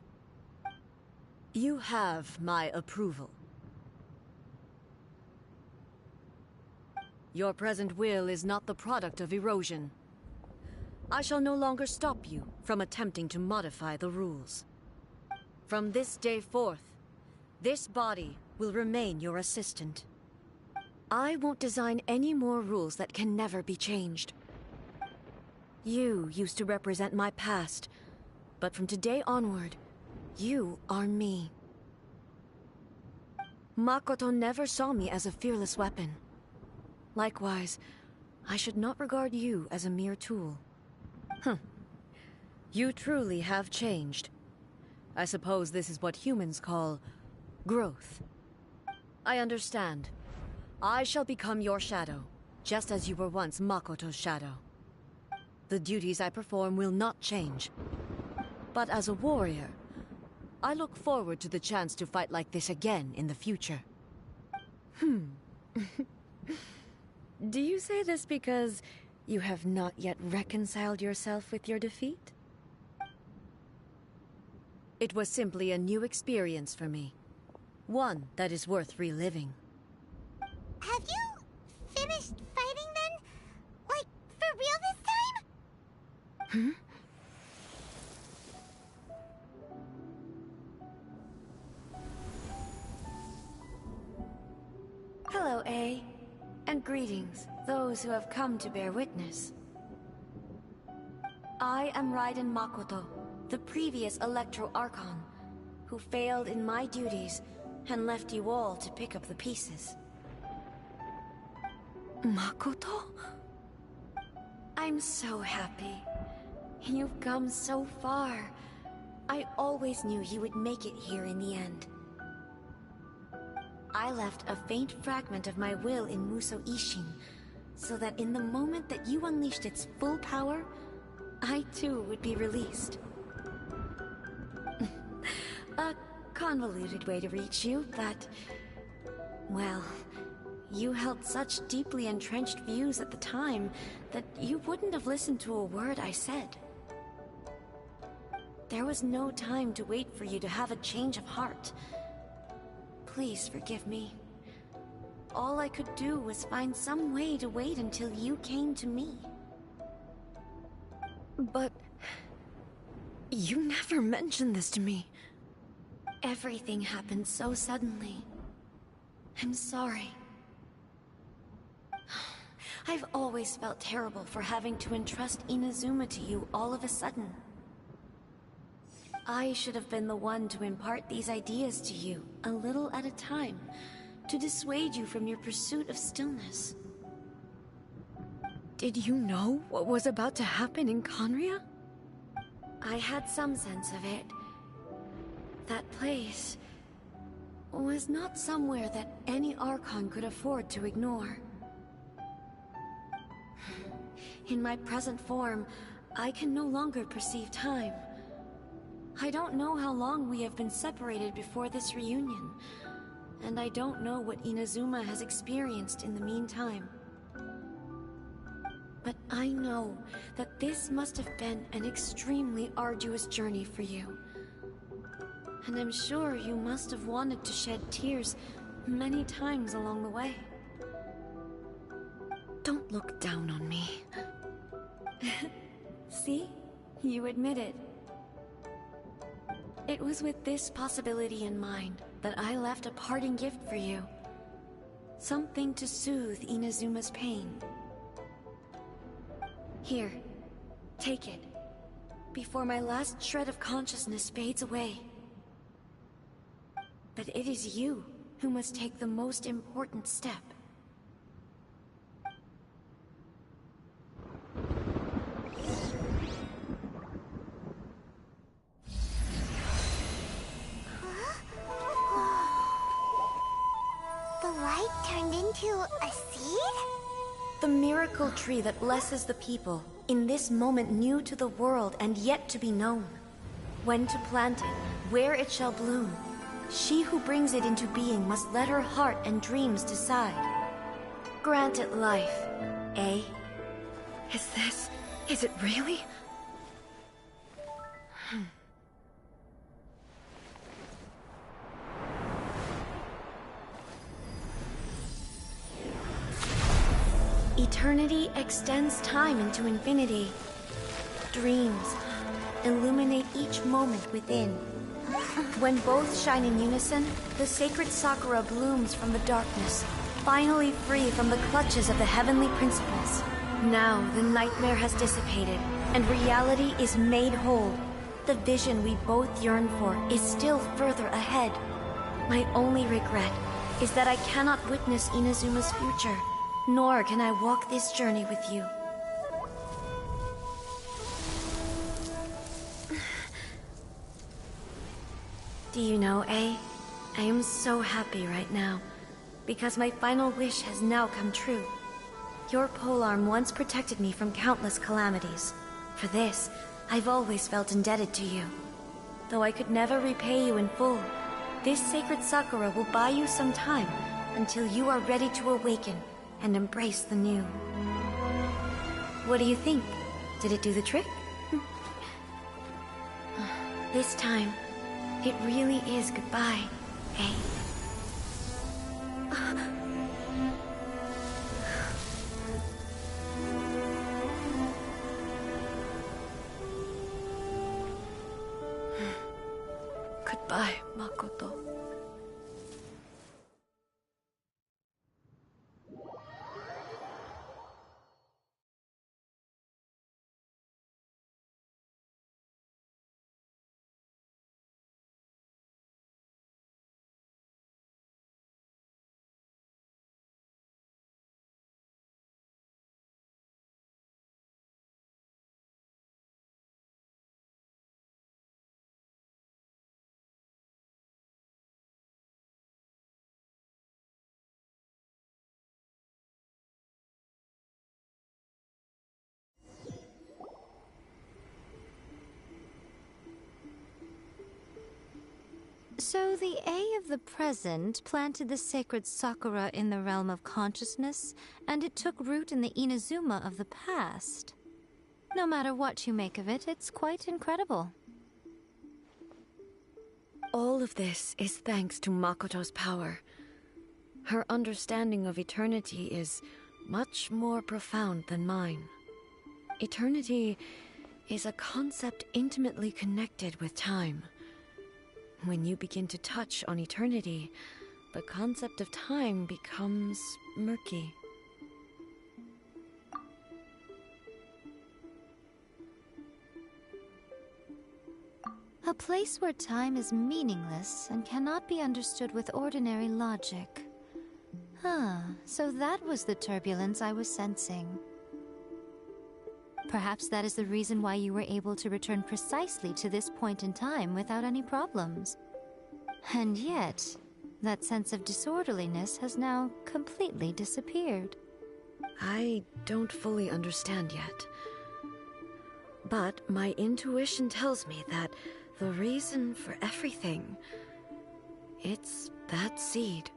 You have my approval. Your present will is not the product of erosion. I shall no longer stop you from attempting to modify the rules. From this day forth, this body will remain your assistant. I won't design any more rules that can never be changed. You used to represent my past, but from today onward, you are me. Makoto never saw me as a fearless weapon. Likewise, I should not regard you as a mere tool. You truly have changed. I suppose this is what humans call growth. I understand. I shall become your shadow, just as you were once Makoto's shadow. The duties I perform will not change. But as a warrior, I look forward to the chance to fight like this again in the future. Do you say this because you have not yet reconciled yourself with your defeat? It was simply a new experience for me. One that is worth reliving. Have you finished fighting then? Like, for real this time? Hello, A. And greetings, those who have come to bear witness. I am Raiden Makoto, the previous Electro Archon, who failed in my duties and left you all to pick up the pieces. Makoto? I'm so happy. You've come so far. I always knew you would make it here in the end. I left a faint fragment of my will in Musou Ishin, so that in the moment that you unleashed its full power, I too would be released. A convoluted way to reach you, but... well, you held such deeply entrenched views at the time that you wouldn't have listened to a word I said. There was no time to wait for you to have a change of heart. Please forgive me. All I could do was find some way to wait until you came to me. But... you never mentioned this to me. Everything happened so suddenly. I'm sorry. I've always felt terrible for having to entrust Inazuma to you all of a sudden. I should have been the one to impart these ideas to you, a little at a time, to dissuade you from your pursuit of stillness. Did you know what was about to happen in Conria? I had some sense of it. That place was not somewhere that any Archon could afford to ignore. In my present form, I can no longer perceive time. I don't know how long we have been separated before this reunion, and I don't know what Inazuma has experienced in the meantime. But I know that this must have been an extremely arduous journey for you. And I'm sure you must have wanted to shed tears many times along the way. Don't look down on me. See? You admit it. It was with this possibility in mind that I left a parting gift for you. Something to soothe Inazuma's pain. Here, take it, before my last shred of consciousness fades away. But it is you who must take the most important step. The light turned into a seed? The miracle tree that blesses the people, in this moment new to the world and yet to be known. When to plant it, where it shall bloom. She who brings it into being must let her heart and dreams decide. Grant it life, eh? Is it really? Eternity extends time into infinity. Dreams illuminate each moment within. When both shine in unison, the sacred Sakura blooms from the darkness, finally free from the clutches of the heavenly principles. Now the nightmare has dissipated, and reality is made whole. The vision we both yearn for is still further ahead. My only regret is that I cannot witness Inazuma's future. Nor can I walk this journey with you. Do you know, I am so happy right now, because my final wish has now come true. Your polearm once protected me from countless calamities. For this, I've always felt indebted to you. Though I could never repay you in full, this sacred Sakura will buy you some time until you are ready to awaken and embrace the new. What do you think? Did it do the trick? This time, it really is goodbye, eh? Goodbye, Makoto. So the A of the present planted the sacred Sakura in the realm of consciousness, and it took root in the Inazuma of the past. No matter what you make of it, it's quite incredible. All of this is thanks to Makoto's power. Her understanding of eternity is much more profound than mine. Eternity is a concept intimately connected with time. When you begin to touch on eternity, the concept of time becomes murky. A place where time is meaningless and cannot be understood with ordinary logic. So that was the turbulence I was sensing. Perhaps that is the reason why you were able to return precisely to this point in time without any problems. And yet, that sense of disorderliness has now completely disappeared. I don't fully understand yet. But my intuition tells me that the reason for everything, it's that seed.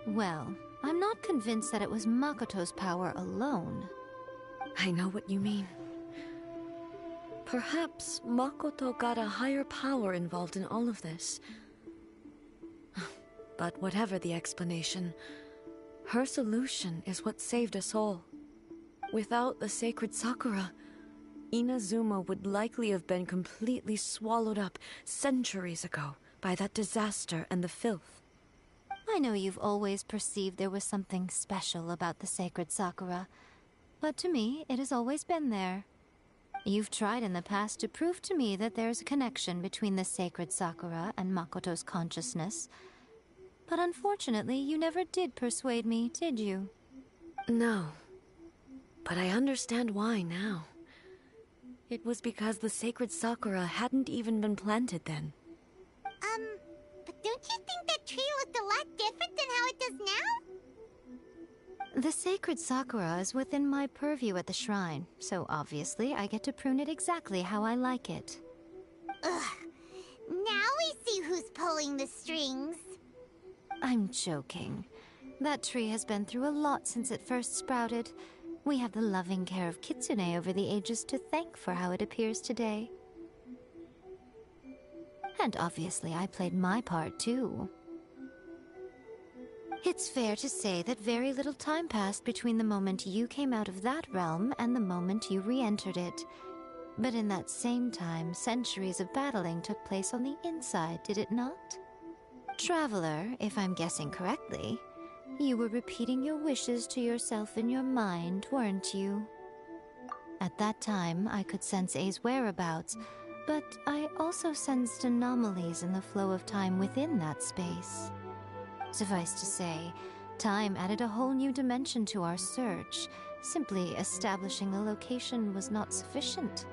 Well, I'm not convinced that it was Makoto's power alone. I know what you mean. Perhaps Makoto got a higher power involved in all of this. But whatever the explanation, her solution is what saved us all. Without the sacred Sakura, Inazuma would likely have been completely swallowed up centuries ago by that disaster and the filth. I know you've always perceived there was something special about the sacred Sakura, but to me, it has always been there. You've tried in the past to prove to me that there's a connection between the sacred Sakura and Makoto's consciousness, but unfortunately, you never did persuade me, did you? No. But I understand why now. It was because the sacred Sakura hadn't even been planted then. But don't you think that tree looked a lot different than how it does now? The sacred Sakura is within my purview at the shrine, so obviously I get to prune it exactly how I like it. Ugh. Now we see who's pulling the strings. I'm joking. That tree has been through a lot since it first sprouted. We have the loving care of Kitsune over the ages to thank for how it appears today. And obviously I played my part too. It's fair to say that very little time passed between the moment you came out of that realm and the moment you re-entered it. But in that same time, centuries of battling took place on the inside, did it not? Traveler, if I'm guessing correctly, you were repeating your wishes to yourself in your mind, weren't you? At that time, I could sense A's whereabouts, but I also sensed anomalies in the flow of time within that space. Suffice to say, time added a whole new dimension to our search. Simply establishing a location was not sufficient.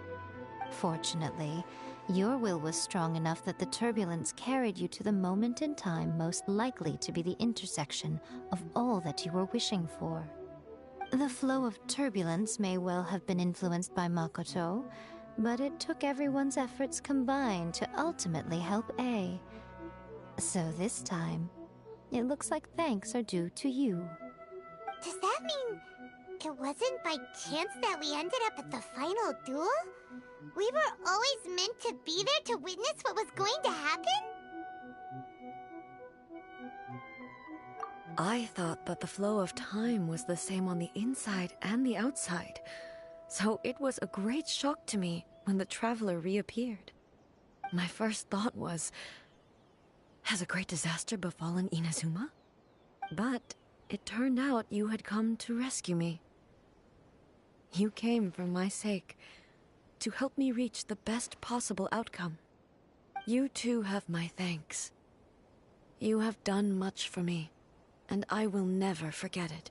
Fortunately, your will was strong enough that the turbulence carried you to the moment in time most likely to be the intersection of all that you were wishing for. The flow of turbulence may well have been influenced by Makoto, but it took everyone's efforts combined to ultimately help A. So this time, it looks like thanks are due to you. Does that mean it wasn't by chance that we ended up at the final duel? We were always meant to be there to witness what was going to happen? I thought that the flow of time was the same on the inside and the outside, so it was a great shock to me when the traveler reappeared. My first thought was, has a great disaster befallen Inazuma? But it turned out you had come to rescue me. You came for my sake, to help me reach the best possible outcome. You too have my thanks. You have done much for me, and I will never forget it.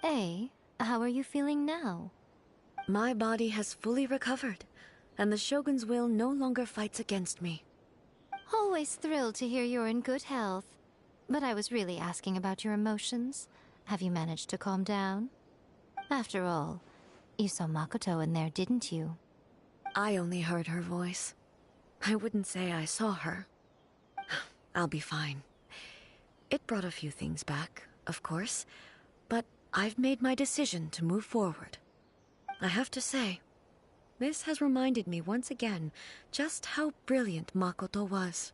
A, how are you feeling now? My body has fully recovered, and the Shogun's will no longer fights against me. Always thrilled to hear you're in good health. But I was really asking about your emotions. Have you managed to calm down? After all, you saw Makoto in there, didn't you? I only heard her voice. I wouldn't say I saw her. I'll be fine. It brought a few things back, of course, but I've made my decision to move forward. I have to say, this has reminded me once again just how brilliant Makoto was.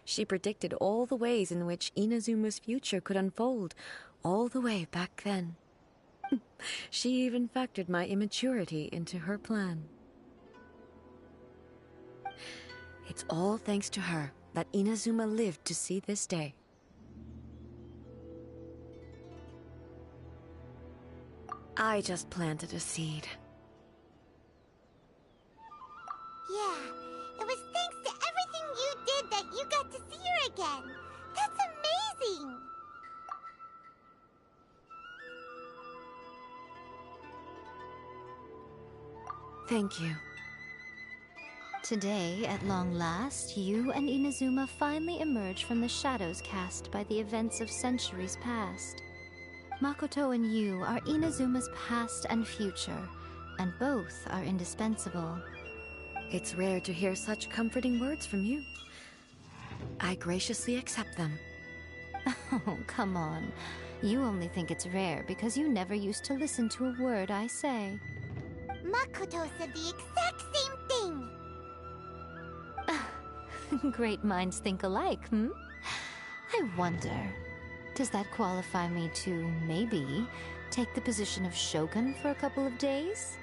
She predicted all the ways in which Inazuma's future could unfold, all the way back then. She even factored my immaturity into her plan. It's all thanks to her that Inazuma lived to see this day. I just planted a seed. Yeah, it was thanks to everything you did that you got to see her again. That's amazing! Thank you. Today, at long last, you and Inazuma finally emerge from the shadows cast by the events of centuries past. Makoto and you are Inazuma's past and future, and both are indispensable. It's rare to hear such comforting words from you. I graciously accept them. Oh, come on. You only think it's rare because you never used to listen to a word I say. Makoto said the exact same thing! Great minds think alike, hmm? I wonder, does that qualify me to, maybe, take the position of Shogun for a couple of days?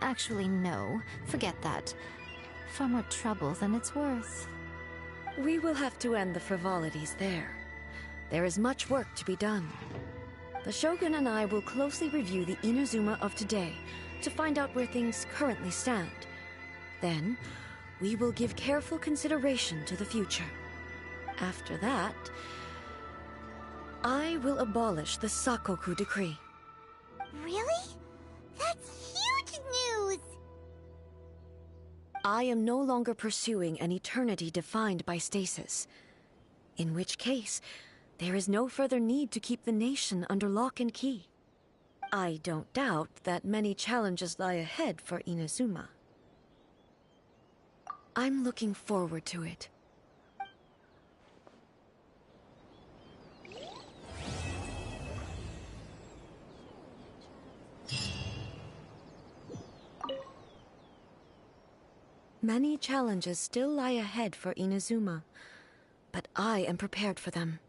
Actually, no. Forget that. Far more trouble than it's worth. We will have to end the frivolities there. There is much work to be done. The Shogun and I will closely review the Inazuma of today to find out where things currently stand. Then, we will give careful consideration to the future. After that, I will abolish the Sakoku decree. Really? That's huge news! I am no longer pursuing an eternity defined by stasis. In which case, there is no further need to keep the nation under lock and key. I don't doubt that many challenges lie ahead for Inazuma. I'm looking forward to it. Many challenges still lie ahead for Inazuma, but I am prepared for them.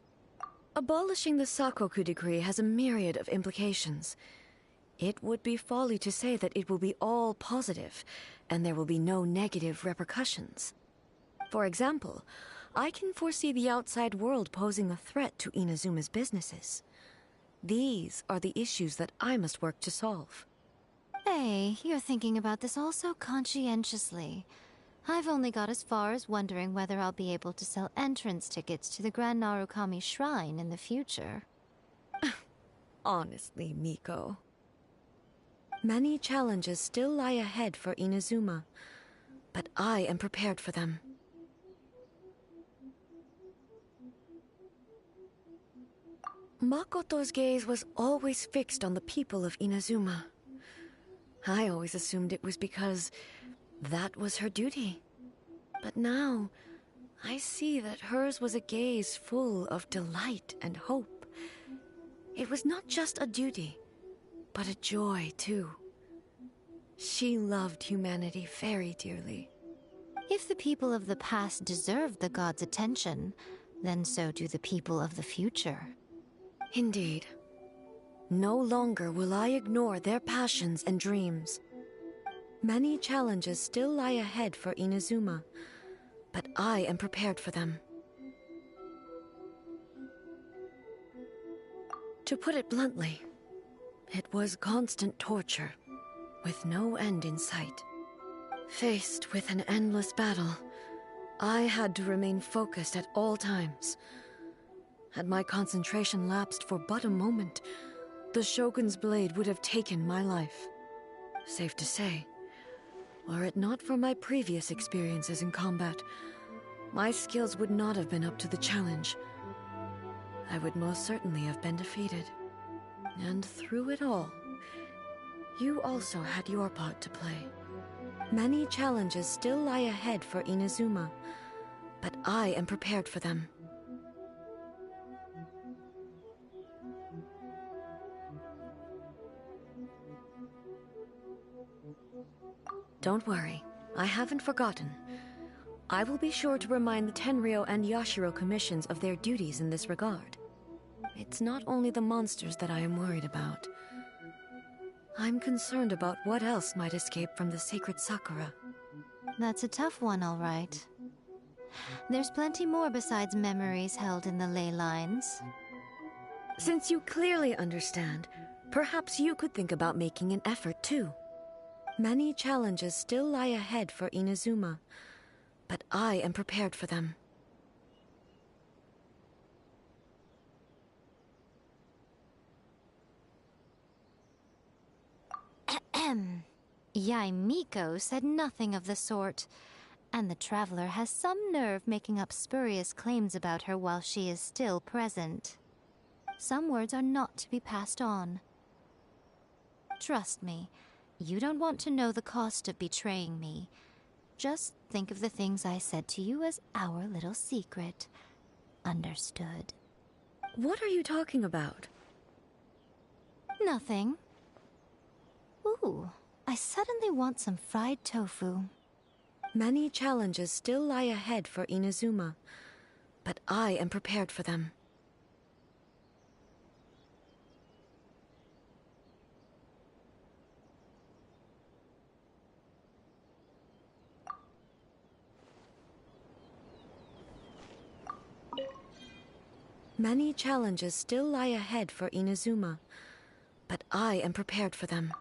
Abolishing the Sakoku decree has a myriad of implications. It would be folly to say that it will be all positive, and there will be no negative repercussions. For example, I can foresee the outside world posing a threat to Inazuma's businesses. These are the issues that I must work to solve. Hey, you're thinking about this all so conscientiously. I've only got as far as wondering whether I'll be able to sell entrance tickets to the Grand Narukami Shrine in the future. Honestly, Miko. Many challenges still lie ahead for Inazuma, but I am prepared for them. Makoto's gaze was always fixed on the people of Inazuma. I always assumed it was because that was her duty. But now, I see that hers was a gaze full of delight and hope. It was not just a duty, but a joy, too. She loved humanity very dearly. If the people of the past deserve the god's attention, then so do the people of the future. Indeed. No longer will I ignore their passions and dreams. Many challenges still lie ahead for Inazuma, but I am prepared for them. To put it bluntly, it was constant torture, with no end in sight. Faced with an endless battle, I had to remain focused at all times. Had my concentration lapsed for but a moment, the Shogun's blade would have taken my life. Safe to say, were it not for my previous experiences in combat, my skills would not have been up to the challenge. I would most certainly have been defeated. And through it all, you also had your part to play. Many challenges still lie ahead for Inazuma, but I am prepared for them. Don't worry, I haven't forgotten. I will be sure to remind the Tenryo and Yashiro commissions of their duties in this regard. It's not only the monsters that I am worried about. I'm concerned about what else might escape from the sacred Sakura. That's a tough one, all right. There's plenty more besides memories held in the ley lines. Since you clearly understand, perhaps you could think about making an effort too. Many challenges still lie ahead for Inazuma, but I am prepared for them. Yai Miko said nothing of the sort, and the traveler has some nerve making up spurious claims about her while she is still present. Some words are not to be passed on. Trust me, you don't want to know the cost of betraying me. Just think of the things I said to you as our little secret. Understood? What are you talking about? Nothing. Ooh, I suddenly want some fried tofu. Many challenges still lie ahead for Inazuma, but I am prepared for them. Many challenges still lie ahead for Inazuma, but I am prepared for them.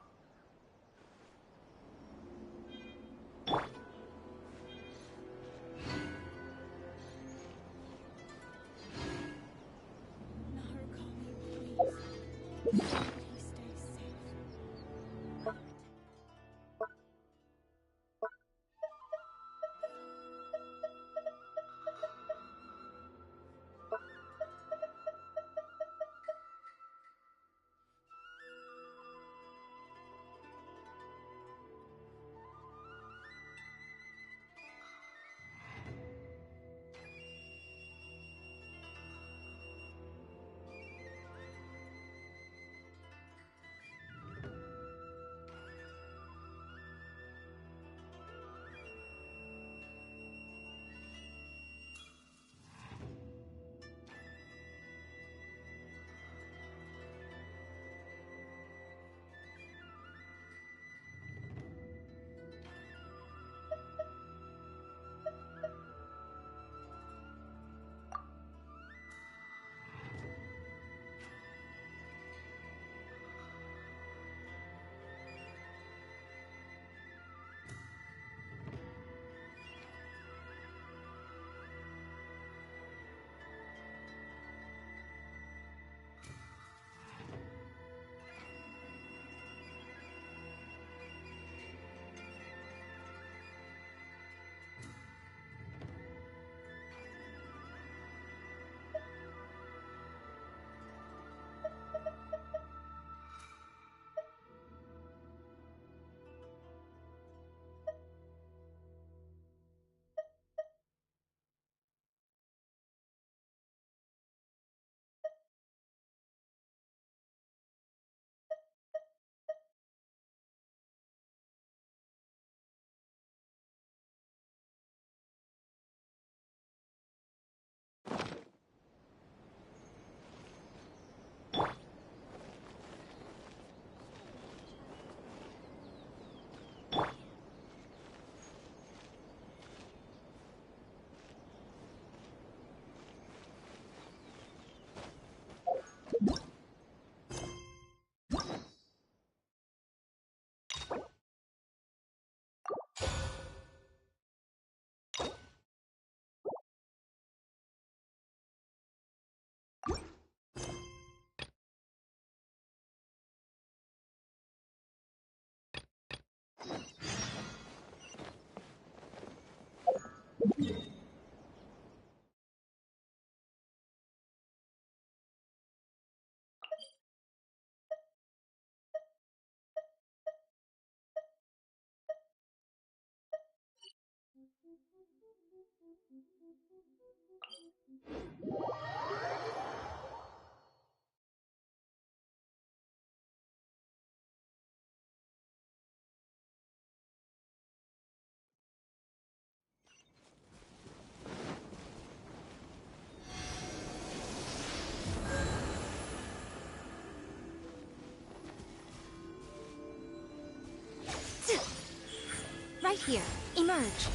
Right here. Emerge.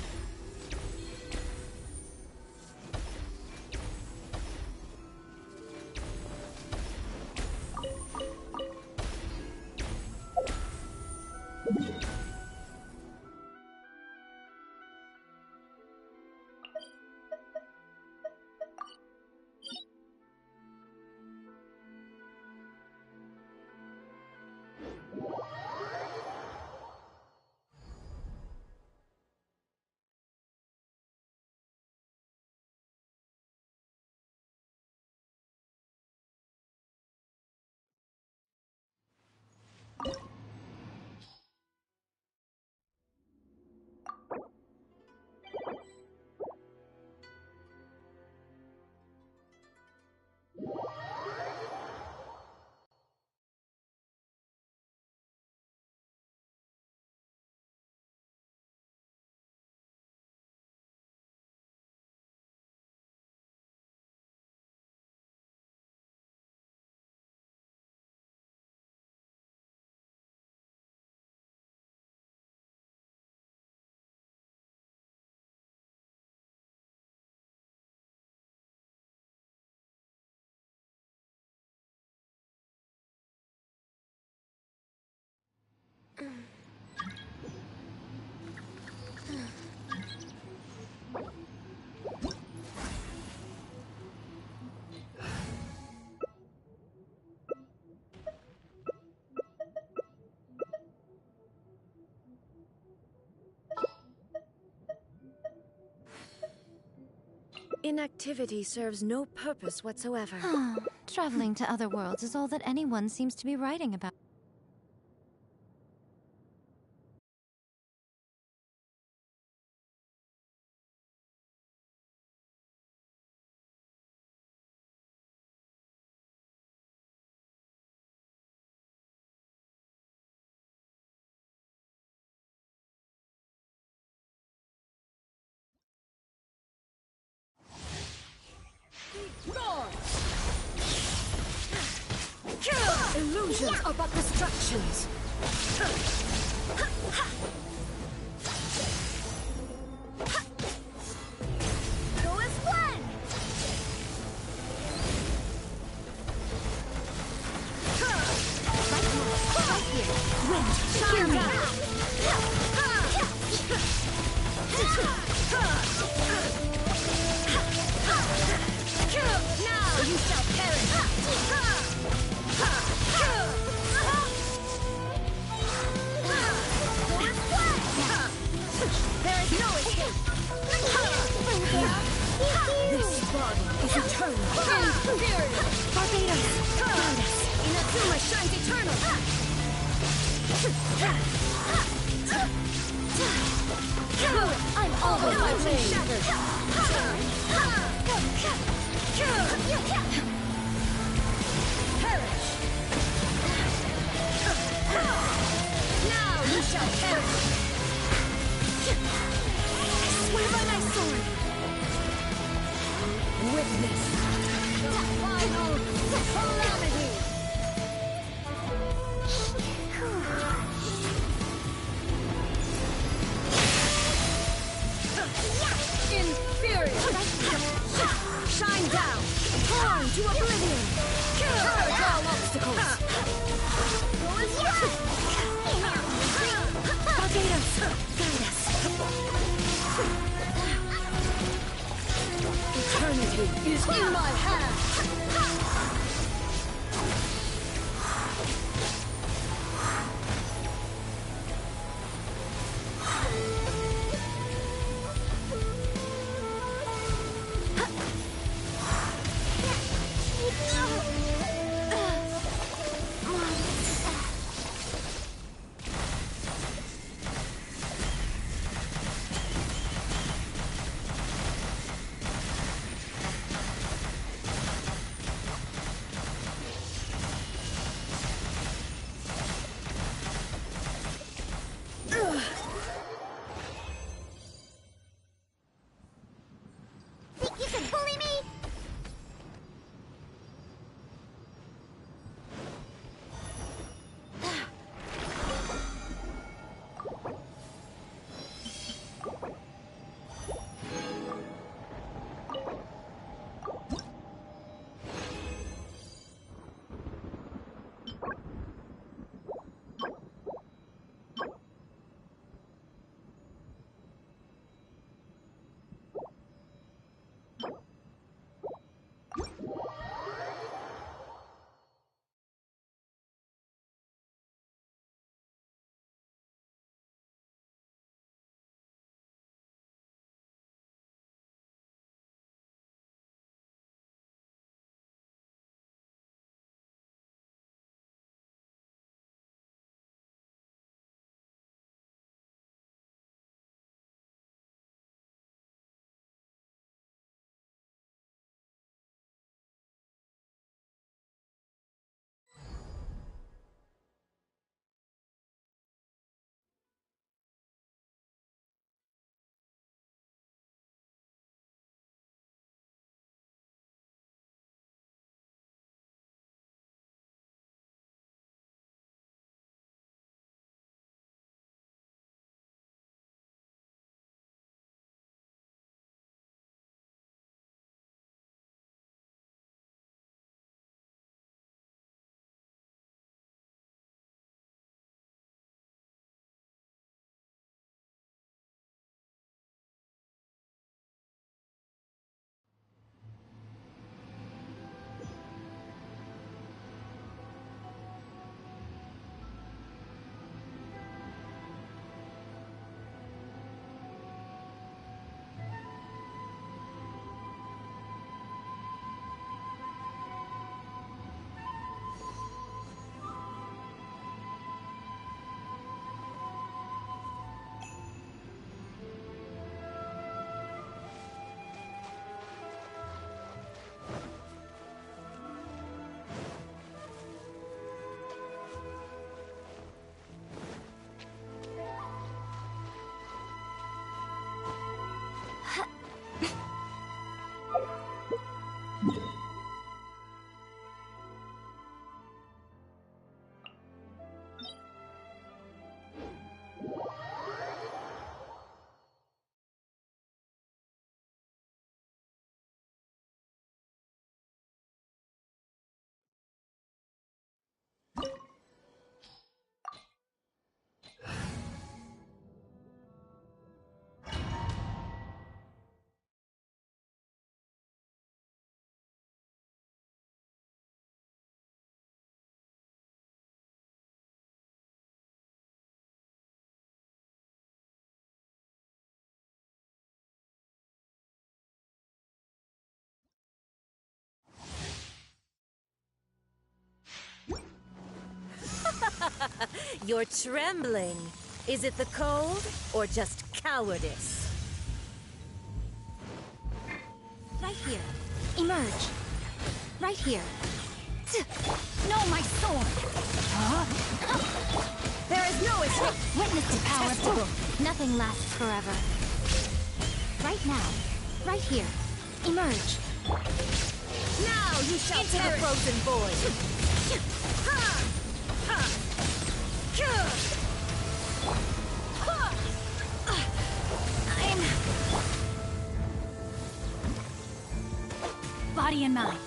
Inactivity serves no purpose whatsoever. Traveling to other worlds is all that anyone seems to be writing about. Illusions are but distractions. Go as one! Right here. Wind, shine down! Now you shall perish! There is no escape! This body is eternal. Barbados! Guide us! Inazuma shines eternal! I'm always my blade shattered! Perish! Now you shall perish! Swear by my sword! Witness the final calamity! Inferior! Shine down! Torn to oblivion! Purge all obstacles! Go as one! Barbados! Guide us! Eternity is in my hand! You're trembling. Is it the cold or just cowardice? Right here. Emerge. Right here. No, my sword! Huh? There is no escape! Witness the power of Google. Nothing lasts forever. Right now. Right here. Emerge. Now you shall into the frozen void! Body and mind.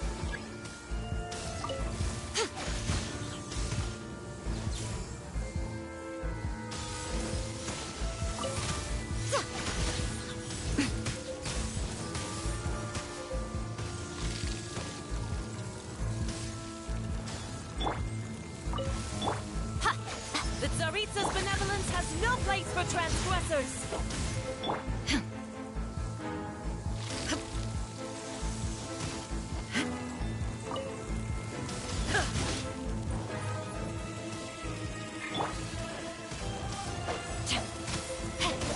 The Tsaritsa's benevolence has no place for transgressors!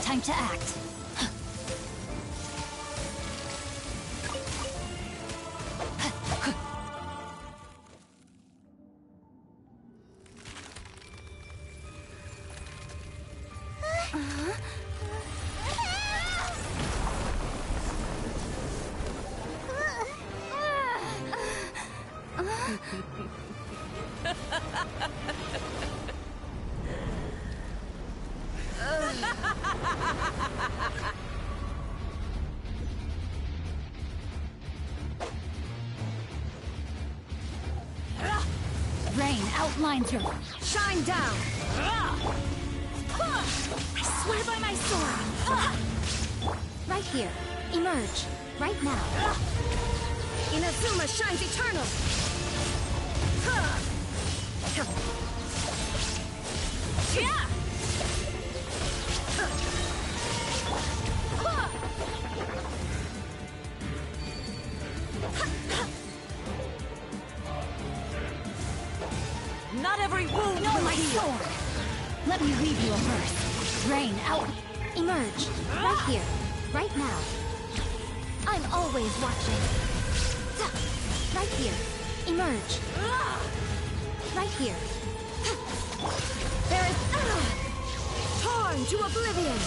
Time to act. Rain outlines your... Shine down! I swear by my sword! Right here. Emerge. Right now. Inazuma shines eternal! Not every wound No, will my heal. sword! Let me read you a verse. Rain out. Emerge. Right here. Right now. I'm always watching. Right here. Emerge. Right here. There is... torn to oblivion!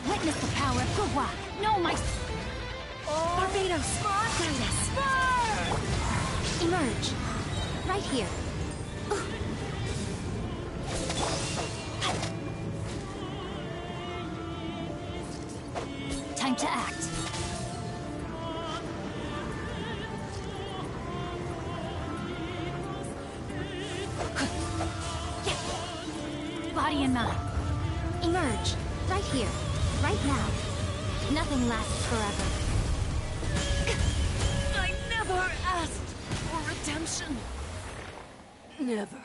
Witness the power of Gugwa. No, my... Barbados! Guide us! Emerge. Right here. Time to act. Body and mind. Emerge. Right here. Right now. Nothing lasts forever. I never asked for redemption. Never.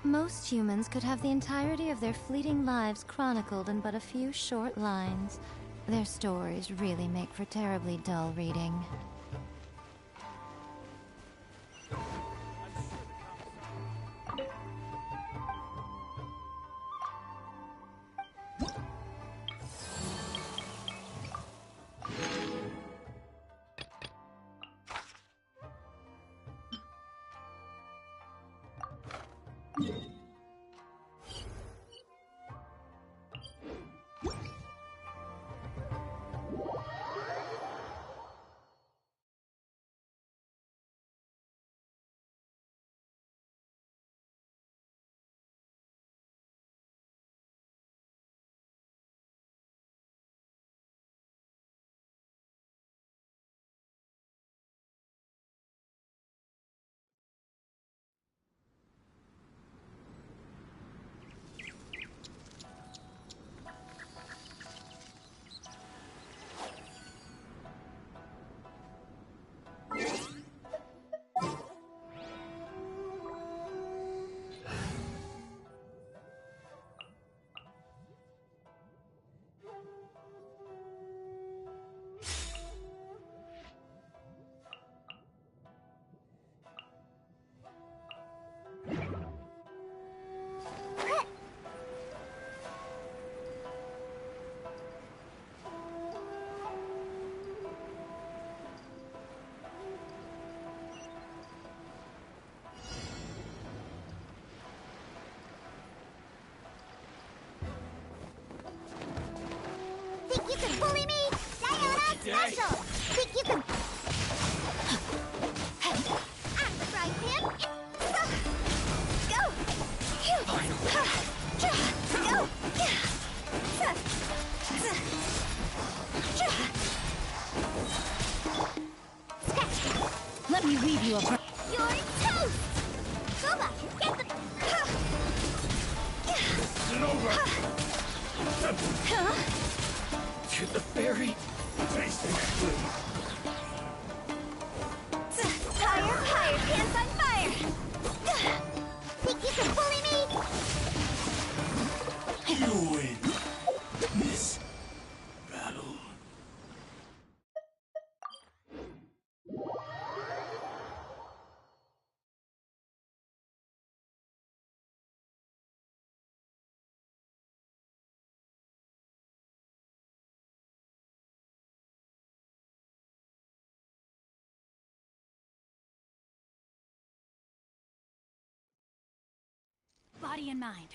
Most humans could have the entirety of their fleeting lives chronicled in but a few short lines. Their stories really make for terribly dull reading. Think you can bully me? Sayonara special! Think you can... Surprise him? Go! Let me weave you a... You're toast! Go back and get the... It's over! Huh? To the ferry. Fire, fire, pants on fire! Think you can bully me? You win this battle. Body and mind.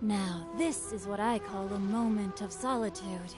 Now, this is what I call a moment of solitude.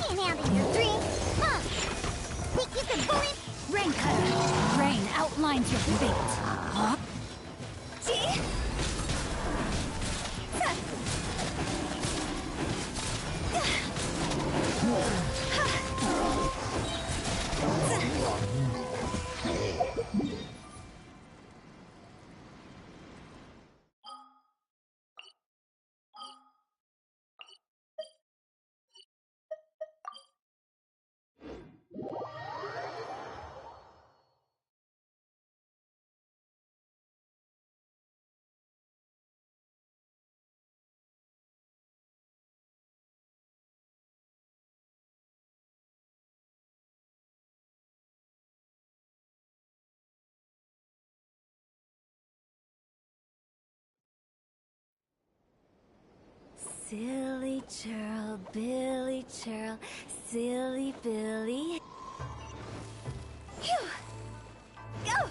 Can't handle your dreams. Huh? Think you can bully? Rain cutter. Rain outlines your fate. Huh? See? Silly churl, Billy churl, silly Billy. Phew! Go!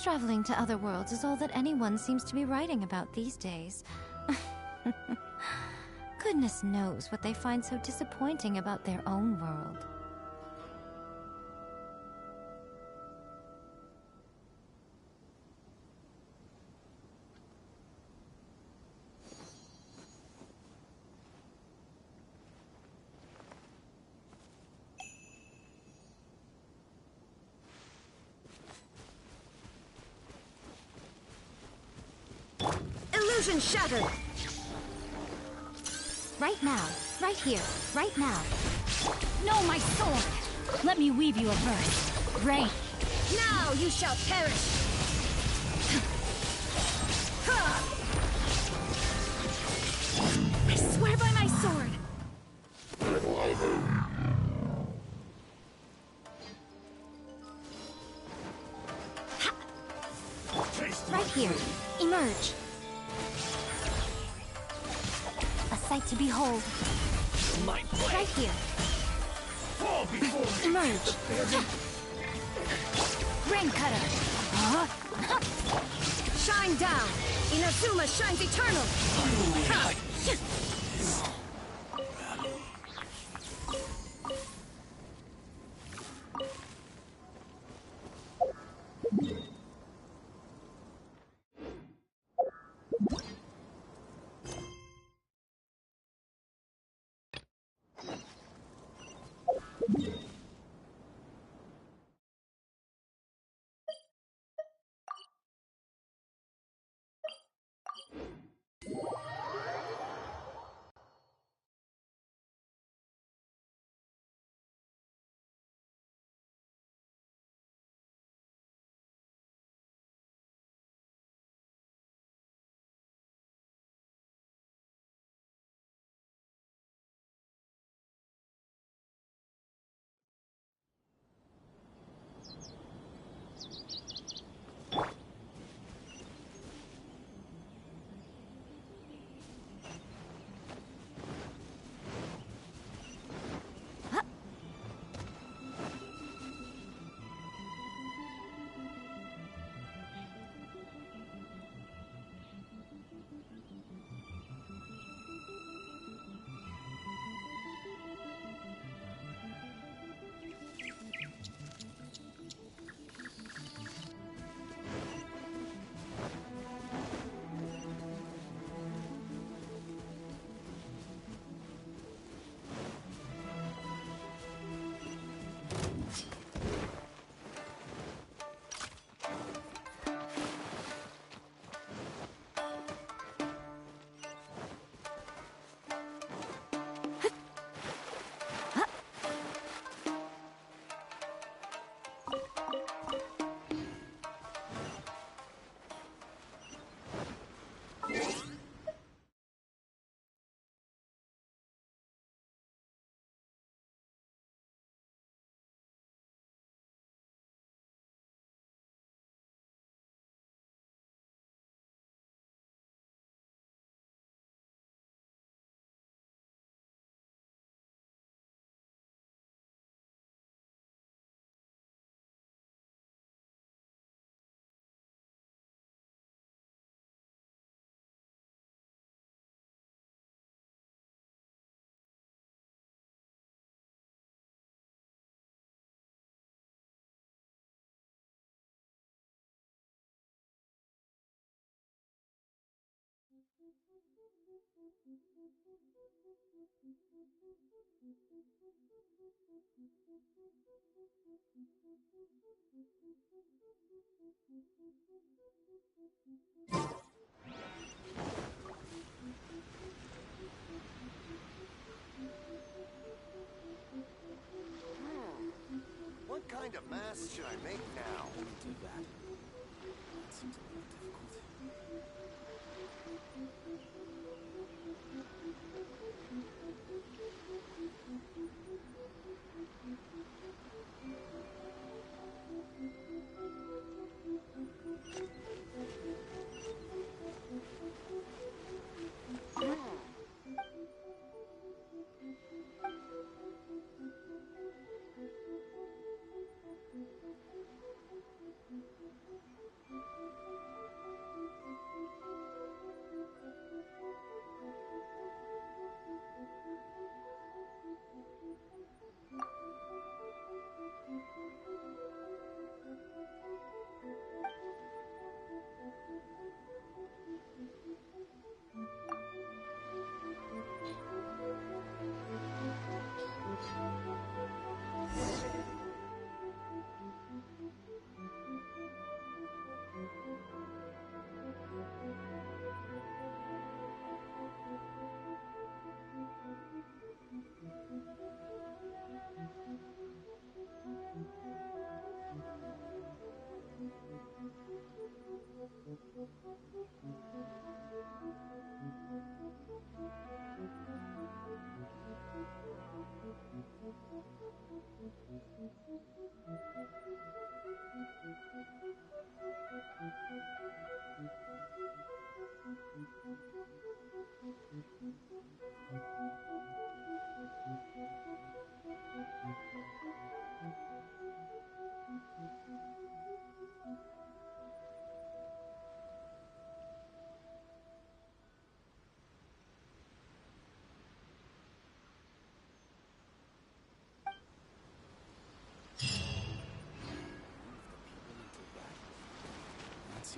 Traveling to other worlds is all that anyone seems to be writing about these days. Goodness knows what they find so disappointing about their own world. Illusion shattered! Right now, right here, right now. No, my sword! Let me weave you a verse. Rain. Now you shall perish! I swear by my sword! Right here. Emerge. A sight to behold. Right here. Emerge. Rain cutter. Shine down! Inazuma shines eternal! What kind of mask should I make now? Do that. That seems a little difficult.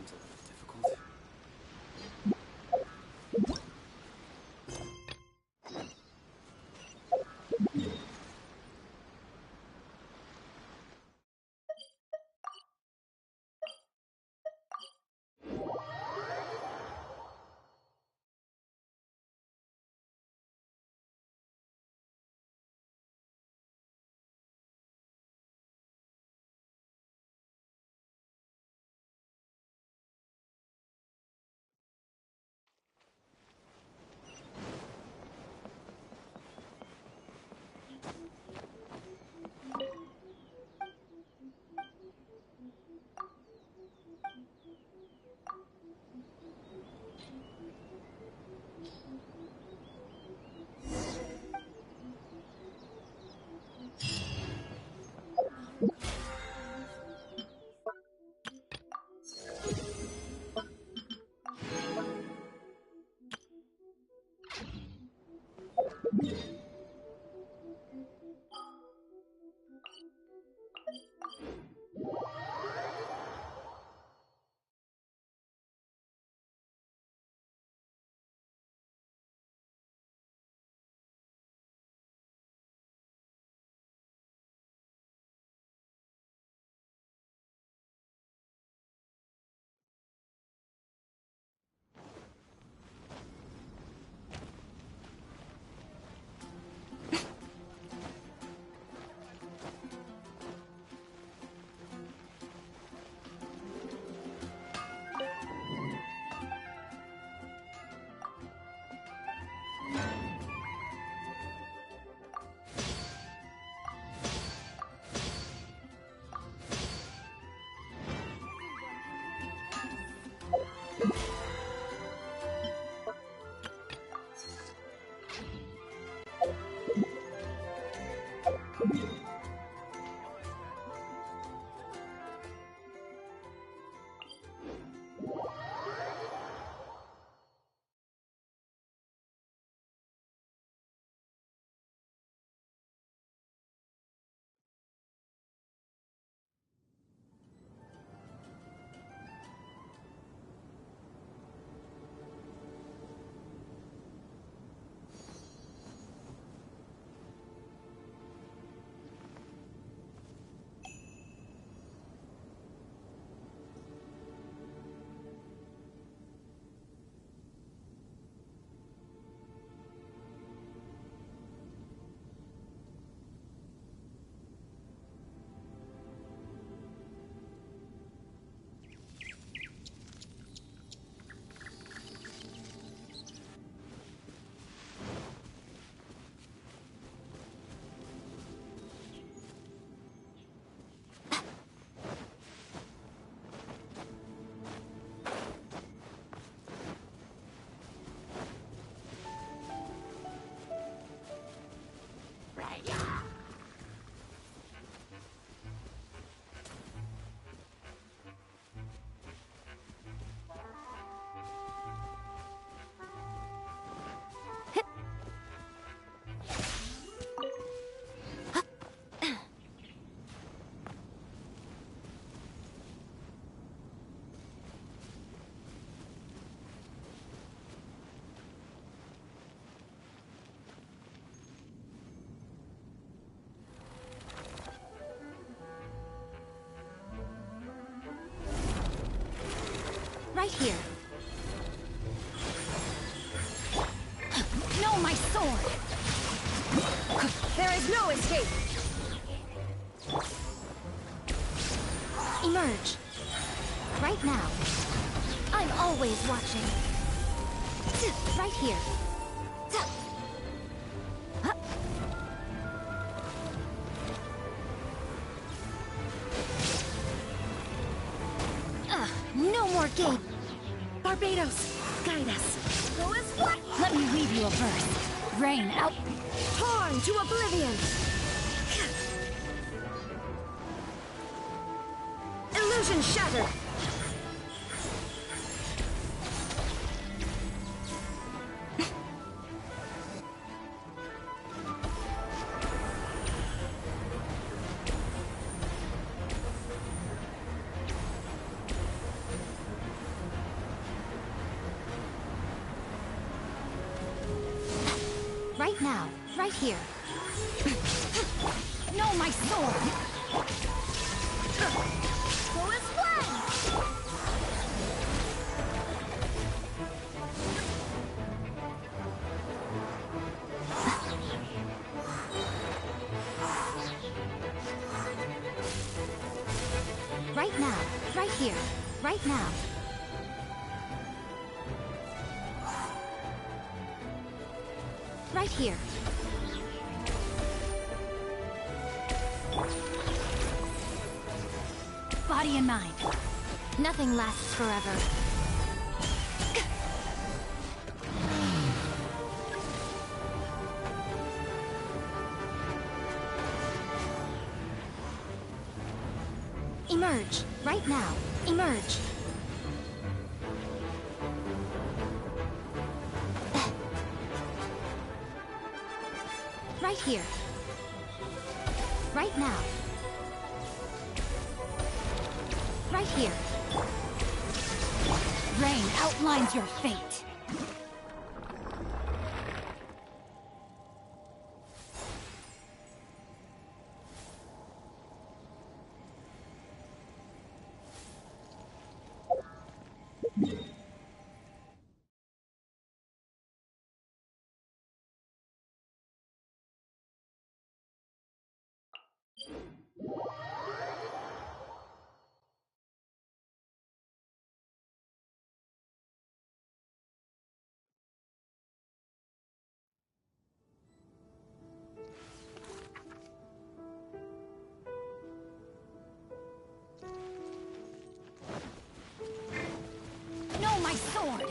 seems a little difficult. Right here. No, my sword! There is no escape! Emerge. Right now. I'm always watching. Right here. No more game. Barbados, guide us. Go as what? Let me weave you a verse. Rain out. Torn to oblivion. Illusion shattered. Right now. Right here. No, my sword! Who is one? Right now. Right here. Right now. Right here. Body and mind. Nothing lasts forever. Emerge. Right now. Emerge. Right here. Right now. Right here. Rain outlines your fate. No, my sword!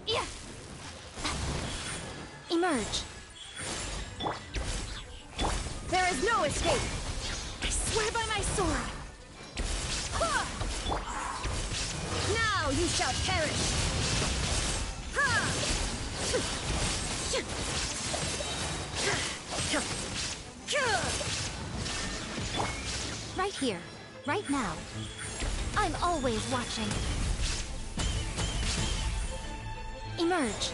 Yeah. Emerge. There is no escape. I swear by my sword. Ha! Now you shall perish. Right here, right now. I'm always watching. Emerge.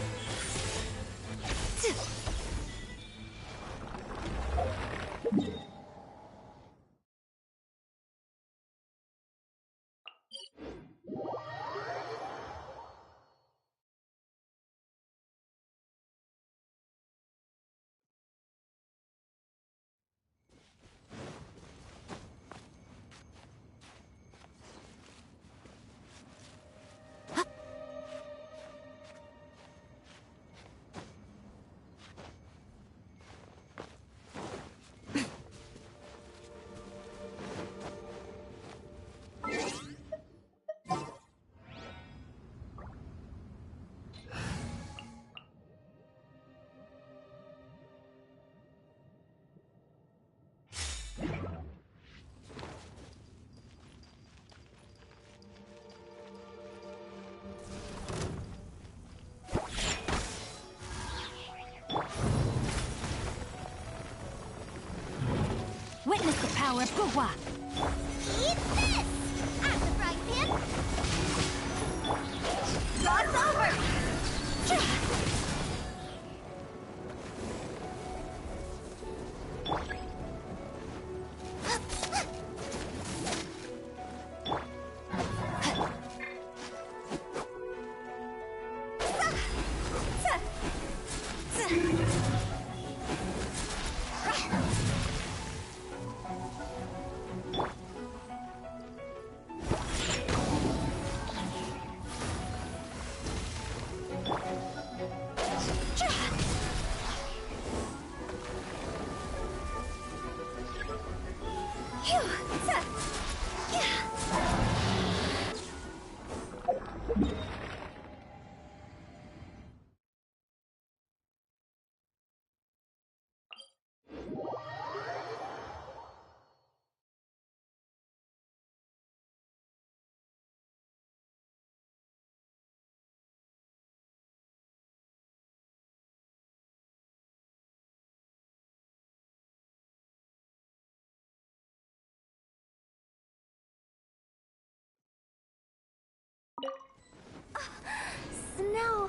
Witness the power of Gugwa! Eat this! I'm the frying pan! God's over! Snow.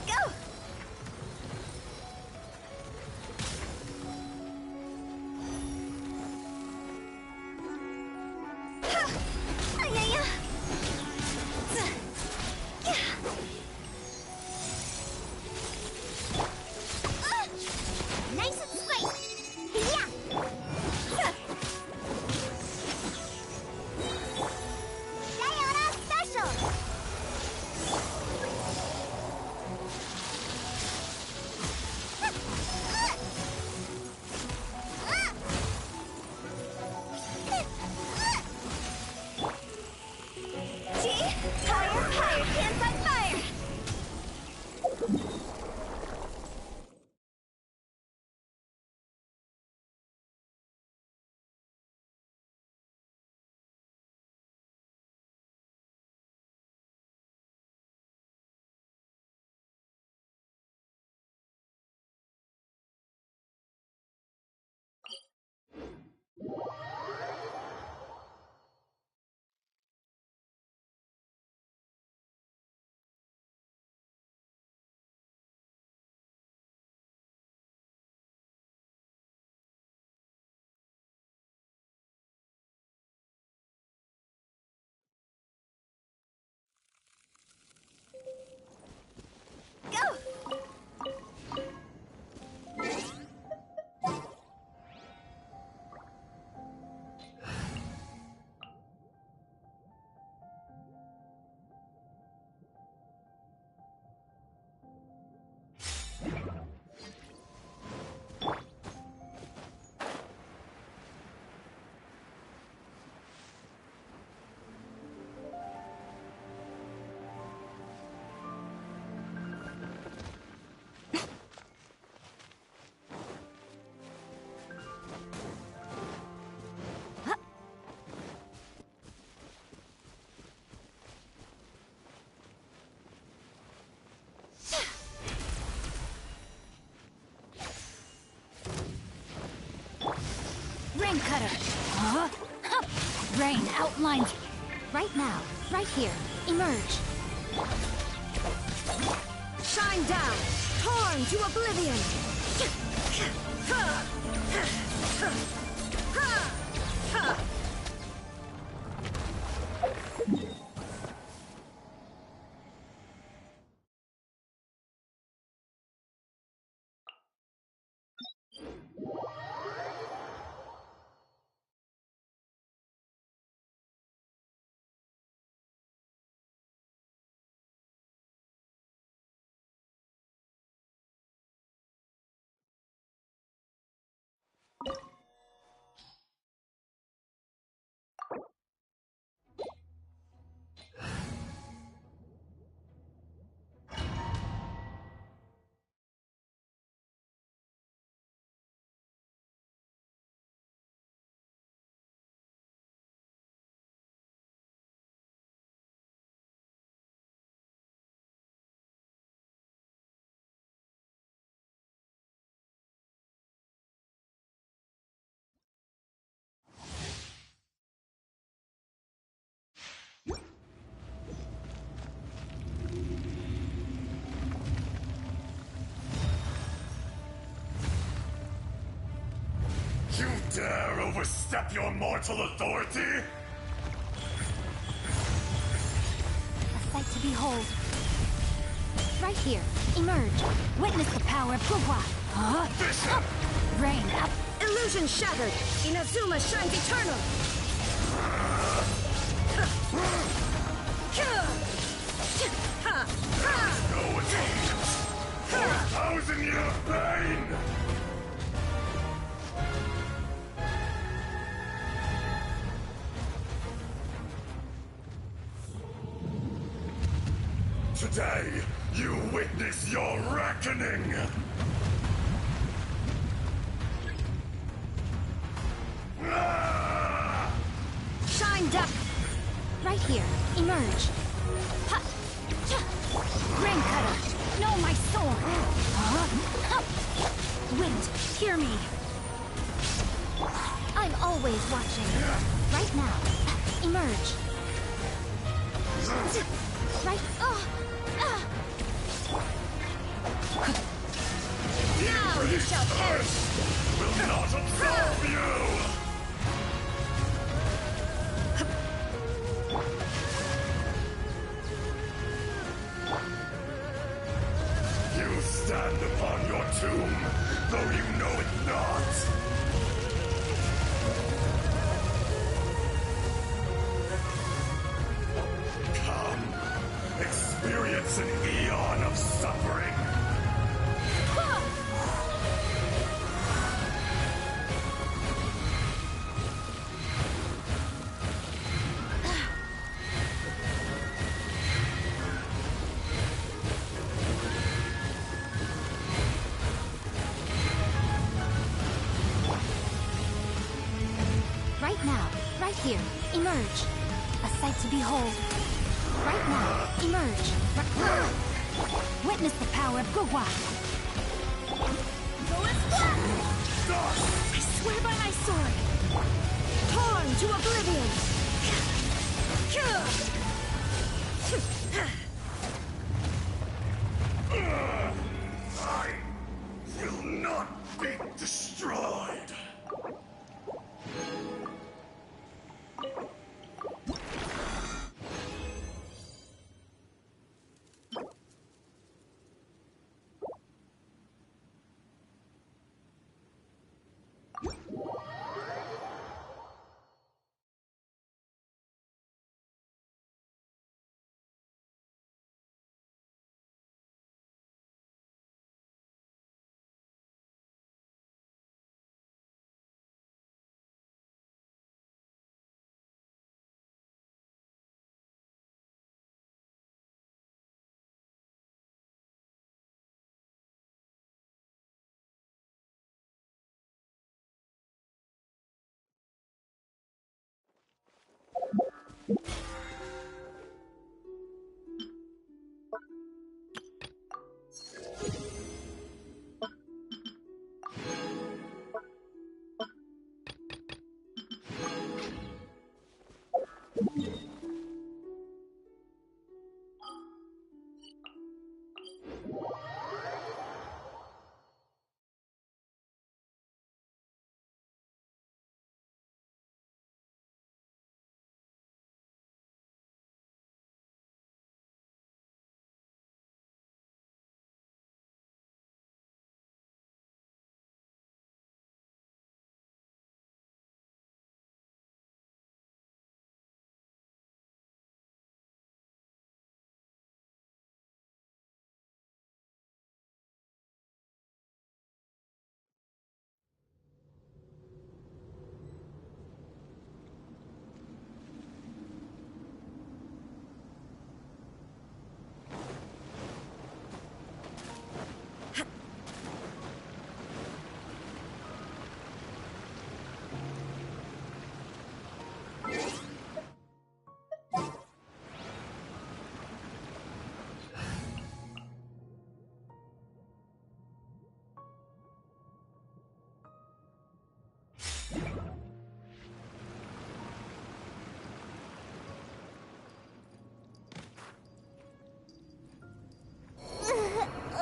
Go! Nice and sweet! Yeah! Sayonara special! Gee, higher, hands on fire! Rain cutter! Huh? Huh. Rain outlines. Right now, right here. Emerge. Shine down! Torn to oblivion! You dare overstep your mortal authority? A sight to behold. Right here. Emerge. Witness the power of Gugwa. Huh? Up. Rain up. Illusion shattered! Inazuma shines eternal! No atonement! 4,000 year of pain! Today, you witness your reckoning! Shine down. Right here. Emerge. Ha! Cha! Rain cutter! No, my sword! Wind, hear me! I'm always watching. Right now. Emerge. Right. Now you shall perish. Will not absolve you! You stand upon your tomb, though you know it not. Come, experience an eon of suffering. Right now, right here, emerge. A sight to behold. Right now, emerge. Witness the power of Gugwa. I swear by my sword. Torn to oblivion. I will not be destroyed.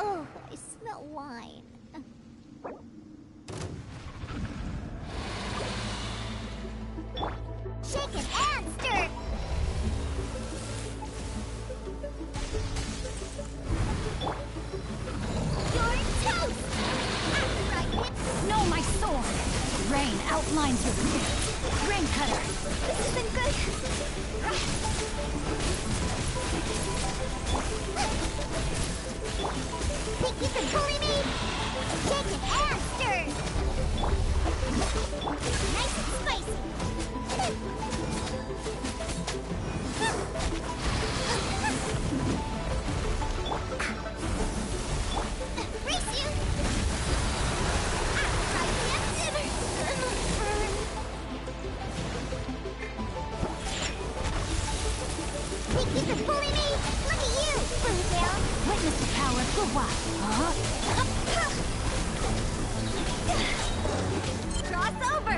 Oh, I smell wine. Shaken and stirred. You're toast! No, my sword! Rain outlines your feet. Rain cutter! This isn't good. Think you can bully me? Shaken and stirred. Nice and spicy. Race you! I'll try to get bully me? Look at you, Boozle! Witness the power of Gugwa! Cross over!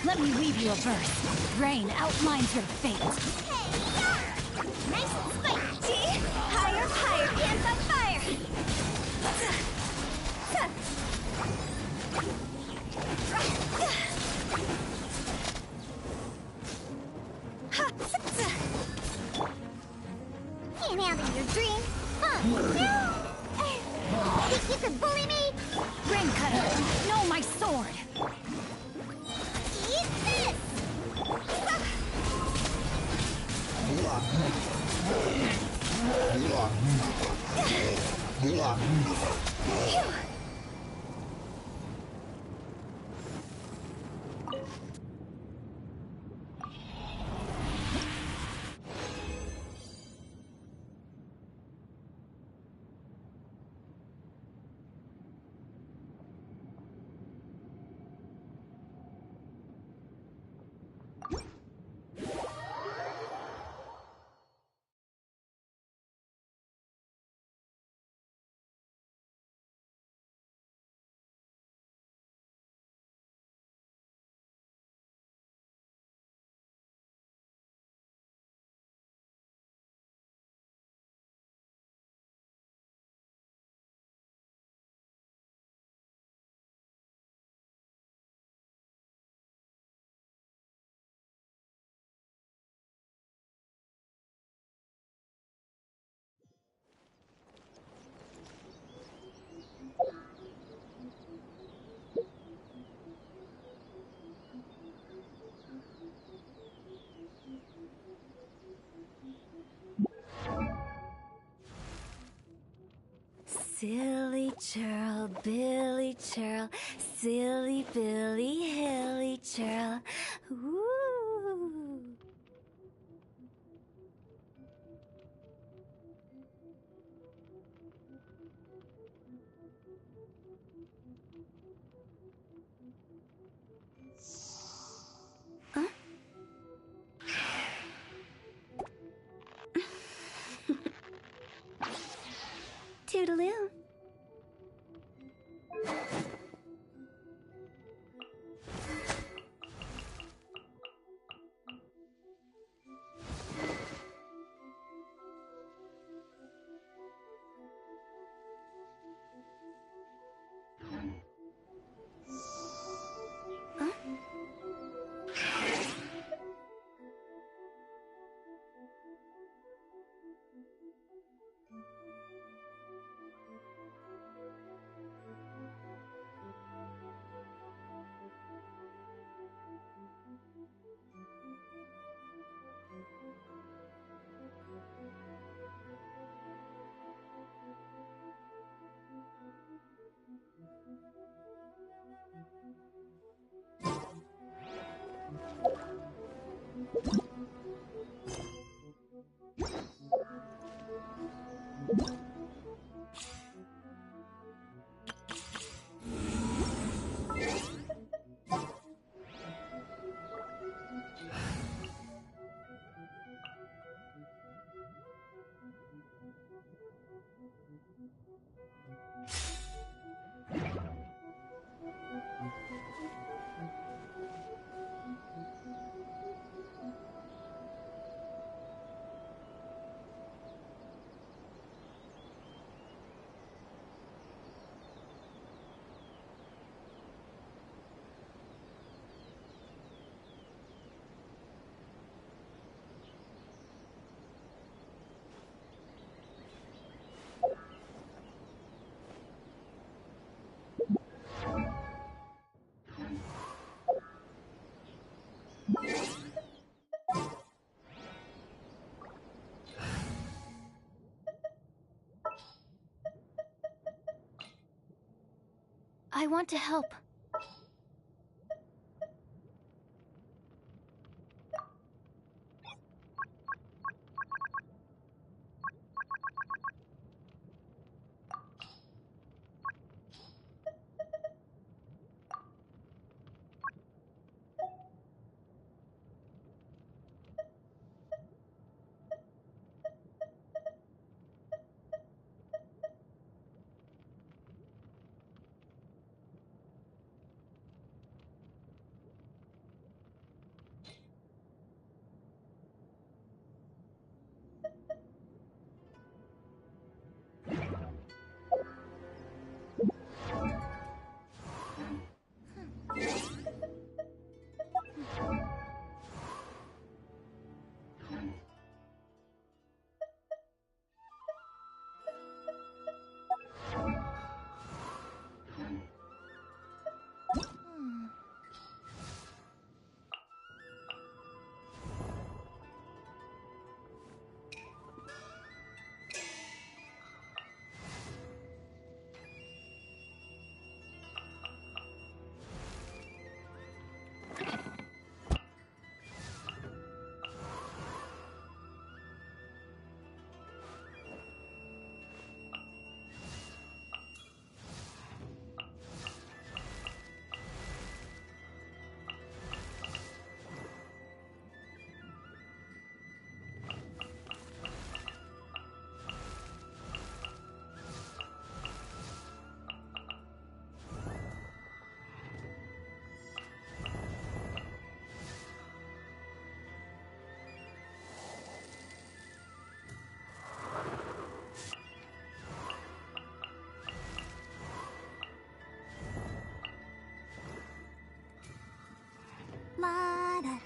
Let me weave you a verse. Rain outlines your fate. Nice and spicy! Higher, higher, hands on fire! You can bully me? Rain Cutter, no, my sword! Eat this! Silly churl, Billy churl, silly Billy, hilly churl. Ooh. Huh? Toodaloo. I want to help.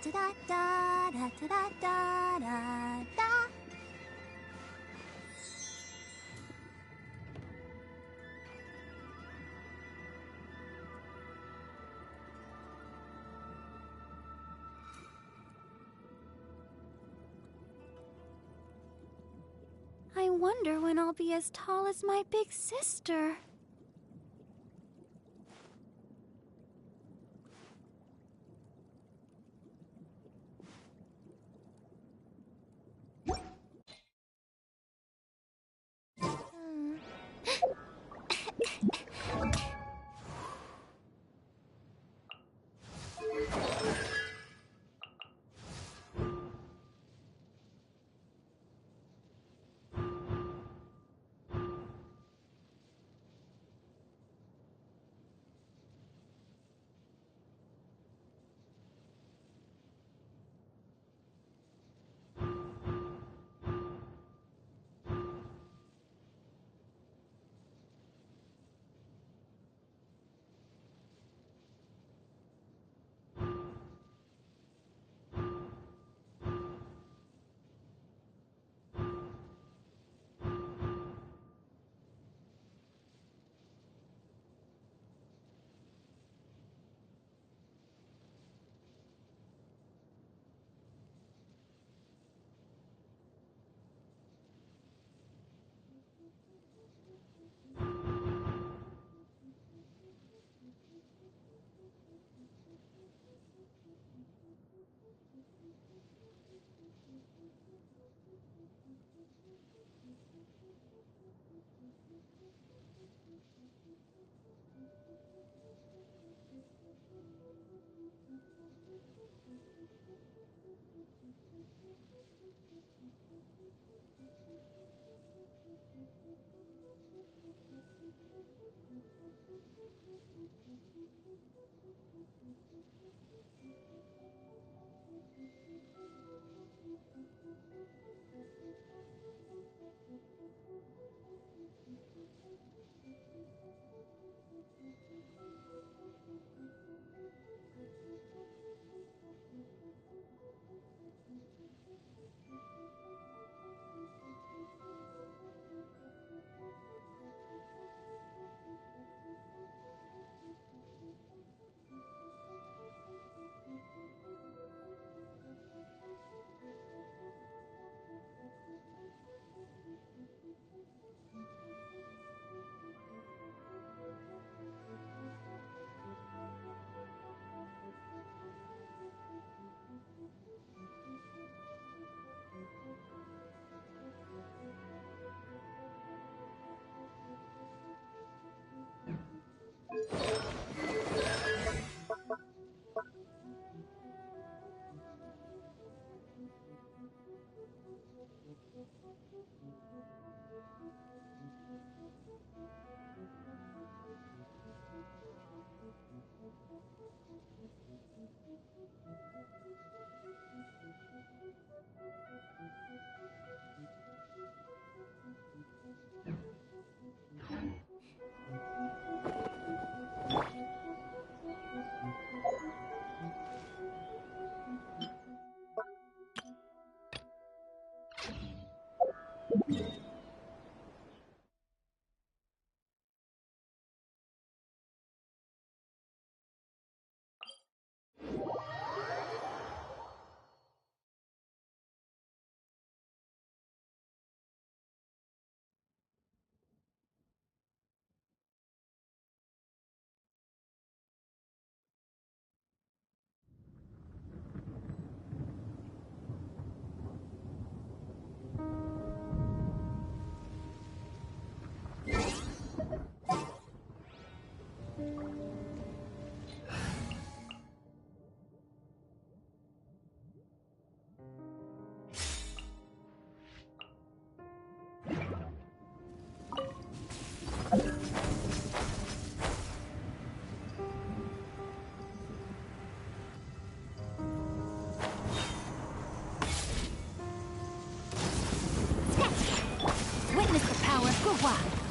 da da da da da da da da. I wonder when I'll be as tall as my big sister.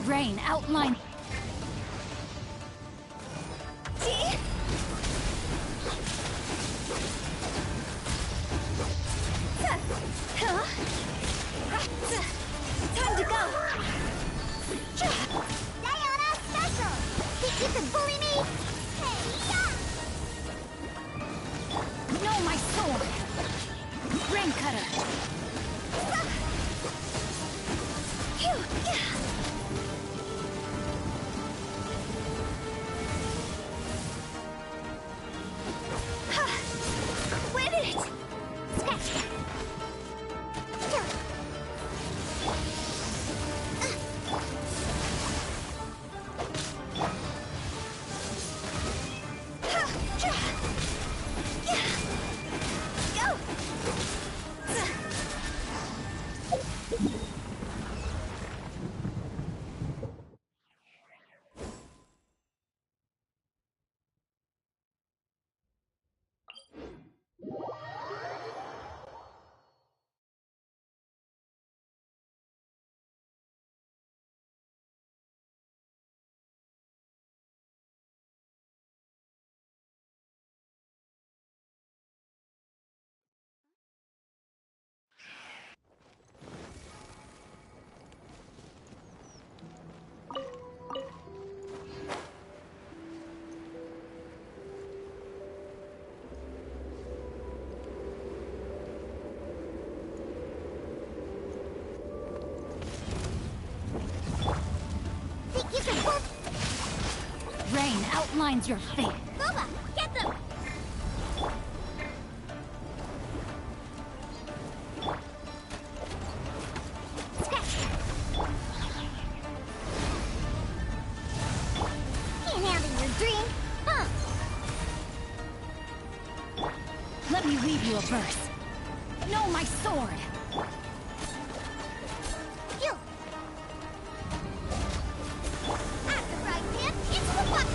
Rain outline. Time to go! Diana Special! Think you can bully me? Hey, No, my sword! Rain Cutter! Quit it! Scratch! Rain outlines your fate. Boba, get them! Can't handle your dream, huh? Let me weave you a verse. Know my sword! You! At the right hand, into the butt!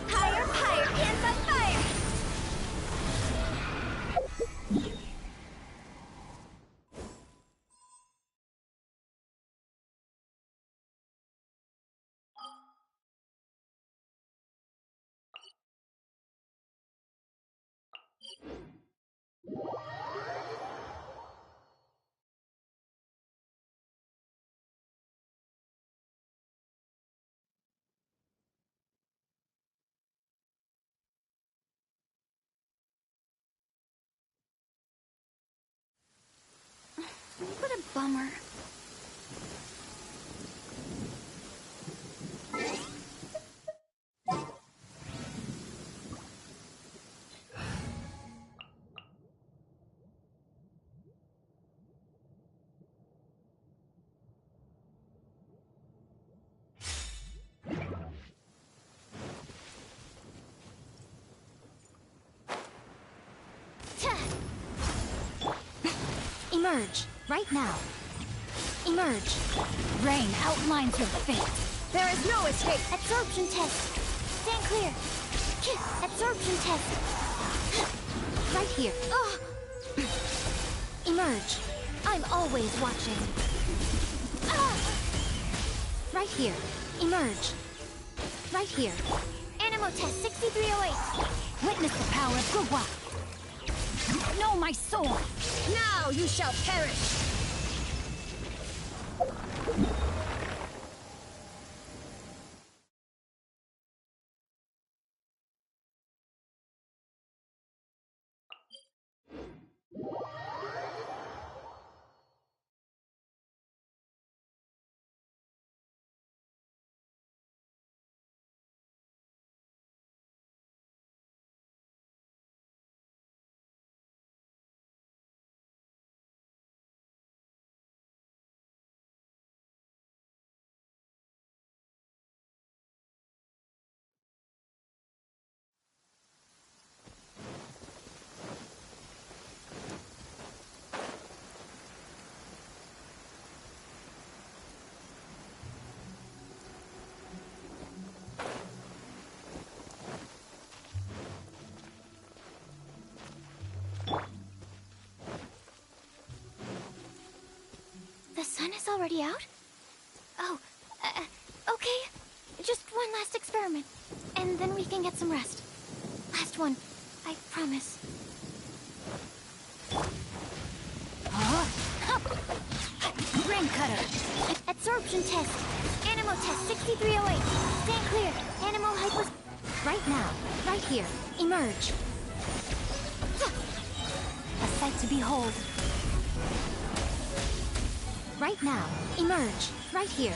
Higher, higher, in the fire! What a bummer. Emerge, right now. Emerge. Rain outlines your fate. There is no escape. Absorption test. Stand clear. Absorption test. Right here. Oh. Emerge. I'm always watching. Right here. Emerge. Right here. Animal test 6308. Witness the power of Gugwa. Know my sword. Now you shall perish. The sun is already out? Oh, okay. Just one last experiment. and then we can get some rest. Last one, I promise. Brain cutter. Absorption test. Animo test 6308. Stand clear. Animo hypos. Right now. Right here. Emerge. A sight to behold. Right now. Emerge. Right here.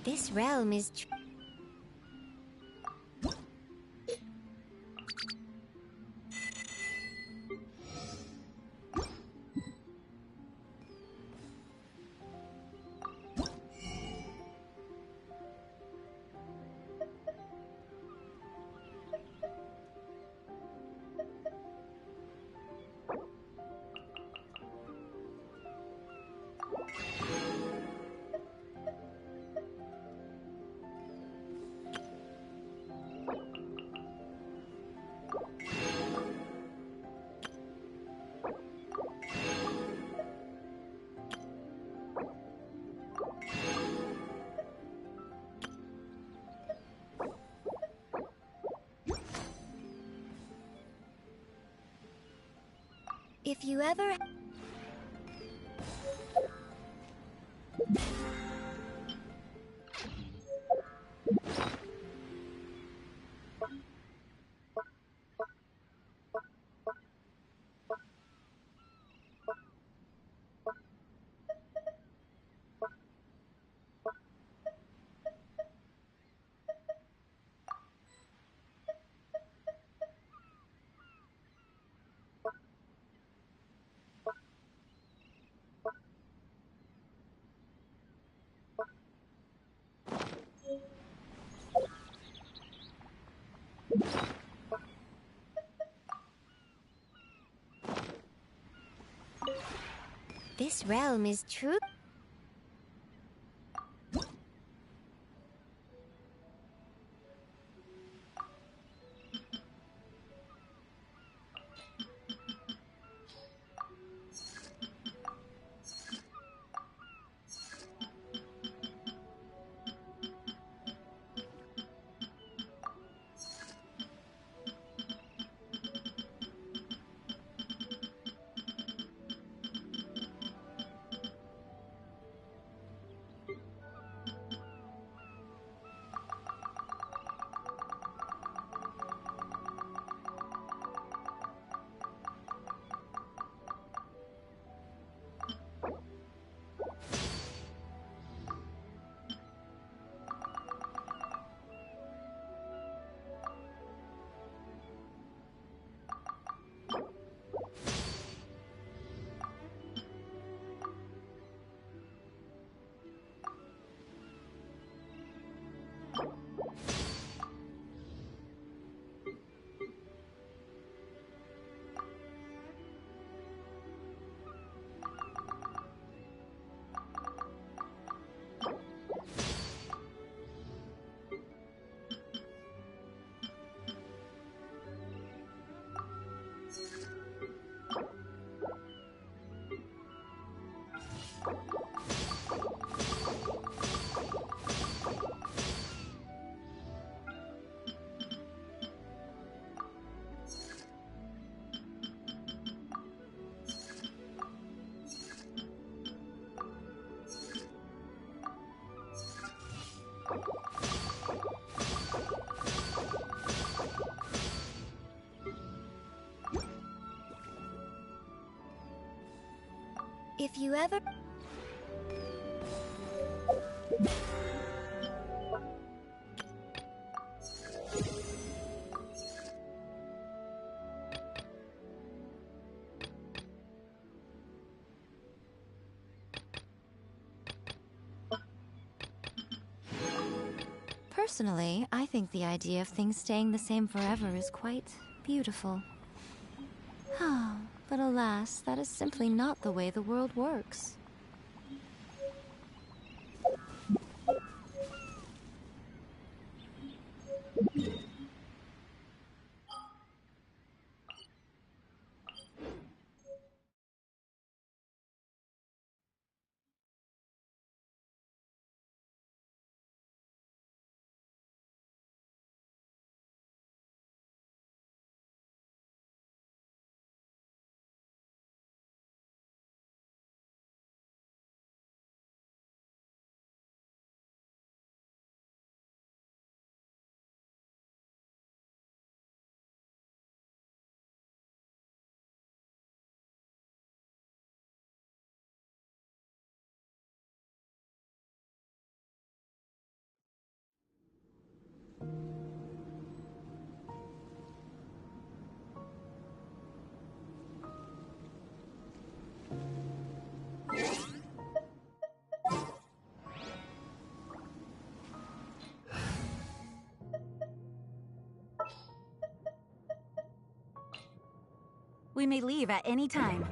This realm is if you ever... This realm is true. If you ever... Personally, I think the idea of things staying the same forever is quite beautiful. But alas, that is simply not the way the world works. We may leave at any time.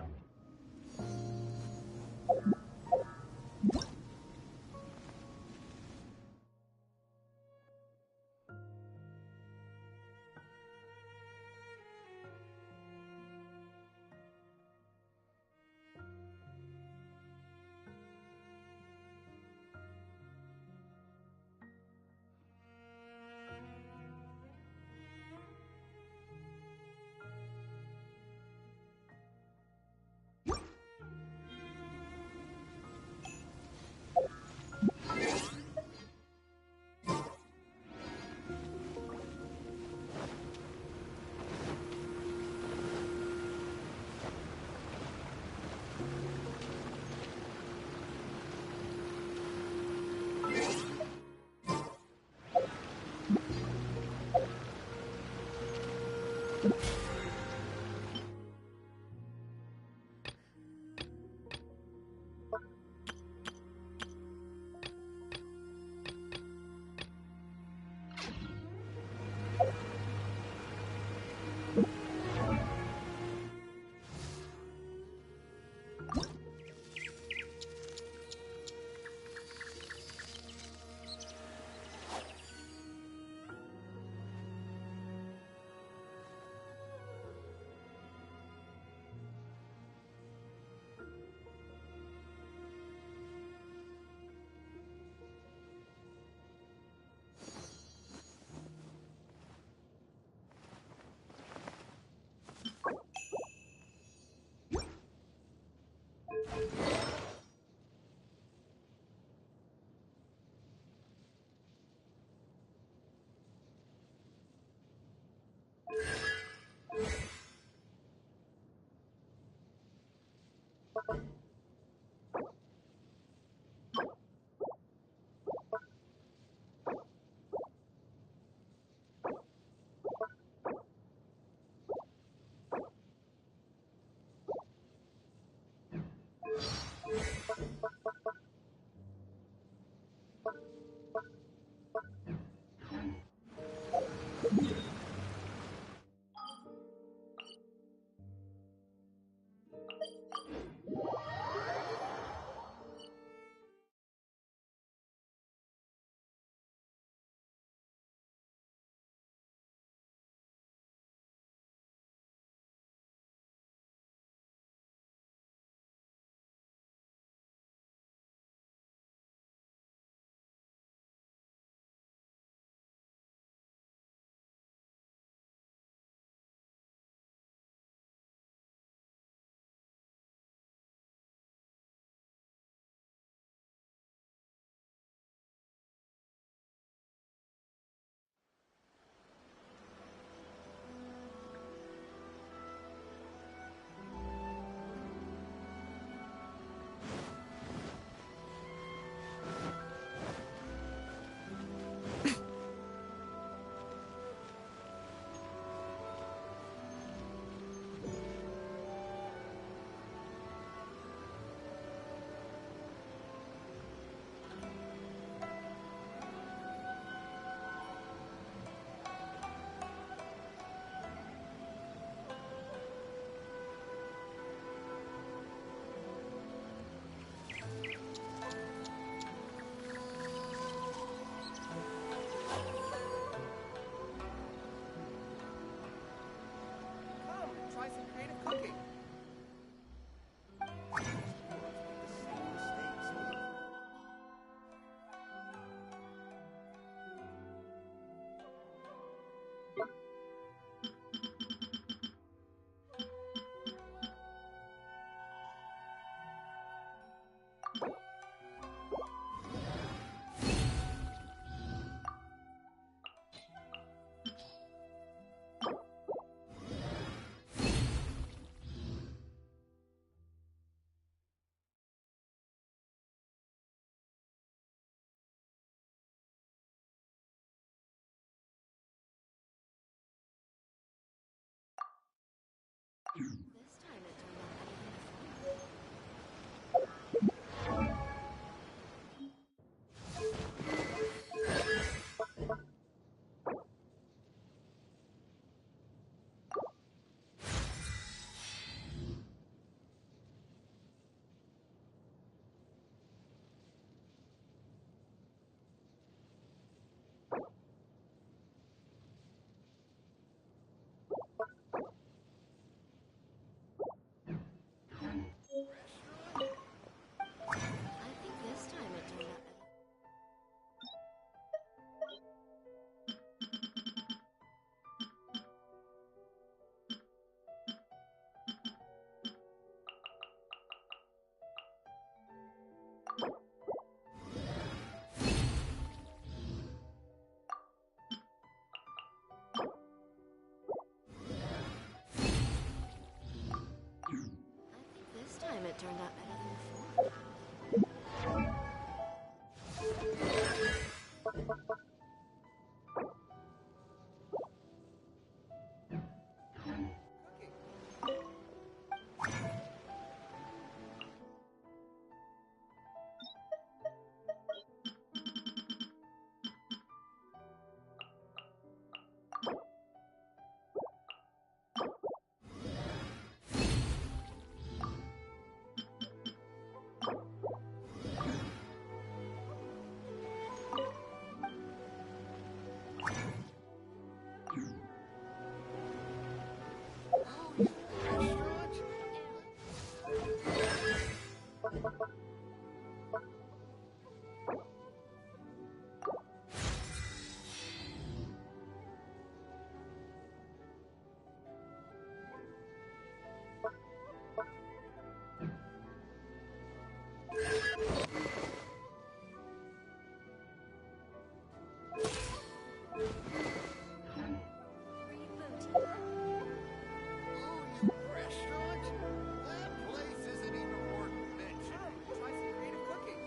turned out better than before.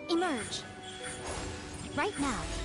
Emerge. Right now.